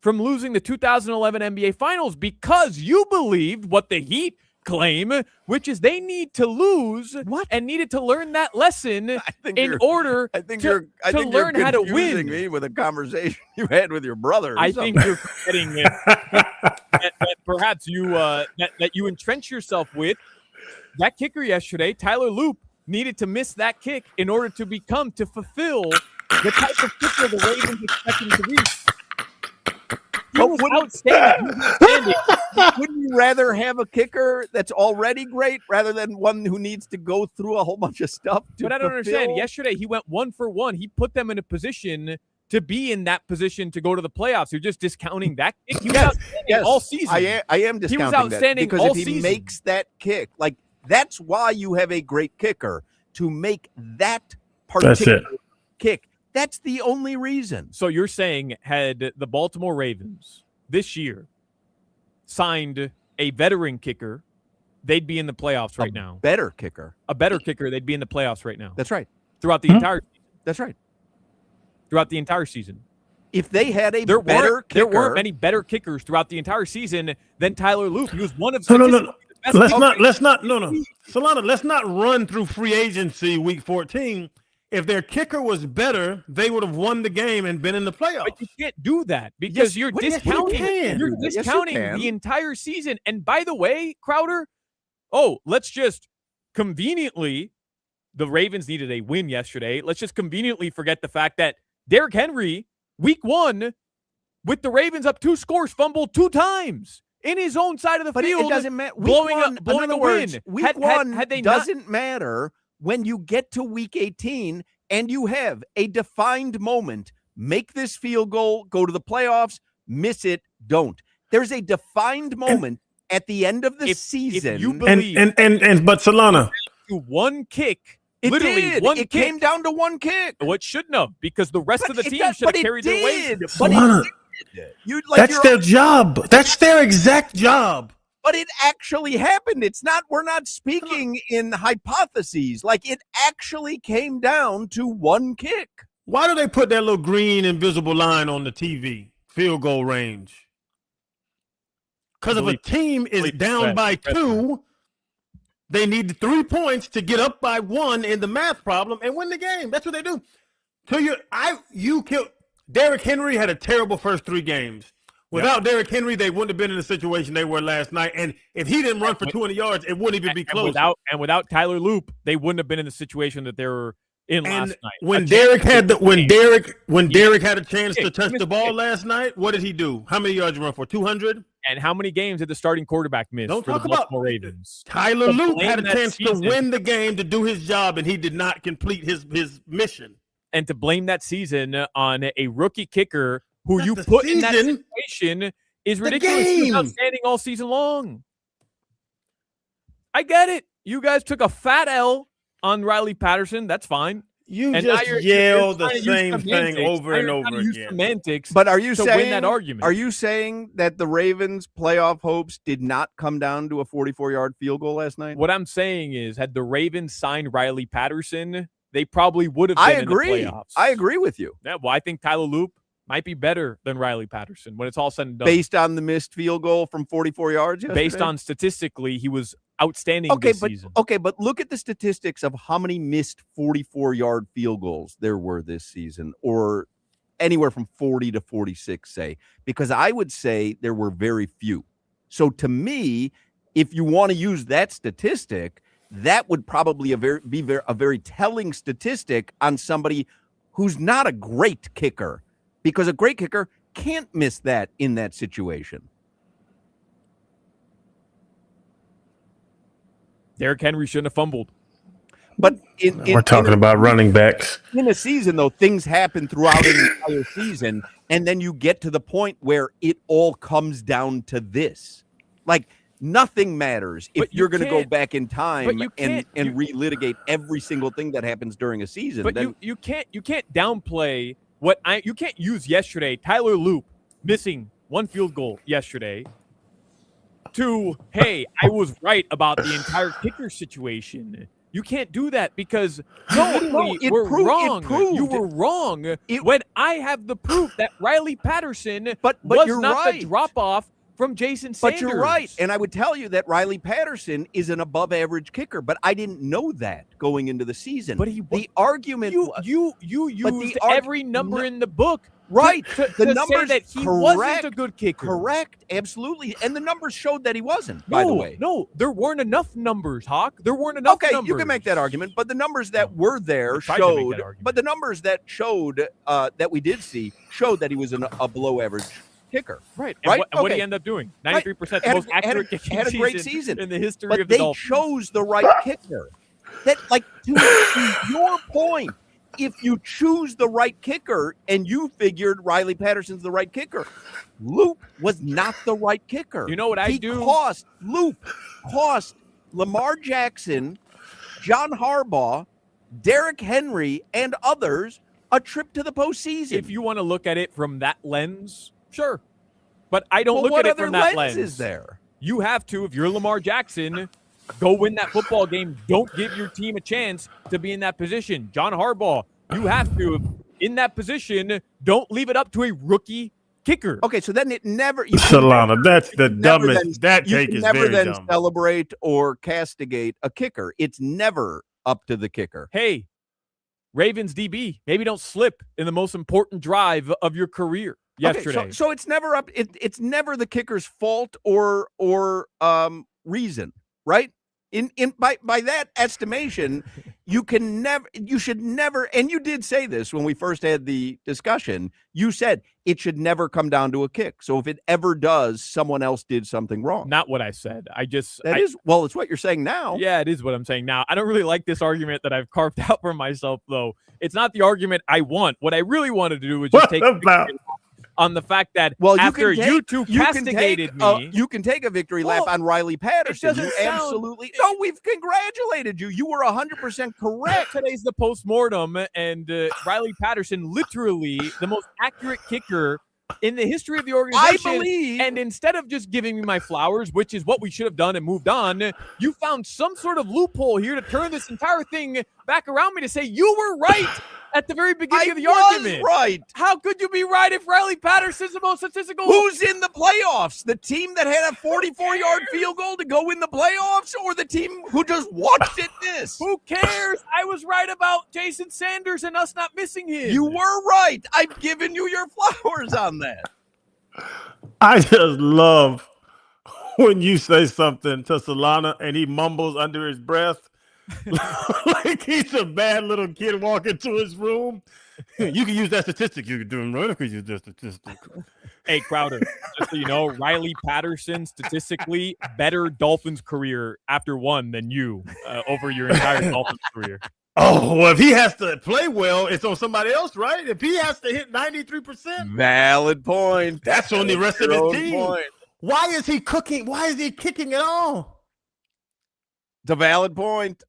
from losing the 2011 NBA Finals because you believed what the Heat claim, which is they need to lose and needed to learn that lesson I think in you're- order I think to, you're I to think learn you're how to confusing win. me with a conversation you had with your brother. or I something. think you're forgetting that perhaps you that you entrench yourself with. That kicker yesterday, Tyler Loop, needed to miss that kick in order to fulfill the type of kicker the Ravens expect him to be. He was outstanding. He was outstanding. Wouldn't you rather have a kicker that's already great rather than one who needs to go through a whole bunch of stuff? But I don't understand. Yesterday, he went 1 for 1. He put them in a position to be in that position to go to the playoffs. You're just discounting that kick. He was outstanding all season. I am discounting He was outstanding that because all if he season. makes that kick, like that's why you have a great kicker to make that particular kick. That's the only reason. So you're saying had the Baltimore Ravens this year signed a veteran kicker, they'd be in the playoffs right now. Better kicker. A better kicker, they'd be in the playoffs right now. That's right. Throughout the entire That's right. season. If they had a There better kicker, weren't many better kickers throughout the entire season than Tyler Loop. He was one of No. statistically the best Let's kickers. not. Solana, let's not run through free agency week 14. If their kicker was better, they would have won the game and been in the playoffs. But you can't do that because Yes, you're but yes, you discounting. can. You're Yes, you discounting can. the entire season. And by the way, Crowder, let's just conveniently, the Ravens needed a win yesterday. Let's just conveniently forget the fact that Derrick Henry, week 1, with the Ravens up 2 scores, fumbled 2 times in his own side of the But field. it doesn't matter. blowing in a other words, win. Week Had- one had they not- doesn't matter when you get to week 18 and you have a defined moment. Make this field goal, go to the playoffs, miss it, don't. There's a defined moment at the end of the season. If you believe But Solana, to one kick, it literally did. one It kick, came down to one kick. what shouldn't have, because the rest of the But it team does- should have but it carried their weight. did. But Solana, it did. You, like, that's you're- their job. That's their exact job. But it actually happened. It's not, we're not speaking in hypotheses. Like it actually came down to one kick. Why do they put that little green invisible line on the TV? Field goal range. Because if a team is down by 2, they need 3 points to get up by 1 in the math problem and win the game. That's what they do. Derrick Henry had a terrible first 3 games. Without Derrick Henry, they wouldn't have been in the situation they were last night. And if he didn't run for 200 yards, it wouldn't even be close. Without Tyler Loop, they wouldn't have been in the situation that they were in last night. When Derrick had a chance to touch the ball last night, what did he do? How many yards did he run for? 200? And how many games did the starting quarterback miss for the Baltimore Ravens? Tyler Loop had a chance to win the game, to do his job, and he did not complete his mission. And to blame that season on a rookie kicker who you put in that situation is ridiculous. He was outstanding all season long. I get it. You guys took a fat L on Riley Patterson. That's fine. You just yell the same thing over and over again. Semantics, but are you saying win that argument? Are you saying that the Ravens' playoff hopes did not come down to a 44-yard field goal last night? What I'm saying is, had the Ravens signed Riley Patterson, they probably would have been in the playoffs. I agree with you. Yeah, well, I think Tyler Loop might be better than Riley Patterson when it's all said and done. Based on the missed field goal from 44 yards yesterday? Based on statistically, he was outstanding this season. Okay, but look at the statistics of how many missed 44-yard field goals there were this season, or anywhere from 40 to 46, say, because I would say there were very few. So to me, if you want to use that statistic, that would probably be a very telling statistic on somebody who's not a great kicker, because a great kicker can't miss that in that situation. Derrick Henry shouldn't have fumbled. But we're talking about running backs. In a season, though, things happen throughout an entire season, and then you get to the point where it all comes down to this. Like, nothing matters if you're going to go back in time and relitigate every single thing that happens during a season. But then, you can't downplay you can't use yesterday, Tyler Loop missing 1 field goal yesterday, to, hey, I was right about the entire kicker situation. You can't do that because we're wrong. You were wrong when I have the proof that Riley Patterson was not the drop-off from Jason Sanders. But you're right, and I would tell you that Riley Patterson is an above-average kicker, but I didn't know that going into the season. But the argument you used every number in the book. Right. The numbers say that he wasn't a good kicker. Correct. Absolutely. And the numbers showed that he wasn't, by the way. No, there weren't enough numbers, Hawk. There weren't enough numbers. Okay, you can make that argument, but the numbers that were there showed, but the numbers that showed that we did see showed that he was a below average kicker. Right. Right. And what did he end up doing? 93%, the most accurate kicking had a great season in the history of the Dolphins. But they chose the right kicker. That, like, to your point, if you choose the right kicker and you figured Riley Patterson's the right kicker, Loop was not the right kicker. You know what I do? Loop cost Lamar Jackson, John Harbaugh, Derrick Henry, and others a trip to the postseason. If you want to look at it from that lens, sure. But I don't look at it from that lens. What other lens is there? You have to, if you're Lamar Jackson, go win that football game. Don't give your team a chance to be in that position. John Harbaugh, you have to, in that position, don't leave it up to a rookie kicker. Okay, so then it never... Solana, that's the dumbest. That take is very dumb. You never then celebrate or castigate a kicker. It's never up to the kicker. Hey, Ravens DB, maybe don't slip in the most important drive of your career yesterday. Okay, so it's never up. It's never the kicker's fault or reason, right? By that estimation, you should never, and you did say this when we first had the discussion, you said it should never come down to a kick. So if it ever does, someone else did something wrong. Not what I said. It's what you're saying now. Yeah, it is what I'm saying now. I don't really like this argument that I've carved out for myself, though. It's not the argument I want. What I really wanted to do was just take on the fact that after you two castigated me. You can take a victory lap on Riley Patterson. Absolutely. No, we've congratulated you. You were 100% correct. Today's the postmortem, and Riley Patterson, literally the most accurate kicker in the history of the organization. I believe. And instead of just giving me my flowers, which is what we should have done and moved on, you found some sort of loophole here to turn this entire thing back around me to say you were right at the very beginning I of the was argument. right. How could you be right if Riley Patterson's the most statistical? Who's in the playoffs? The team that had a 44-yard field goal to go in the playoffs, or the team who just watched it miss? Who cares? I was right about Jason Sanders and us not missing him. You were right. I've given you your flowers on that. I just love when you say something to Solana and he mumbles under his breath like he's a bad little kid walking to his room. You can use that statistic. You can do it. You can use that statistic. Hey, Crowder, just so you know, Riley Patterson statistically better Dolphins career after one than you over your entire Dolphins career. Oh, well, if he has to play well, it's on somebody else, right? If he has to hit 93%, Valid point. that's on the rest of his Your own team. point. Why is he cooking? Why is he kicking at all? It's a valid point.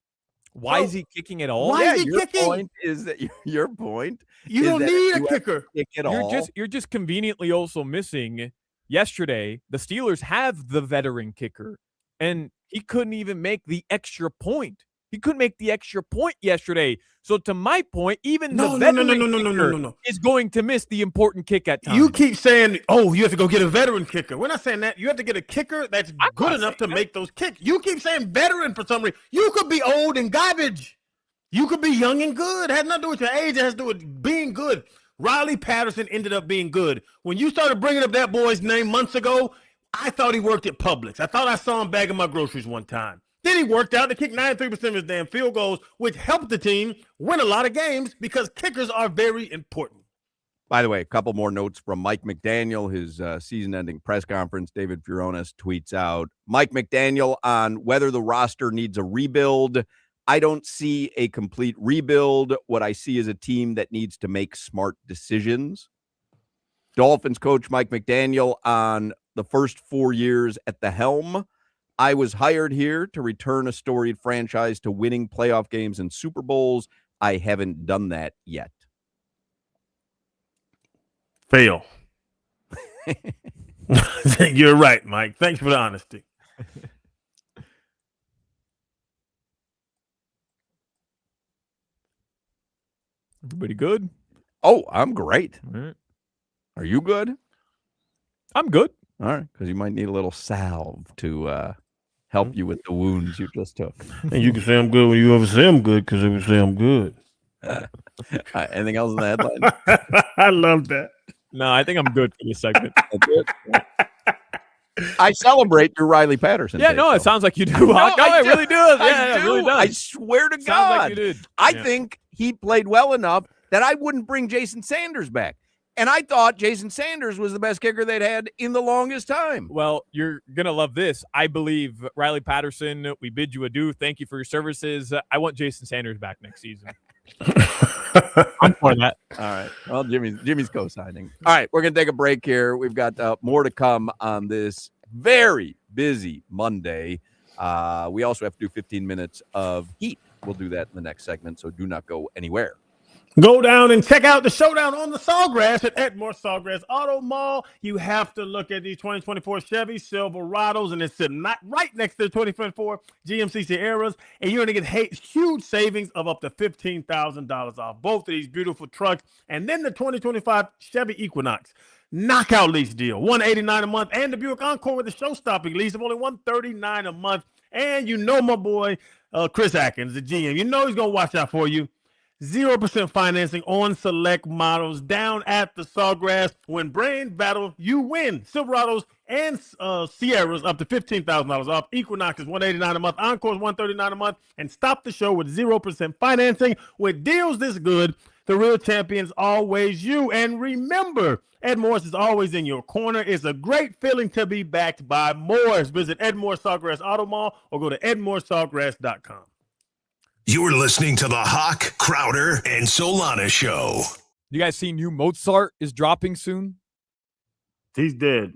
Why is he kicking at all? Why is he your kicking? point is that your point. You is don't that need if a you have kicker. to kick at all. You're just conveniently also missing yesterday. The Steelers have the veteran kicker, and he couldn't even make the extra point. He couldn't make the extra point yesterday. So to my point, even the veteran kicker is going to miss the important kick at times. You keep saying, "Oh, you have to go get a veteran kicker." We're not saying that. You have to get a kicker that's I'm good not enough to saying that. make those kicks. You keep saying veteran for some reason. You could be old and garbage. You could be young and good. It has nothing to do with your age. It has to do with being good. Riley Patterson ended up being good. When you started bringing up that boy's name months ago, I thought he worked at Publix. I thought I saw him bagging my groceries one time. Then he worked out to kick 93% of his damn field goals, which helped the team win a lot of games because kickers are very important. By the way, a couple more notes from Mike McDaniel, his season-ending press conference. David Furones tweets out, Mike McDaniel on whether the roster needs a rebuild. I don't see a complete rebuild. What I see is a team that needs to make smart decisions. Dolphins coach Mike McDaniel on the first 4 years at the helm. I was hired here to return a storied franchise to winning playoff games and Super Bowls. I haven't done that yet. Fail. You're right, Mike. Thanks for the honesty. Everybody good? Oh, I'm great. All right. Are you good? I'm good. All right, because you might need a little salve to help you with the wounds you just took. And you can say I'm good when you ever say I'm good because you say I'm good. Anything else in the headline? I love that. No, I think I'm good for this segment. That's it. I celebrate your Riley Patterson. Yeah, take, no, though. it sounds like you do. No, I it do. really does. Yeah, I it really do. does. I swear to Sounds God. like you did. I Yeah. think he played well enough that I wouldn't bring Jason Sanders back. And I thought Jason Sanders was the best kicker they'd had in the longest time. Well, you're going to love this. I believe Riley Patterson, we bid you adieu. Thank you for your services. I want Jason Sanders back next season. I'm for that. All right. Well, Jimmy's co-signing. All right. We're going to take a break here. We've got more to come on this very busy Monday. We also have to do 15 minutes of Heat. We'll do that in the next segment, so do not go anywhere. Go down and check out the showdown on the Sawgrass at Edmore Sawgrass Auto Mall. You have to look at these 2024 Chevy Silverados, and it's sitting right next to the 2024 GMC Sierras, and you're going to get huge savings of up to $15,000 off both of these beautiful trucks. And then the 2025 Chevy Equinox knockout lease deal, $189 a month, and the Buick Encore with the show-stopping lease of only $139 a month. And you know my boy Chris Atkins, the GM, you know he's going to watch out for you. 0% financing on select models down at the Sawgrass. When brain battle, you win. Silverados and Sierras up to $15,000 off. Equinox is $189 a month. Encore is $139 a month. And stop the show with 0% financing. With deals this good, the real champion's always you. And remember, Ed Morris is always in your corner. It's a great feeling to be backed by Morris. Visit Edmore Sawgrass Auto Mall or go to edmoresawgrass.com. You're listening to the Hoch, Crowder, and Solana Show. You guys see new Mozart is dropping soon? He's dead.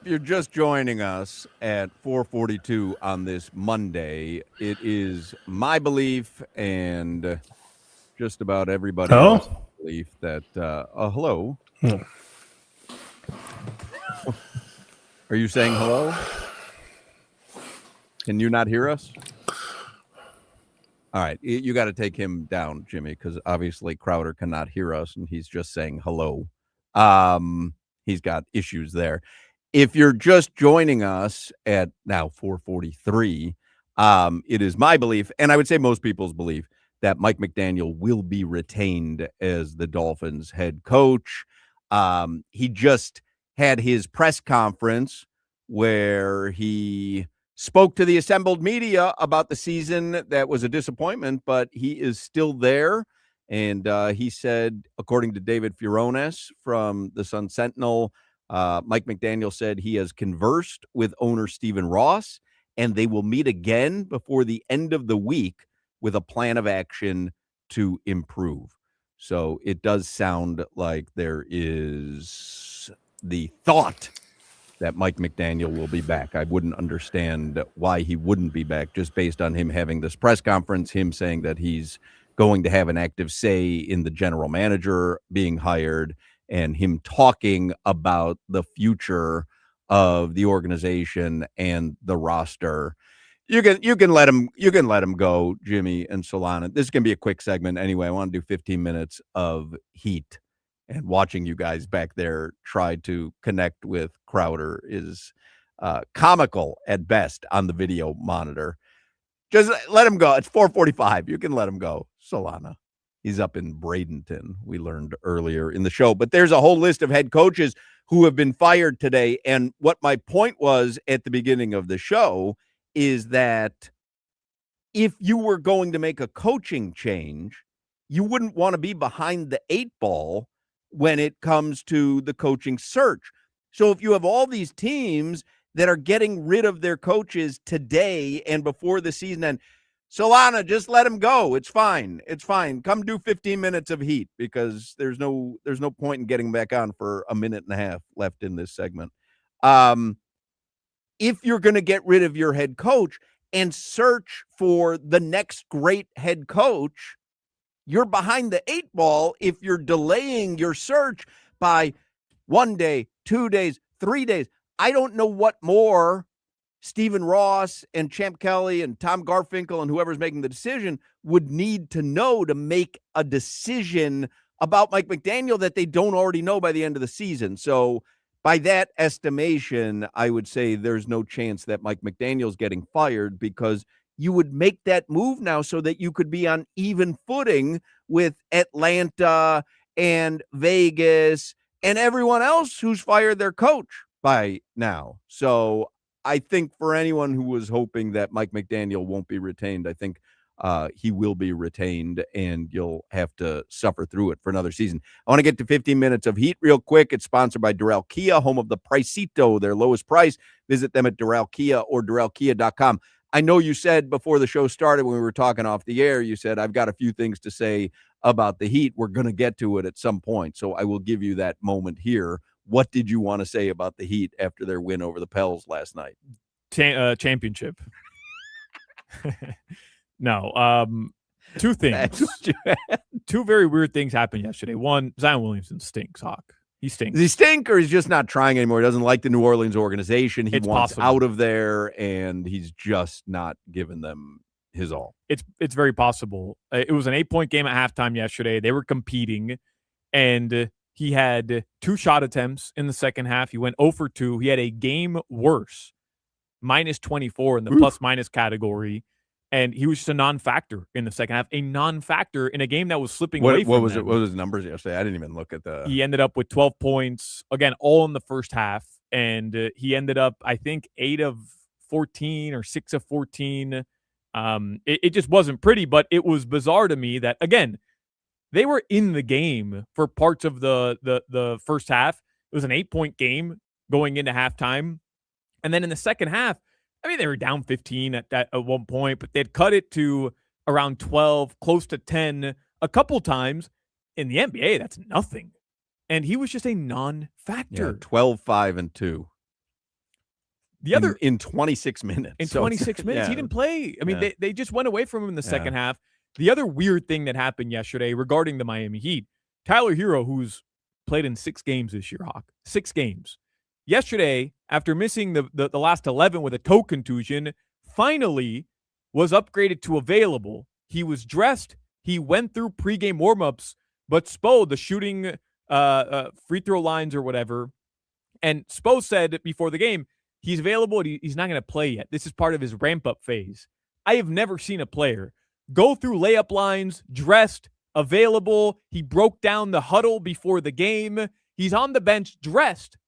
you're just joining us at 4:42 on this Monday, it is my belief and just about everybody else's belief that hello. Are you saying hello? Can you not hear us? All right, you got to take him down, Jimmy, because obviously Crowder cannot hear us, and he's just saying hello. He's got issues there. If you're just joining us at now 4:43, it is my belief, and I would say most people's belief, that Mike McDaniel will be retained as the Dolphins head coach. He just had his press conference where he spoke to the assembled media about the season that was a disappointment, but he is still there. And he said, according to David Furones from the Sun Sentinel, Mike McDaniel said he has conversed with owner Stephen Ross, and they will meet again before the end of the week with a plan of action to improve. So it does sound like there is the thought that Mike McDaniel will be back. I wouldn't understand why he wouldn't be back, just based on him having this press conference, him saying that he's going to have an active say in the general manager being hired, and him talking about the future of the organization and the roster. You can let him go, Jimmy and Solana. This is gonna be a quick segment anyway. I want to do 15 minutes of heat, and watching you guys back there try to connect with Crowder is comical at best on the video monitor. Just let him go. It's 4:45. You can let him go, Solana. He's up in Bradenton, we learned earlier in the show. But there's a whole list of head coaches who have been fired today. And what my point was at the beginning of the show is that if you were going to make a coaching change, you wouldn't want to be behind the 8 ball when it comes to the coaching search. So if you have all these teams that are getting rid of their coaches today and before the season end, Solana, just let him go. It's fine. It's fine. Come do 15 minutes of heat, because there's no point in getting back on for a minute and a half left in this segment. If you're going to get rid of your head coach and search for the next great head coach, you're behind the 8 ball if you're delaying your search by 1 day, 2 days, 3 days. I don't know what more Stephen Ross and Champ Kelly and Tom Garfinkel and whoever's making the decision would need to know to make a decision about Mike McDaniel that they don't already know by the end of the season. So by that estimation, I would say there's no chance that Mike McDaniel's getting fired, because you would make that move now so that you could be on even footing with Atlanta and Vegas and everyone else who's fired their coach by now. So I think for anyone who was hoping that Mike McDaniel won't be retained, I think he will be retained, and you'll have to suffer through it for another season. I want to get to 15 minutes of heat real quick. It's sponsored by Doral Kia, home of the Pricito, their lowest price. Visit them at Doral Kia or DoralKia.com. I know you said before the show started, when we were talking off the air, you said, I've got a few things to say about the Heat. We're going to get to it at some point, so I will give you that moment here. What did you want to say about the Heat after their win over the Pels last night? Championship. No. Two things. Two very weird things happened yesterday. One, Zion Williamson stinks, Hawk. He stinks. Does he stink, or he's just not trying anymore? He doesn't like the New Orleans organization. He wants out of there, and he's just not giving them his all. It's very possible. It was an 8-point game at halftime yesterday. They were competing, and he had 2 shot attempts in the second half. He went 0 for 2. He had a game worse, -24 in the plus-minus category, and he was just a non-factor in the second half. A non-factor in a game that was slipping away from What was them. it? What was his numbers yesterday? I didn't even look at the... He ended up with 12 points, again, all in the first half, and he ended up, I think, 8 of 14 or 6 of 14. It just wasn't pretty, but it was bizarre to me that, again, they were in the game for parts of the first half. It was an 8-point game going into halftime. And then in the second half, I mean, they were down 15 at one point, but they'd cut it to around 12, close to 10 a couple times. In the NBA, that's nothing. And he was just a non-factor. Yeah, 12, 5, and 2. The other in 26 minutes. in So it's- 26 minutes, he yeah. didn't play. I mean, Yeah. they just went away from him in the Yeah. second half. The other weird thing that happened yesterday regarding the Miami Heat, Tyler Hero, who's played in 6 games this year, Hawk, 6 games. Yesterday, after missing the last 11 with a toe contusion, finally was upgraded to available. He was dressed. He went through pregame warmups, but Spo, the shooting free throw lines or whatever, and Spo said before the game, he's available. He's not going to play yet. This is part of his ramp-up phase. I have never seen a player go through layup lines, dressed, available. He broke down the huddle before the game. He's on the bench, dressed,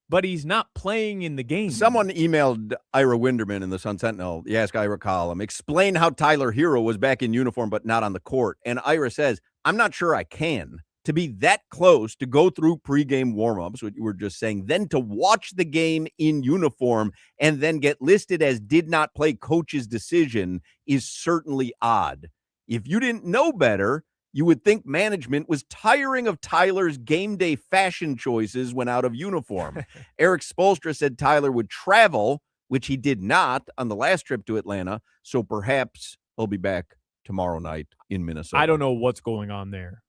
but he's not playing in the game. Someone emailed Ira Winderman in the Sun Sentinel, the Ask Ira column, explain how Tyler Hero was back in uniform but not on the court. And Ira says, I'm not sure I can. To be that close to go through pregame warmups, what you were just saying, then to watch the game in uniform and then get listed as did not play coach's decision is certainly odd. If you didn't know better, you would think management was tiring of Tyler's game day fashion choices when out of uniform. Eric Spoelstra said Tyler would travel, which he did not on the last trip to Atlanta, so perhaps he'll be back tomorrow night in Minnesota. I don't know what's going on there.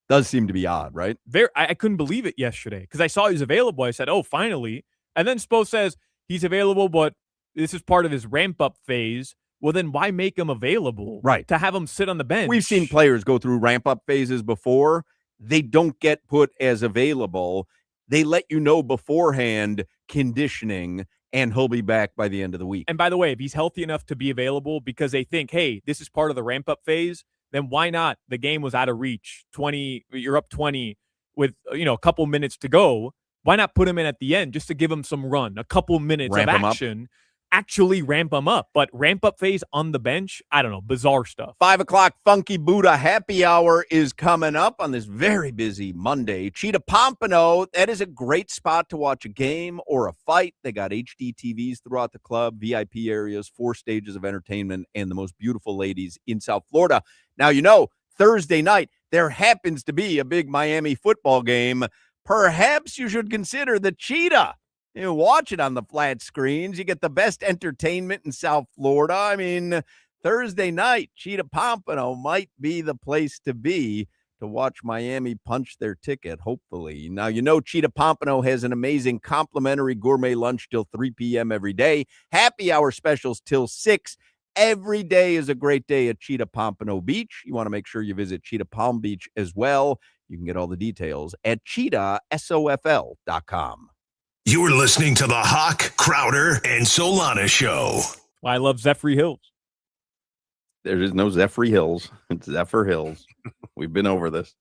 Does seem to be odd, right? I couldn't believe it yesterday because I saw he was available. I said, oh, finally. And then Spo says he's available, but this is part of his ramp-up phase. Well, then why make him available? Right. To have him sit on the bench? We've seen players go through ramp-up phases before. They don't get put as available. They let you know beforehand conditioning, and he'll be back by the end of the week. And by the way, if he's healthy enough to be available because they think, hey, this is part of the ramp-up phase, then why not? The game was out of reach. You're up 20 with a couple minutes to go. Why not put him in at the end just to give him some run, a couple minutes Ramp of him up. action, actually ramp him up. But ramp-up phase on the bench, I don't know, bizarre stuff. 5 o'clock Funky Buddha happy hour is coming up on this very busy Monday. Cheetah Pompano, that is a great spot to watch a game or a fight. They got HD TVs throughout the club, VIP areas, 4 stages of entertainment, and the most beautiful ladies in South Florida. Now, Thursday night, there happens to be a big Miami football game. Perhaps you should consider the Cheetah. Watch it on the flat screens. You get the best entertainment in South Florida. I mean, Thursday night, Cheetah Pompano might be the place to be to watch Miami punch their ticket, hopefully. Now, Cheetah Pompano has an amazing complimentary gourmet lunch till 3 p.m. every day. Happy hour specials till 6. Every day is a great day at Cheetah Pompano Beach. You want to make sure you visit Cheetah Palm Beach as well. You can get all the details at cheetahsofl.com. You're listening to the Hoch, Crowder, and Solana Show. I love Zephyr Hills. There is no Zephyr Hills. It's Zephyr Hills. We've been over this.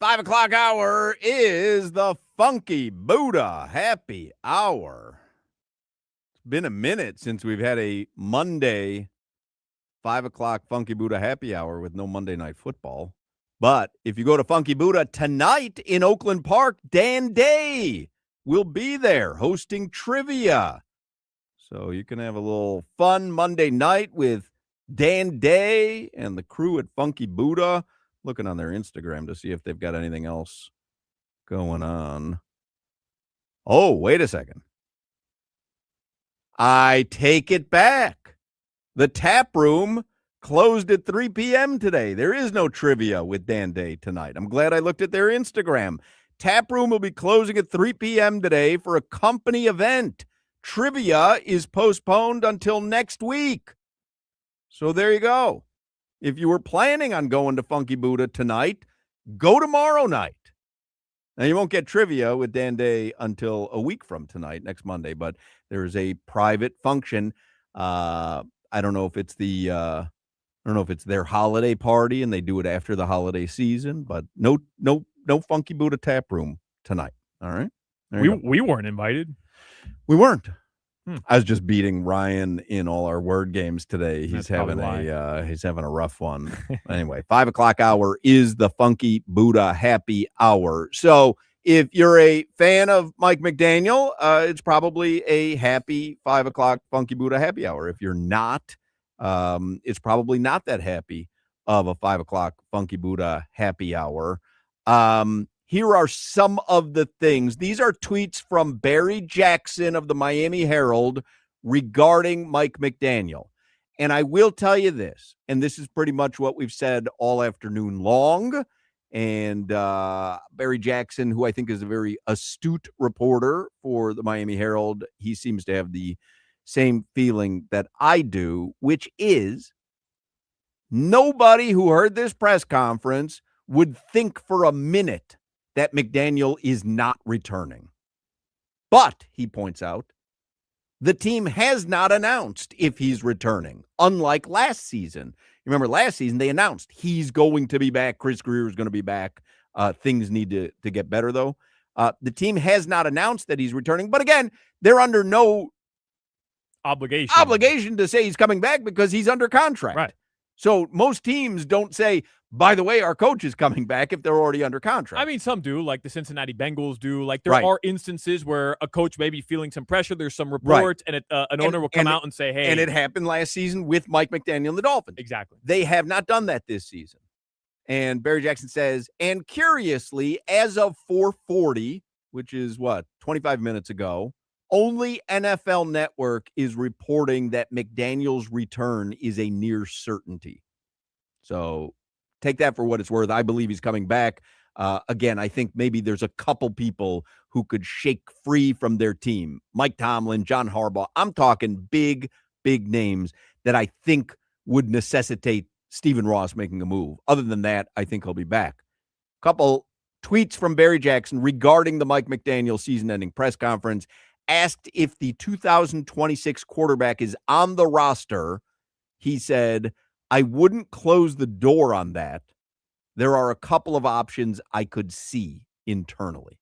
5 o'clock hour is the Funky Buddha Happy Hour. It's been a minute since we've had a Monday 5 o'clock Funky Buddha Happy Hour with no Monday Night Football. But if you go to Funky Buddha tonight in Oakland Park, Dan Day will be there hosting trivia. So you can have a little fun Monday night with Dan Day and the crew at Funky Buddha. Looking on their Instagram to see if they've got anything else going on. Oh, wait a second. I take it back. The tap room closed at 3 p.m. today. There is no trivia with Dan Day tonight. I'm glad I looked at their Instagram. Tap room will be closing at 3 p.m. today for a company event. Trivia is postponed until next week. So there you go. If you were planning on going to Funky Buddha tonight, go tomorrow night. Now, you won't get trivia with Dan Day until a week from tonight, next Monday, but there is a private function. I don't know if it's their holiday party and they do it after the holiday season, but no Funky Buddha tap room tonight. All right. We weren't invited. We weren't. I was just beating Ryan in all our word games today. He's having a rough one. Anyway, 5 o'clock hour is the Funky Buddha Happy Hour. So if you're a fan of Mike McDaniel, it's probably a happy 5 o'clock Funky Buddha Happy Hour. If you're not, it's probably not that happy of a 5 o'clock Funky Buddha Happy Hour. Here are some of the things. These are tweets from Barry Jackson of the Miami Herald regarding Mike McDaniel. And I will tell you this, and this is pretty much what we've said all afternoon long. And Barry Jackson, who I think is a very astute reporter for the Miami Herald, he seems to have the same feeling that I do, which is nobody who heard this press conference would think for a minute that McDaniel is not returning. But, he points out, the team has not announced if he's returning, unlike last season. You remember last season, they announced he's going to be back. Chris Greer is going to be back. Things need to get better, though. The team has not announced that he's returning. But again, they're under no obligation to say he's coming back because he's under contract. Right. So most teams don't say, by the way, our coach is coming back if they're already under contract. I mean, some do, like the Cincinnati Bengals do. Like there are instances where a coach may be feeling some pressure. There's some reports, and an owner will come out and say, hey. And it happened last season with Mike McDaniel and the Dolphins. Exactly. They have not done that this season. And Barry Jackson says, and curiously, as of 4:40, which is 25 minutes ago, only NFL Network is reporting that McDaniel's return is a near certainty. So take that for what it's worth. I believe he's coming back. Again, I think maybe there's a couple people who could shake free from their team. Mike Tomlin, John Harbaugh. I'm talking big names that I think would necessitate Stephen Ross making a move. Other than that, I think he'll be back. Couple tweets from Barry Jackson regarding the Mike McDaniel season-ending press conference. Asked if the 2026 quarterback is on the roster, he said, I wouldn't close the door on that. There are a couple of options I could see internally.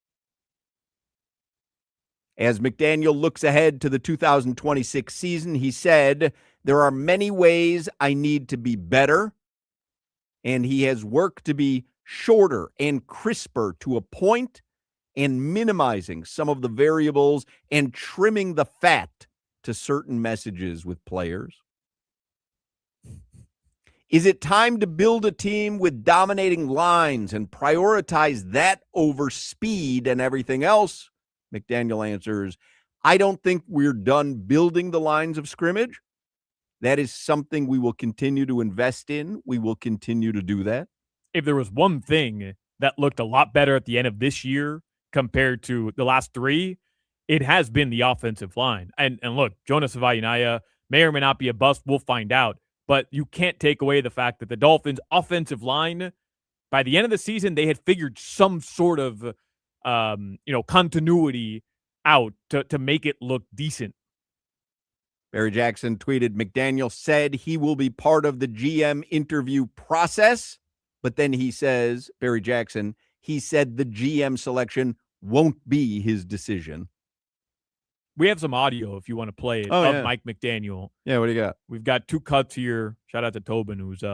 As McDaniel looks ahead to the 2026 season, he said, there are many ways I need to be better, and he has work to be shorter and crisper to a point and minimizing some of the variables and trimming the fat to certain messages with players. Is it time to build a team with dominating lines and prioritize that over speed and everything else? McDaniel answers, I don't think we're done building the lines of scrimmage. That is something we will continue to invest in. We will continue to do that. If there was one thing that looked a lot better at the end of this year compared to the last three, it has been the offensive line. And look, Jonas Avayanaya may or may not be a bust. We'll find out. But you can't take away the fact that the Dolphins' offensive line, by the end of the season, they had figured some sort of continuity out to make it look decent. Barry Jackson tweeted, McDaniel said he will be part of the GM interview process, but then he says, Barry Jackson, he said the GM selection won't be his decision. We have some audio if you want to play it of Mike McDaniel. Yeah, what do you got? We've got 2 cuts here. Shout out to Tobin, who's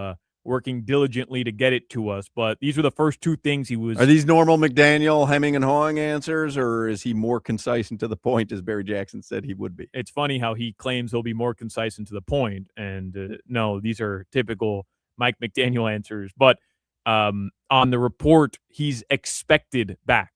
working diligently to get it to us. But these were the first 2 things he was. Are these normal McDaniel hemming and hawing answers, or is he more concise and to the point, as Barry Jackson said he would be? It's funny how he claims he'll be more concise and to the point. And no, these are typical Mike McDaniel answers. But on the report, he's expected back.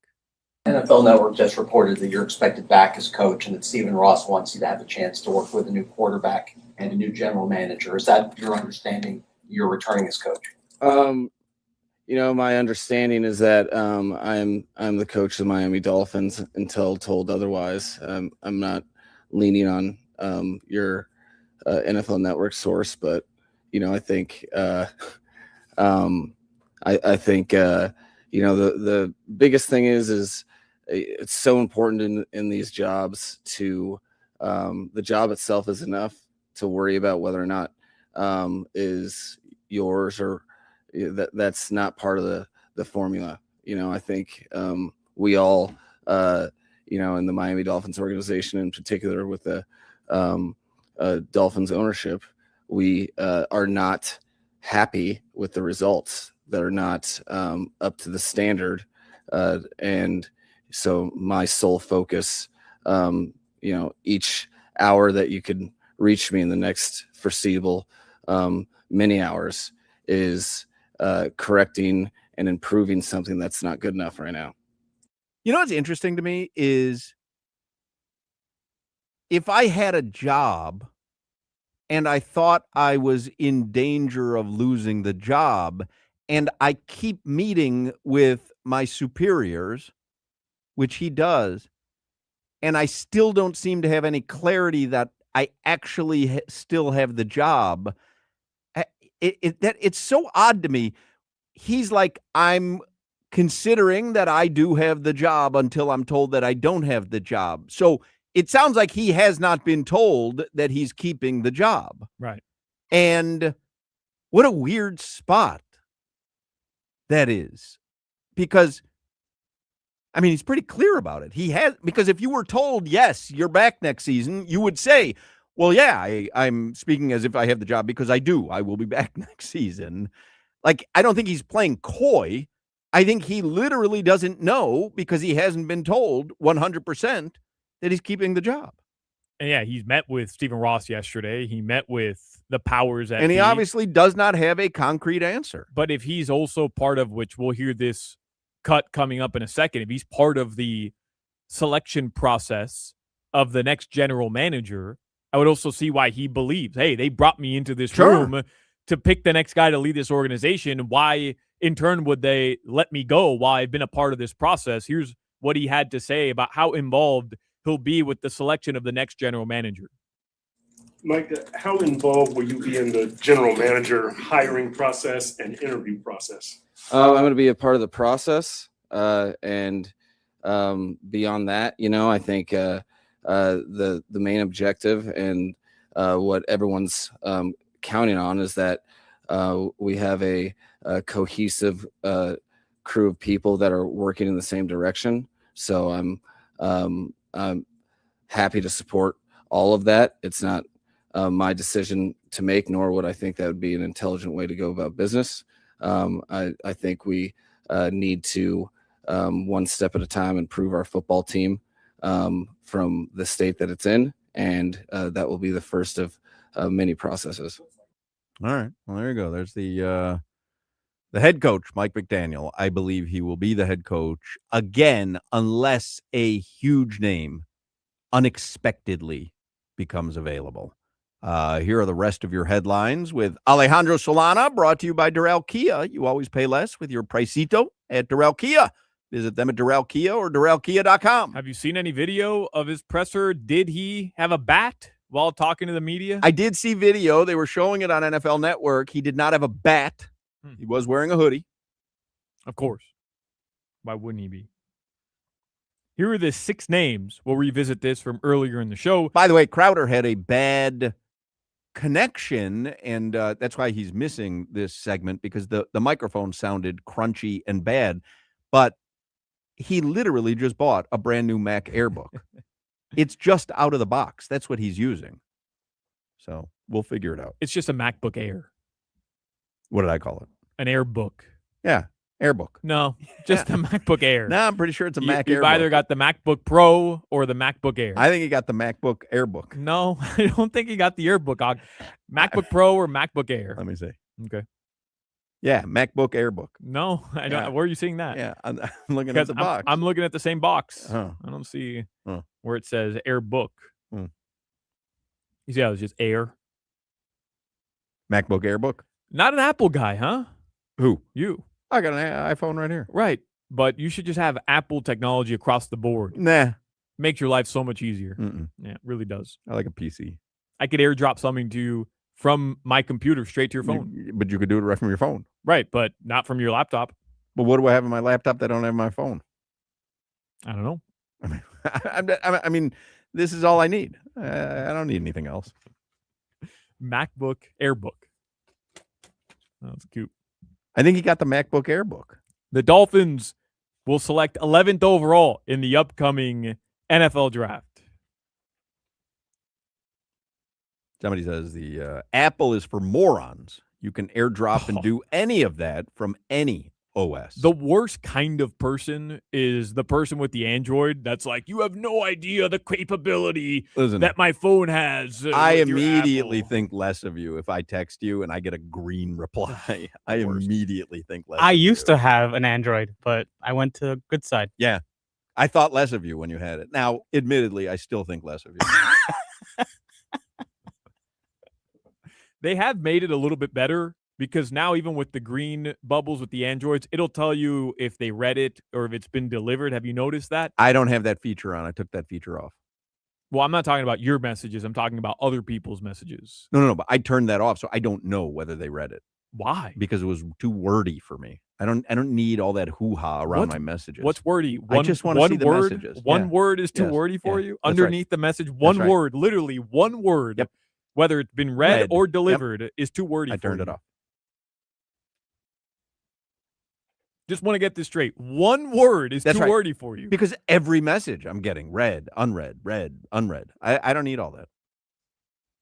NFL Network just reported that you're expected back as coach and that Stephen Ross wants you to have a chance to work with a new quarterback and a new general manager. Is that your understanding you're returning as coach? My understanding is that I'm the coach of the Miami Dolphins until told otherwise. I'm not leaning on your NFL Network source, but I think the biggest thing is it's so important in these jobs to the job itself is enough to worry about whether or not is yours or that's not part of the formula. I think we all in the Miami Dolphins organization in particular with the Dolphins ownership, we are not happy with the results that are not up to the standard. And so my sole focus, each hour that you could reach me in the next foreseeable many hours is correcting and improving something that's not good enough right now. What's interesting to me is if I had a job and I thought I was in danger of losing the job, and I keep meeting with my superiors, which he does, and I still don't seem to have any clarity that I actually still have the job. It's so odd to me. He's like, I'm considering that I do have the job until I'm told that I don't have the job. So it sounds like he has not been told that he's keeping the job. Right. And what a weird spot that is, because he's pretty clear about it. Because if you were told, yes, you're back next season, you would say, well, yeah, I'm speaking as if I have the job because I will be back next season. Like, I don't think he's playing coy. I think he literally doesn't know because he hasn't been told 100% that he's keeping the job. And yeah, he's met with Stephen Ross yesterday. He met with the powers that and he be. Obviously does not have a concrete answer. But if he's also part of, which we'll hear this cut coming up in a second, if he's part of the selection process of the next general manager, I would also see why he believes, hey, they brought me into this room to pick the next guy to lead this organization. Why, in turn, would they let me go while I've been a part of this process? Here's what he had to say about how involved he'll be with the selection of the next general manager. Mike, how involved will you be in the general manager hiring process and interview process? I'm going to be a part of the process. And beyond that, I think the main objective and what everyone's counting on is that we have a cohesive crew of people that are working in the same direction. So I'm happy to support all of that. It's not my decision to make, nor would I think that would be an intelligent way to go about business. I think we need to, one step at a time, improve our football team from the state that it's in, and that will be the first of many processes. All right. Well, there you go. There's the head coach, Mike McDaniel. I believe he will be the head coach again, unless a huge name unexpectedly becomes available. Here are the rest of your headlines with Alejandro Solana, brought to you by Doral Kia. You always pay less with your Pricito at Doral Kia. Visit them at Doral Kia or DoralKia.com. Have you seen any video of his presser? Did he have a bat while talking to the media? I did see video. They were showing it on NFL Network. He did not have a bat. He was wearing a hoodie. Of course. Why wouldn't he be? Here are the 6 names. We'll revisit this from earlier in the show. By the way, Crowder had a bad connection, and that's why he's missing this segment, because the microphone sounded crunchy and bad. But he literally just bought a brand new Mac Airbook. It's just out of the box. That's what he's using. So we'll figure it out. It's just a MacBook Air. What did I call it? An Airbook. Yeah, Airbook. No, just a MacBook Air. No, I'm pretty sure it's a Mac Airbook. You've either got the MacBook Pro or the MacBook Air. I think he got the MacBook Airbook. No, I don't think he got the Airbook. MacBook Pro or MacBook Air. Let me see. Okay. Yeah, MacBook Airbook. No, I don't. Yeah. Where are you seeing that? Yeah, I'm looking at the box. I'm looking at the same box. Huh. I don't see Huh. where it says Airbook. Hmm. You see how it's just Air? MacBook Airbook? Not an Apple guy, huh? Who? You. I got an iPhone right here. Right. But you should just have Apple technology across the board. Nah. Makes your life so much easier. Mm-mm. Yeah, it really does. I like a PC. I could airdrop something to you from my computer straight to your phone. But you could do it right from your phone. Right, but not from your laptop. But what do I have in my laptop that I don't have in my phone? I don't know. I mean, this is all I need. I don't need anything else. MacBook Airbook. That's cute. I think he got the MacBook Airbook. The Dolphins will select 11th overall in the upcoming NFL draft. Somebody says the Apple is for morons. You can airdrop and do any of that from any OS. The worst kind of person is the person with the Android that's like, you have no idea the capability that my phone has. I immediately think less of you if I text you and I get a green reply. I immediately think less I of used you. to have an Android, but I went to good side. Yeah. I thought less of you when you had it. Now, admittedly, I still think less of you. They have made it a little bit better because now even with the green bubbles with the Androids, it'll tell you if they read it or if it's been delivered. Have you noticed that? I don't have that feature on. I took that feature off. Well, I'm not talking about your messages. I'm talking about other people's messages. No, but I turned that off, so I don't know whether they read it. Why? Because it was too wordy for me. I don't need all that hoo-ha around my messages. What's wordy? I just want to see the word, messages. One Yeah. word is too Yes. wordy for Yeah. you? That's Underneath right. the message, one That's right. word, literally one word, Yep. whether it's been read Read. or Yep. delivered, is too wordy I for turned you. it off. Just want to get this straight. One word is That's too right. wordy for you. Because every message I'm getting read, unread, read, unread. I don't need all that.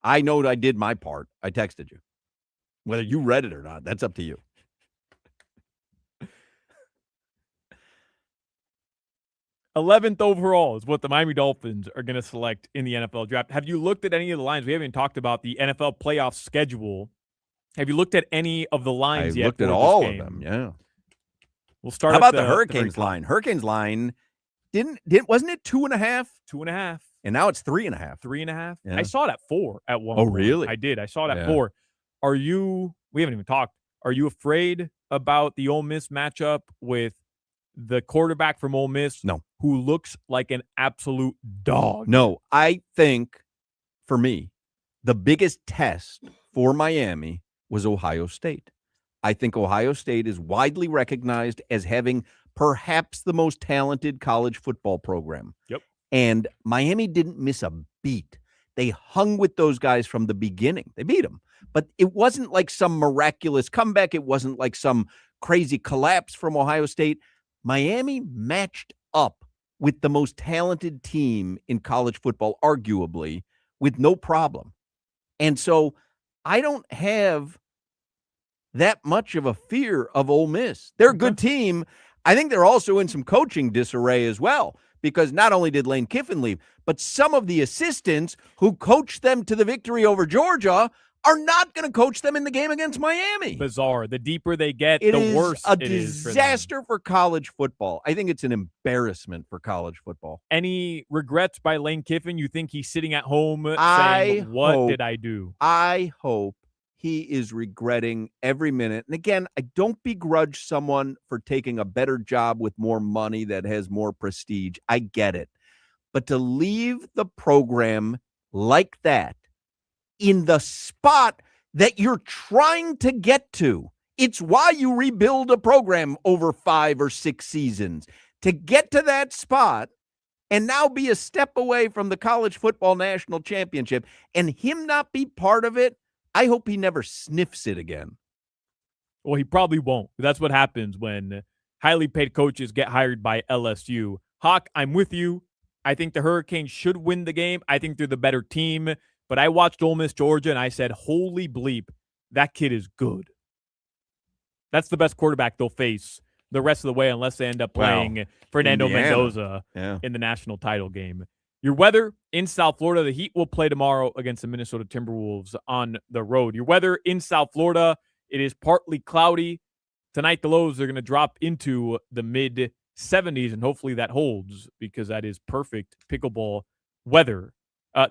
I know I did my part. I texted you. Whether you read it or not, that's up to you. '11th overall is what the Miami Dolphins are going to select in the NFL draft. Have you looked at any of the lines? We haven't even talked about the NFL playoff schedule. Have you looked at any of the lines I yet? looked at for this all game? of them. Yeah. We'll start. How at about the very Hurricanes top. line? Hurricanes line wasn't it 2.5? 2.5. And now it's 3.5. 3.5. Yeah. I saw it at 4 at one Oh, point. really? I did. I saw it at Yeah. 4. Are you? We haven't even talked. Are you afraid about the Ole Miss matchup with the quarterback from Ole Miss? No. Who looks like an absolute dog? No, I think for me, the biggest test for Miami was Ohio State. I think Ohio State is widely recognized as having perhaps the most talented college football program. Yep. And Miami didn't miss a beat. They hung with those guys from the beginning. They beat them. But it wasn't like some miraculous comeback. It wasn't like some crazy collapse from Ohio State. Miami matched up with the most talented team in college football, arguably, with no problem. And so I don't have that much of a fear of Ole Miss. They're a good team. I think they're also in some coaching disarray as well, because not only did Lane Kiffin leave, but some of the assistants who coached them to the victory over Georgia are not going to coach them in the game against Miami. Bizarre. The deeper they get, It the is worse a it is for them. disaster for college football. I think it's an embarrassment for college football. Any regrets by Lane Kiffin? You think he's sitting at home I saying, what hope- did I do? I hope he is regretting every minute. And again, I don't begrudge someone for taking a better job with more money that has more prestige. I get it. But to leave the program like that in the spot that you're trying to get to, it's why you rebuild a program over 5 or 6 seasons, to get to that spot and now be a step away from the college football national championship and him not be part of it. I hope he never sniffs it again. Well, he probably won't. That's what happens when highly paid coaches get hired by LSU. Hawk, I'm with you. I think the Hurricanes should win the game. I think they're the better team. But I watched Ole Miss, Georgia, and I said, holy bleep, that kid is good. That's the best quarterback they'll face the rest of the way unless they end up playing Fernando Indiana. Mendoza Yeah. in the national title game. Your weather in South Florida, the Heat will play tomorrow against the Minnesota Timberwolves on the road. Your weather in South Florida, it is partly cloudy. Tonight, the lows are going to drop into the mid-70s, and hopefully that holds because that is perfect pickleball weather.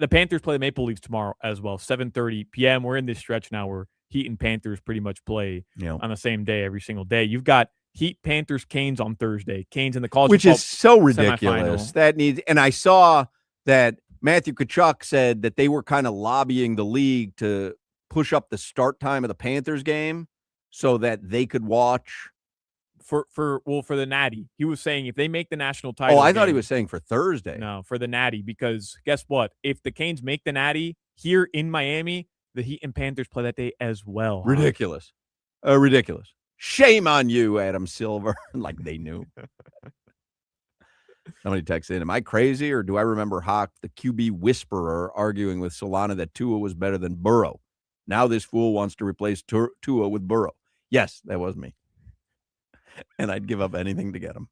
The Panthers play the Maple Leafs tomorrow as well, 7:30 p.m. We're in this stretch now where Heat and Panthers pretty much play on the same day every single day. You've got Heat, Panthers, Canes on Thursday. Canes in the college which football is so ridiculous. semifinal. That needs, and I saw that Matthew Tkachuk said that they were kind of lobbying the league to push up the start time of the Panthers game so that they could watch for the Natty. He was saying if they make the national title. I thought he game- was saying for Thursday. No, for the Natty, because guess what? If the Canes make the Natty here in Miami, the Heat and Panthers play that day as well. Ridiculous. Ridiculous. Shame on you, Adam Silver. Like they knew. Somebody texted in, am I crazy or do I remember Hoch, the QB whisperer, arguing with Solana that Tua was better than Burrow? Now this fool wants to replace Tua with Burrow. Yes, that was me. And I'd give up anything to get him.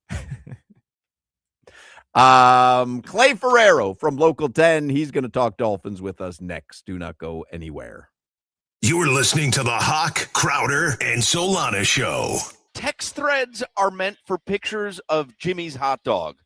Clay Ferrero from Local 10. He's going to talk Dolphins with us next. Do not go anywhere. You're listening to the Hoch, Crowder, and Solana Show. Text threads are meant for pictures of Jimmy's hot dog.